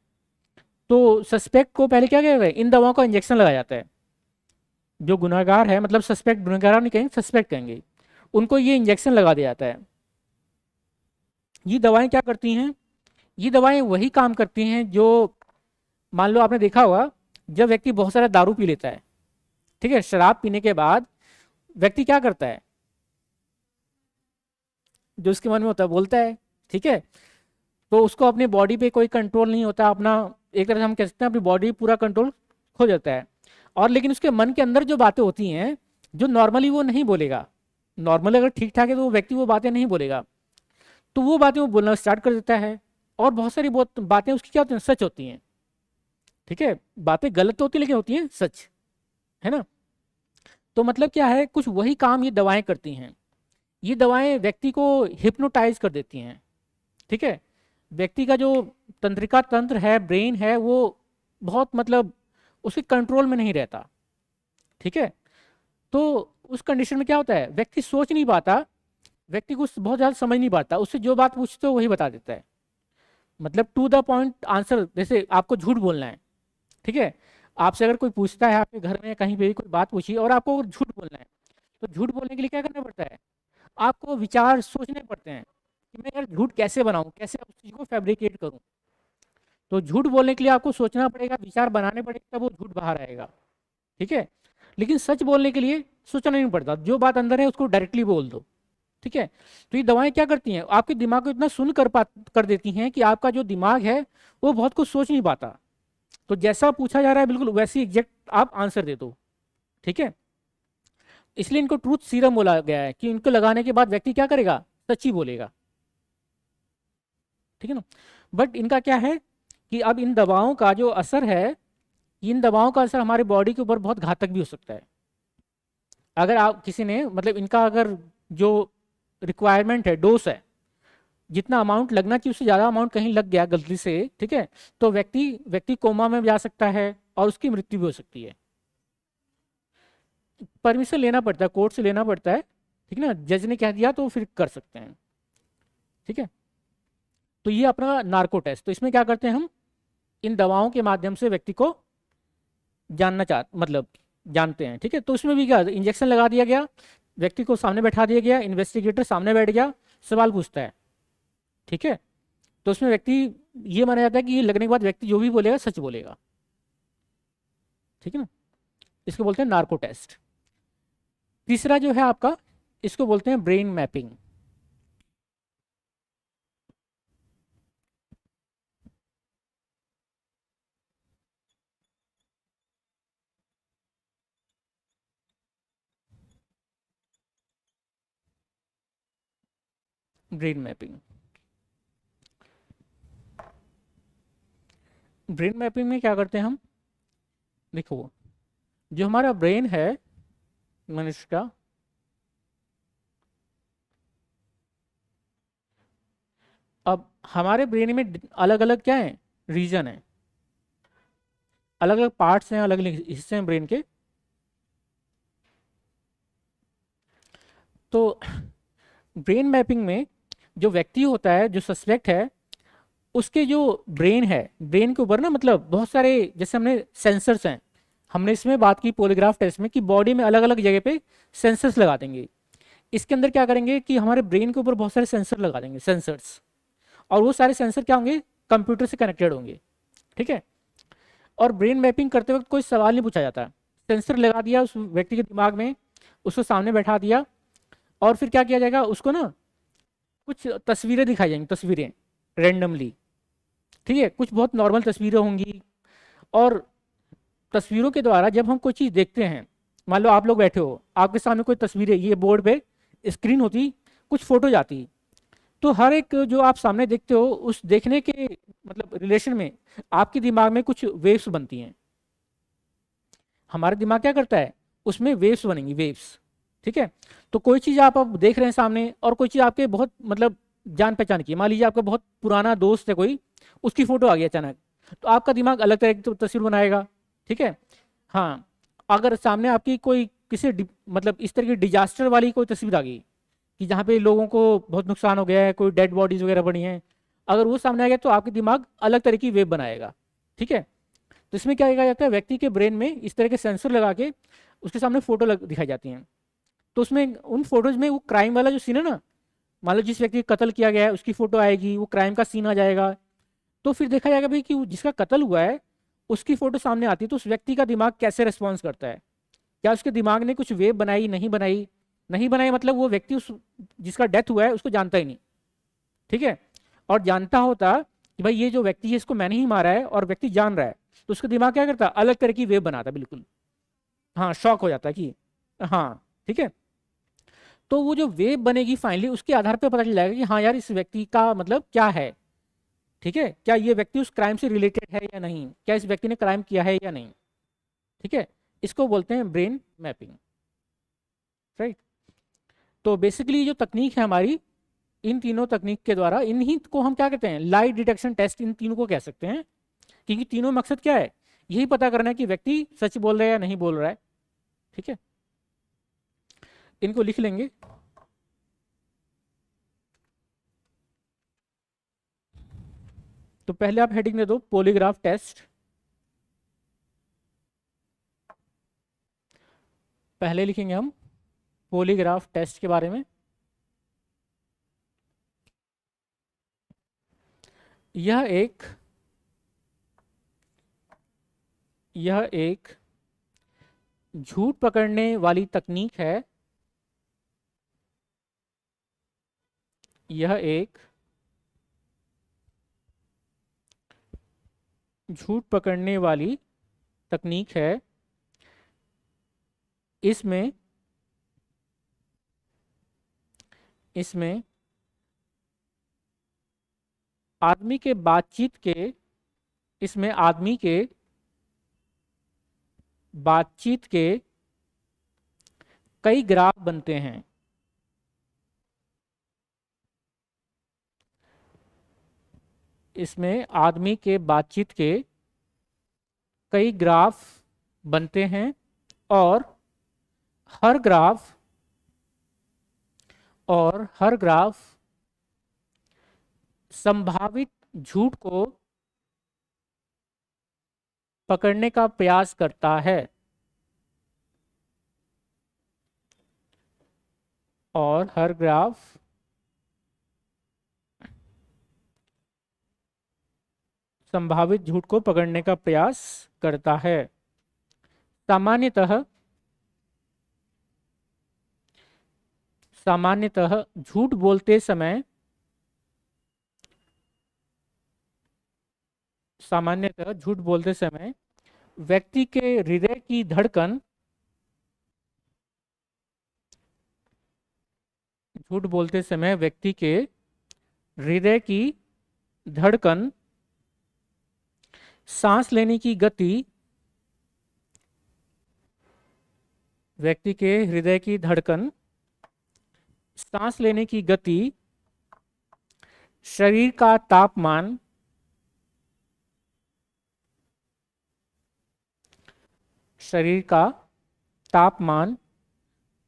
तो सस्पेक्ट को पहले क्या कहते हैं, इन दवाओं का इंजेक्शन लगाया जाता है। जो गुनाहगार है, मतलब सस्पेक्ट, गुनाहगार नहीं कहेंगे, सस्पेक्ट कहेंगे, उनको ये इंजेक्शन लगा दिया जाता है। ये दवाएं क्या करती हैं, ये दवाएं वही काम करती हैं जो, मान लो आपने देखा होगा, जब व्यक्ति बहुत सारा दारू पी लेता है, ठीक है, शराब पीने के बाद व्यक्ति क्या करता है, जो उसके मन में होता है बोलता है, ठीक है। तो उसको अपनी बॉडी पे कोई कंट्रोल नहीं होता अपना, एक तरह से हम कह सकते हैं अपनी बॉडी पूरा कंट्रोल खो जाता है। और लेकिन उसके मन के अंदर जो बातें होती हैं, जो नॉर्मली वो नहीं बोलेगा, नॉर्मली अगर ठीक ठाक है तो वो व्यक्ति वो बातें नहीं बोलेगा, तो वो बातें वो बोलना स्टार्ट कर देता है। और बहुत सारी बहुत बातें उसकी क्या होती हैं, सच होती हैं। ठीक है, बातें गलत तो होती है लेकिन होती हैं सच, है ना। तो मतलब क्या है, कुछ वही काम ये दवाएं करती हैं। ये दवाएं व्यक्ति को हिप्नोटाइज कर देती हैं। ठीक है, व्यक्ति का जो तंत्रिका तंत्र है, ब्रेन है, वो बहुत मतलब उसके कंट्रोल में नहीं रहता। ठीक है, तो उस कंडीशन में क्या होता है, व्यक्ति सोच नहीं पाता, व्यक्ति कुछ बहुत ज़्यादा समझ नहीं पाता, उससे जो बात पूछते हो वही बता देता है, मतलब टू द पॉइंट आंसर। जैसे आपको झूठ बोलना है, ठीक है, आपसे अगर कोई पूछता है, आपके घर में कहीं पे भी कोई बात पूछी और आपको झूठ बोलना है, तो झूठ बोलने के लिए क्या करना पड़ता है, आपको विचार सोचने पड़ते हैं कि मैं यार झूठ कैसे बनाऊं, कैसे उस चीज़ को फैब्रिकेट करूं। तो झूठ बोलने के लिए आपको सोचना पड़ेगा, विचार बनाने पड़ेगा, तब वो झूठ बाहर आएगा। ठीक है, लेकिन सच बोलने के लिए सोचना नहीं पड़ता, जो बात अंदर है उसको डायरेक्टली बोल दो। ठीक है, तो ये दवाएं क्या करती हैं, आपके दिमाग को इतना सुन कर देती हैं कि आपका जो दिमाग है वो बहुत कुछ सोच नहीं पाता। तो जैसा पूछा जा रहा है बिल्कुल वैसी एग्जैक्ट आप आंसर दे दो। ठीक है, इसलिए इनको ट्रूथ सीरम बोला गया है कि इनको लगाने के बाद व्यक्ति क्या करेगा, सच ही बोलेगा। ठीक है ना। बट इनका क्या है कि अब इन दवाओं का जो असर है, इन दवाओं का असर हमारी बॉडी के ऊपर बहुत घातक भी हो सकता है। अगर आप किसी ने मतलब इनका अगर जो रिक्वायरमेंट है, डोज है, जितना अमाउंट लगना चाहिए उससे ज़्यादा अमाउंट कहीं लग गया गलती से, ठीक है, तो व्यक्ति कोमा में जा सकता है और उसकी मृत्यु भी हो सकती है। परमिशन लेना पड़ता है, कोर्ट से लेना पड़ता है, ठीक है ना, जज ने कह दिया तो फिर कर सकते हैं। ठीक है, तो ये अपना नार्को टेस्ट, तो इसमें क्या करते हैं हम, इन दवाओं के माध्यम से व्यक्ति को मतलब जानते हैं। ठीक है, तो उसमें भी क्या, इंजेक्शन लगा दिया गया, व्यक्ति को सामने बैठा दिया गया, इन्वेस्टिगेटर सामने बैठ गया, सवाल पूछता है। ठीक है, तो उसमें व्यक्ति, ये माना जाता है कि ये लगने के बाद व्यक्ति जो भी बोलेगा सच बोलेगा। ठीक है ना, इसको बोलते हैं नार्को टेस्ट। तीसरा जो है आपका, इसको बोलते हैं brain mapping. Brain mapping, brain mapping में क्या करते हैं हम, देखो, जो हमारा ब्रेन है मनुष्य का, अब हमारे ब्रेन में अलग अलग क्या है, रीजन है, अलग अलग पार्ट्स हैं, अलग अलग हिस्से हैं ब्रेन के। तो ब्रेन मैपिंग में जो व्यक्ति होता है, जो सस्पेक्ट है, उसके जो ब्रेन है, ब्रेन के ऊपर ना मतलब बहुत सारे, जैसे हमने सेंसर्स हैं, हमने इसमें बात की पॉलीग्राफ टेस्ट में कि बॉडी में अलग अलग जगह पे सेंसर्स लगा देंगे। इसके अंदर क्या करेंगे कि हमारे ब्रेन के ऊपर बहुत सारे सेंसर लगा देंगे, सेंसर्स, और वो सारे सेंसर क्या होंगे, कंप्यूटर से कनेक्टेड होंगे। ठीक है, और ब्रेन मैपिंग करते वक्त कोई सवाल नहीं पूछा जाता, सेंसर लगा दिया उस व्यक्ति के दिमाग में, उसको सामने बैठा दिया, और फिर क्या किया जाएगा, उसको ना कुछ तस्वीरें दिखाई जाएंगी, तस्वीरें रेंडमली। ठीक है, कुछ बहुत नॉर्मल तस्वीरें होंगी, और तस्वीरों के द्वारा जब हम कोई चीज़ देखते हैं, मान लो आप लोग बैठे हो, आपके सामने कोई तस्वीरें, ये बोर्ड पे स्क्रीन होती, कुछ फोटो जाती, तो हर एक जो आप सामने देखते हो उस देखने के मतलब रिलेशन में आपके दिमाग में कुछ वेव्स बनती हैं। हमारा दिमाग क्या करता है, उसमें वेव्स बनेंगी, वेव्स। ठीक है। तो कोई चीज़ आप अब देख रहे हैं सामने, और कोई चीज़ आपके बहुत मतलब जान पहचान की, मान लीजिए आपका बहुत पुराना दोस्त है कोई, उसकी फोटो आ गई अचानक, तो आपका दिमाग अलग तरह की तस्वीर बनाएगा। ठीक है। हाँ, अगर सामने आपकी कोई किसी मतलब इस तरह की डिजास्टर वाली कोई तस्वीर आ गई कि जहाँ पे लोगों को बहुत नुकसान हो गया है, कोई डेड बॉडीज वगैरह बनी हैं, अगर वो सामने आ गया तो आपके दिमाग अलग तरह की वेव बनाएगा। ठीक है। तो इसमें क्या किया जाता है, व्यक्ति के ब्रेन में इस तरह के सेंसर लगा के उसके सामने फोटो दिखाई जाती हैं। तो उसमें उन फोटोज में वो क्राइम वाला जो सीन है ना, मान लो जिस व्यक्ति का कत्ल किया गया है उसकी फोटो आएगी, वो क्राइम का सीन आ जाएगा। तो फिर देखा जाएगा भाई कि जिसका कत्ल हुआ है उसकी फोटो सामने आती है, तो उस व्यक्ति का दिमाग कैसे रिस्पॉन्स करता है, क्या उसके दिमाग ने कुछ वेव बनाई, नहीं बनाई। नहीं बनाई मतलब वो व्यक्ति उस जिसका डेथ हुआ है उसको जानता ही नहीं। ठीक है। और जानता होता कि भाई ये जो व्यक्ति है इसको मैंने ही मारा है, और व्यक्ति जान रहा है, तो उसका दिमाग क्या करता, अलग तरह की वेव बनाता बिल्कुल। हाँ, शॉक हो जाता है कि हाँ। ठीक है। तो वो जो वेव बनेगी फाइनली उसके आधार पर पता चल जाएगा कि हाँ यार इस व्यक्ति का मतलब क्या है। ठीक है, क्या ये व्यक्ति उस क्राइम से रिलेटेड है या नहीं, क्या इस व्यक्ति ने क्राइम किया है या नहीं। ठीक है। इसको बोलते हैं ब्रेन मैपिंग। राइट। तो बेसिकली जो तकनीक है हमारी, इन तीनों तकनीक के द्वारा, इन्हीं को हम क्या कहते हैं, लाई डिटेक्शन टेस्ट, इन तीनों को कह सकते हैं। क्योंकि तीनों मकसद क्या है, यही पता करना है कि व्यक्ति सच बोल रहा है या नहीं बोल रहा है। ठीक है। इनको लिख लेंगे। तो पहले आप हेडिंग दे दो पॉलीग्राफ टेस्ट। पहले लिखेंगे हम पॉलीग्राफ टेस्ट के बारे में। यह एक यह एक झूठ पकड़ने वाली तकनीक है। यह एक झूठ पकड़ने वाली तकनीक है। इसमें इसमें आदमी के बातचीत के इसमें आदमी के बातचीत के कई ग्राफ बनते हैं। इसमें आदमी के बातचीत के कई ग्राफ बनते हैं, और हर ग्राफ हर ग्राफ संभावित झूठ को पकड़ने का प्रयास करता है। और हर ग्राफ संभावित झूठ को पकड़ने का प्रयास करता है। सामान्यतः सामान्यतः झूठ बोलते समय सामान्यतः झूठ बोलते समय व्यक्ति के हृदय की धड़कन झूठ बोलते समय व्यक्ति के हृदय की धड़कन, सांस लेने की गति, व्यक्ति के हृदय की धड़कन, सांस लेने की गति, शरीर का तापमान, शरीर का तापमान,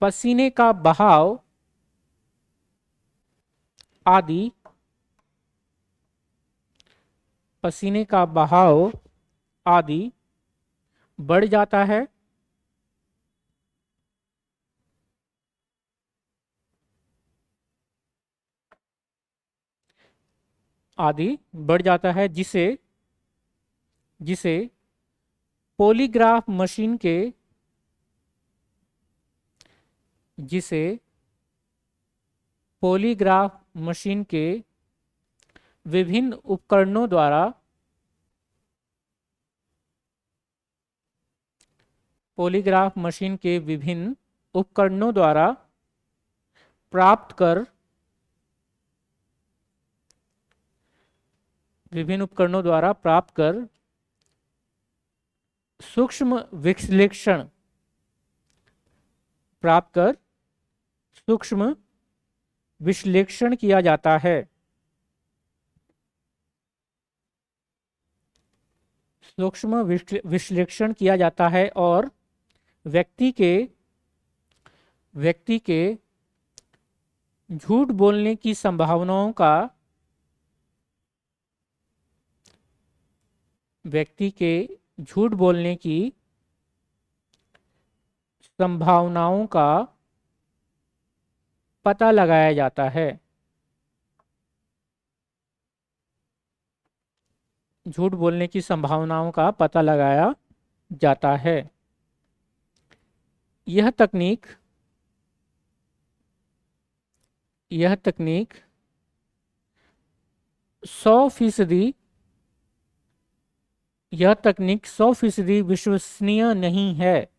पसीने का बहाव आदि, पसीने का बहाव आदि बढ़ जाता है। आदि बढ़ जाता है, जिसे जिसे पॉलीग्राफ मशीन के जिसे पॉलीग्राफ मशीन के विभिन्न उपकरणों द्वारा पॉलीग्राफ मशीन के विभिन्न उपकरणों द्वारा प्राप्त कर विभिन्न उपकरणों द्वारा प्राप्त कर सूक्ष्म विश्लेषण सूक्ष्म विश्लेषण किया जाता है। सूक्ष्म विश्लेषण किया जाता है और व्यक्ति के झूठ बोलने की संभावनाओं का व्यक्ति के झूठ बोलने की संभावनाओं का पता लगाया जाता है। झूठ बोलने की संभावनाओं का पता लगाया जाता है। यह तकनीक 100% यह तकनीक 100% विश्वसनीय नहीं है।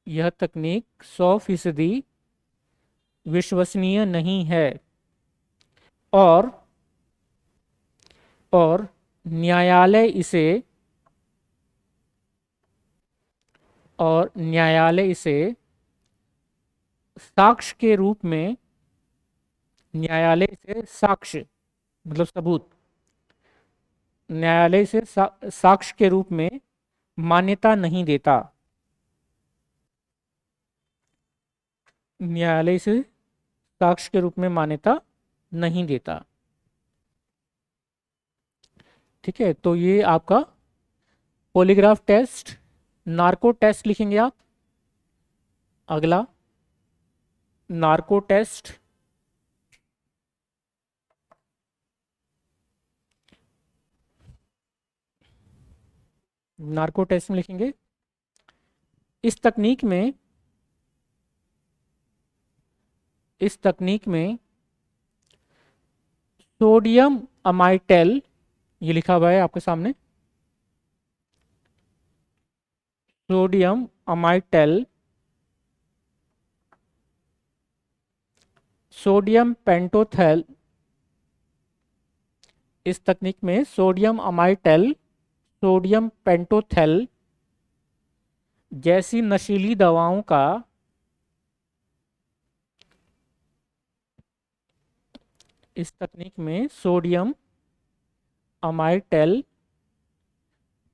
यह तकनीक 100% विश्वसनीय नहीं है और न्यायालय इसे साक्ष्य के रूप में साक्ष्य मतलब सबूत, न्यायालय इसे साक्ष्य के रूप में मान्यता नहीं देता। न्यायालय इसे साक्ष्य के रूप में मान्यता नहीं देता। ठीक है, तो ये आपका पॉलीग्राफ टेस्ट, नार्को टेस्ट लिखेंगे आप। अगला नार्को टेस्ट, नार्को टेस्ट में लिखेंगे इस तकनीक में सोडियम अमाइटेल, ये लिखा हुआ है आपके सामने, सोडियम अमाइटेल, सोडियम पेंटोथेल, इस तकनीक में सोडियम अमाइटेल, सोडियम पेंटोथेल जैसी नशीली दवाओं का इस तकनीक में सोडियम अमाइटेल,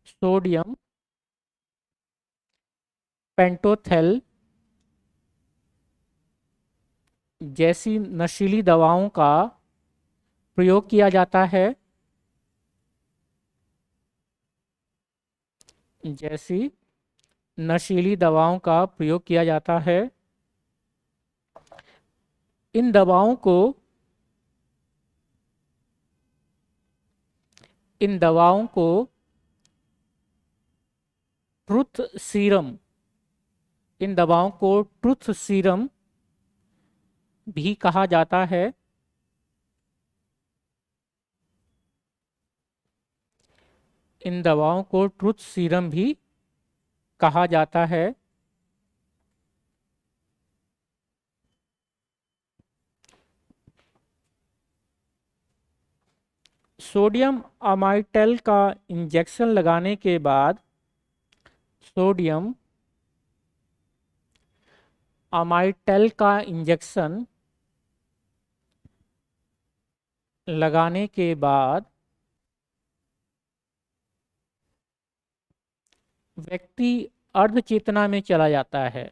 सोडियम पेंटोथेल जैसी नशीली दवाओं का प्रयोग किया जाता है। जैसी नशीली दवाओं का प्रयोग किया जाता है। इन दवाओं को ट्रुथ सीरम, इन दवाओं को ट्रुथ सीरम भी कहा जाता है। इन दवाओं को ट्रुथ सीरम भी कहा जाता है। सोडियम अमाइटेल का इंजेक्शन लगाने के बाद सोडियम अमाइटेल का इंजेक्शन लगाने के बाद व्यक्ति अर्धचेतना में चला जाता है।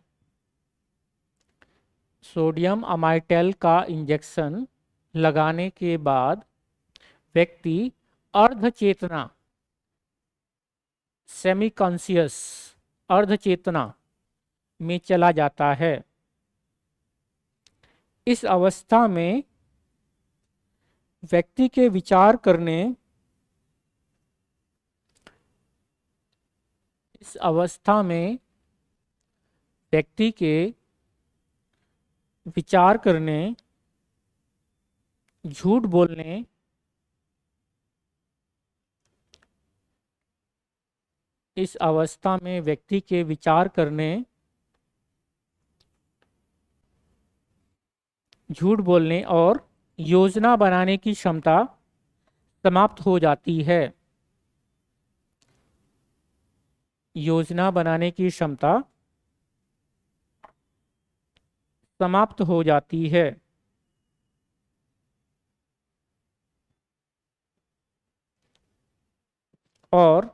सोडियम अमाइटेल का इंजेक्शन लगाने के बाद व्यक्ति अर्धचेतना, सेमी कॉन्शियस, अर्धचेतना में चला जाता है। इस अवस्था में व्यक्ति के विचार करने, इस अवस्था में व्यक्ति के विचार करने, झूठ बोलने, इस अवस्था में व्यक्ति के विचार करने, झूठ बोलने और योजना बनाने की क्षमता समाप्त हो जाती है। योजना बनाने की क्षमता समाप्त हो जाती है। और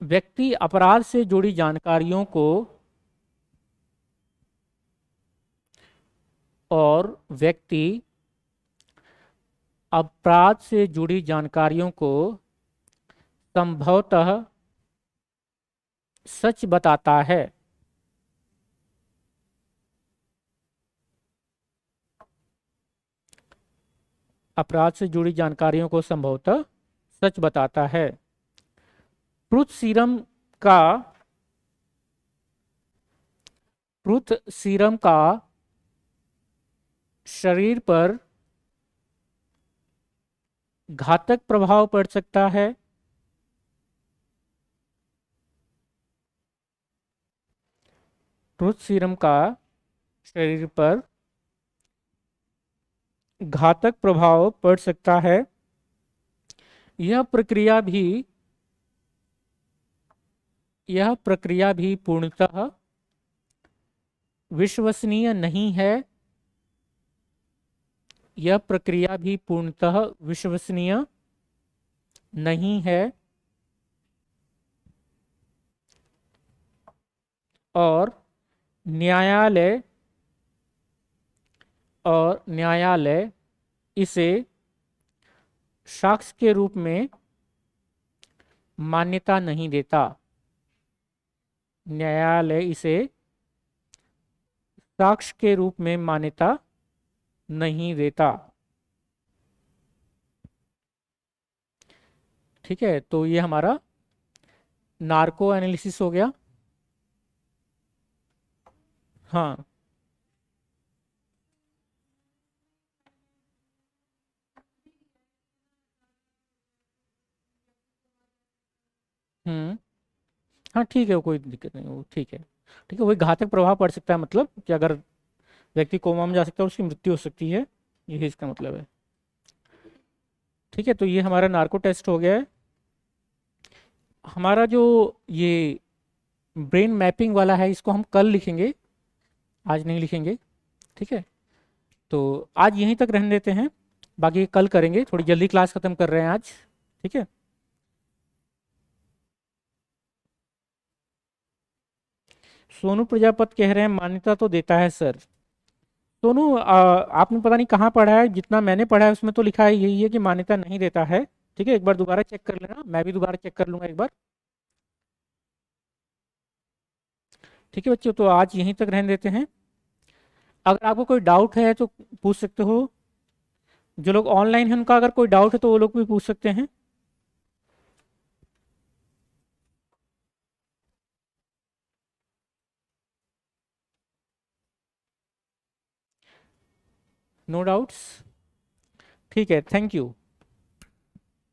व्यक्ति अपराध से जुड़ी जानकारियों को और व्यक्ति अपराध से जुड़ी जानकारियों को संभवतः सच बताता है। अपराध से जुड़ी जानकारियों को संभवतः सच बताता है। ट्रुथ सीरम का ट्रुथ सीरम का शरीर पर घातक प्रभाव पड़ सकता है। ट्रुथ सीरम का शरीर पर घातक प्रभाव पड़ सकता है। यह प्रक्रिया भी पूर्णतः विश्वसनीय नहीं है। यह प्रक्रिया भी पूर्णतः विश्वसनीय नहीं है। और न्यायालय इसे साक्ष्य के रूप में मान्यता नहीं देता। न्यायालय इसे साक्ष्य के रूप में मान्यता नहीं देता। ठीक है, तो ये हमारा नार्को एनालिसिस हो गया। हाँ। हम्म। हाँ ठीक है, कोई दिक्कत नहीं, वो ठीक है। ठीक है, वही घातक प्रभाव पड़ सकता है, मतलब कि अगर व्यक्ति कोमा में जा सकता है, उसकी मृत्यु हो सकती है, यही इसका मतलब है। ठीक है, तो ये हमारा नार्को टेस्ट हो गया है। हमारा जो ये ब्रेन मैपिंग वाला है, इसको हम कल लिखेंगे, आज नहीं लिखेंगे। ठीक है, तो आज यहीं तक रहने देते हैं, बाकी कल करेंगे, थोड़ी जल्दी क्लास खत्म कर रहे हैं आज। ठीक है। सोनू प्रजापति कह रहे हैं मान्यता तो देता है सर। सोनू, आपने पता नहीं कहाँ पढ़ा है, जितना मैंने पढ़ा है उसमें तो लिखा है यही है कि मान्यता नहीं देता है। ठीक है, एक बार दोबारा चेक कर लेना, मैं भी दोबारा चेक कर लूंगा एक बार। ठीक है बच्चों, तो आज यहीं तक रहने देते हैं। अगर आपको कोई डाउट है तो पूछ सकते हो। जो लोग ऑनलाइन हैं उनका अगर कोई डाउट है तो वो लोग भी पूछ सकते हैं। No doubts. ठीक है, थैंक यू।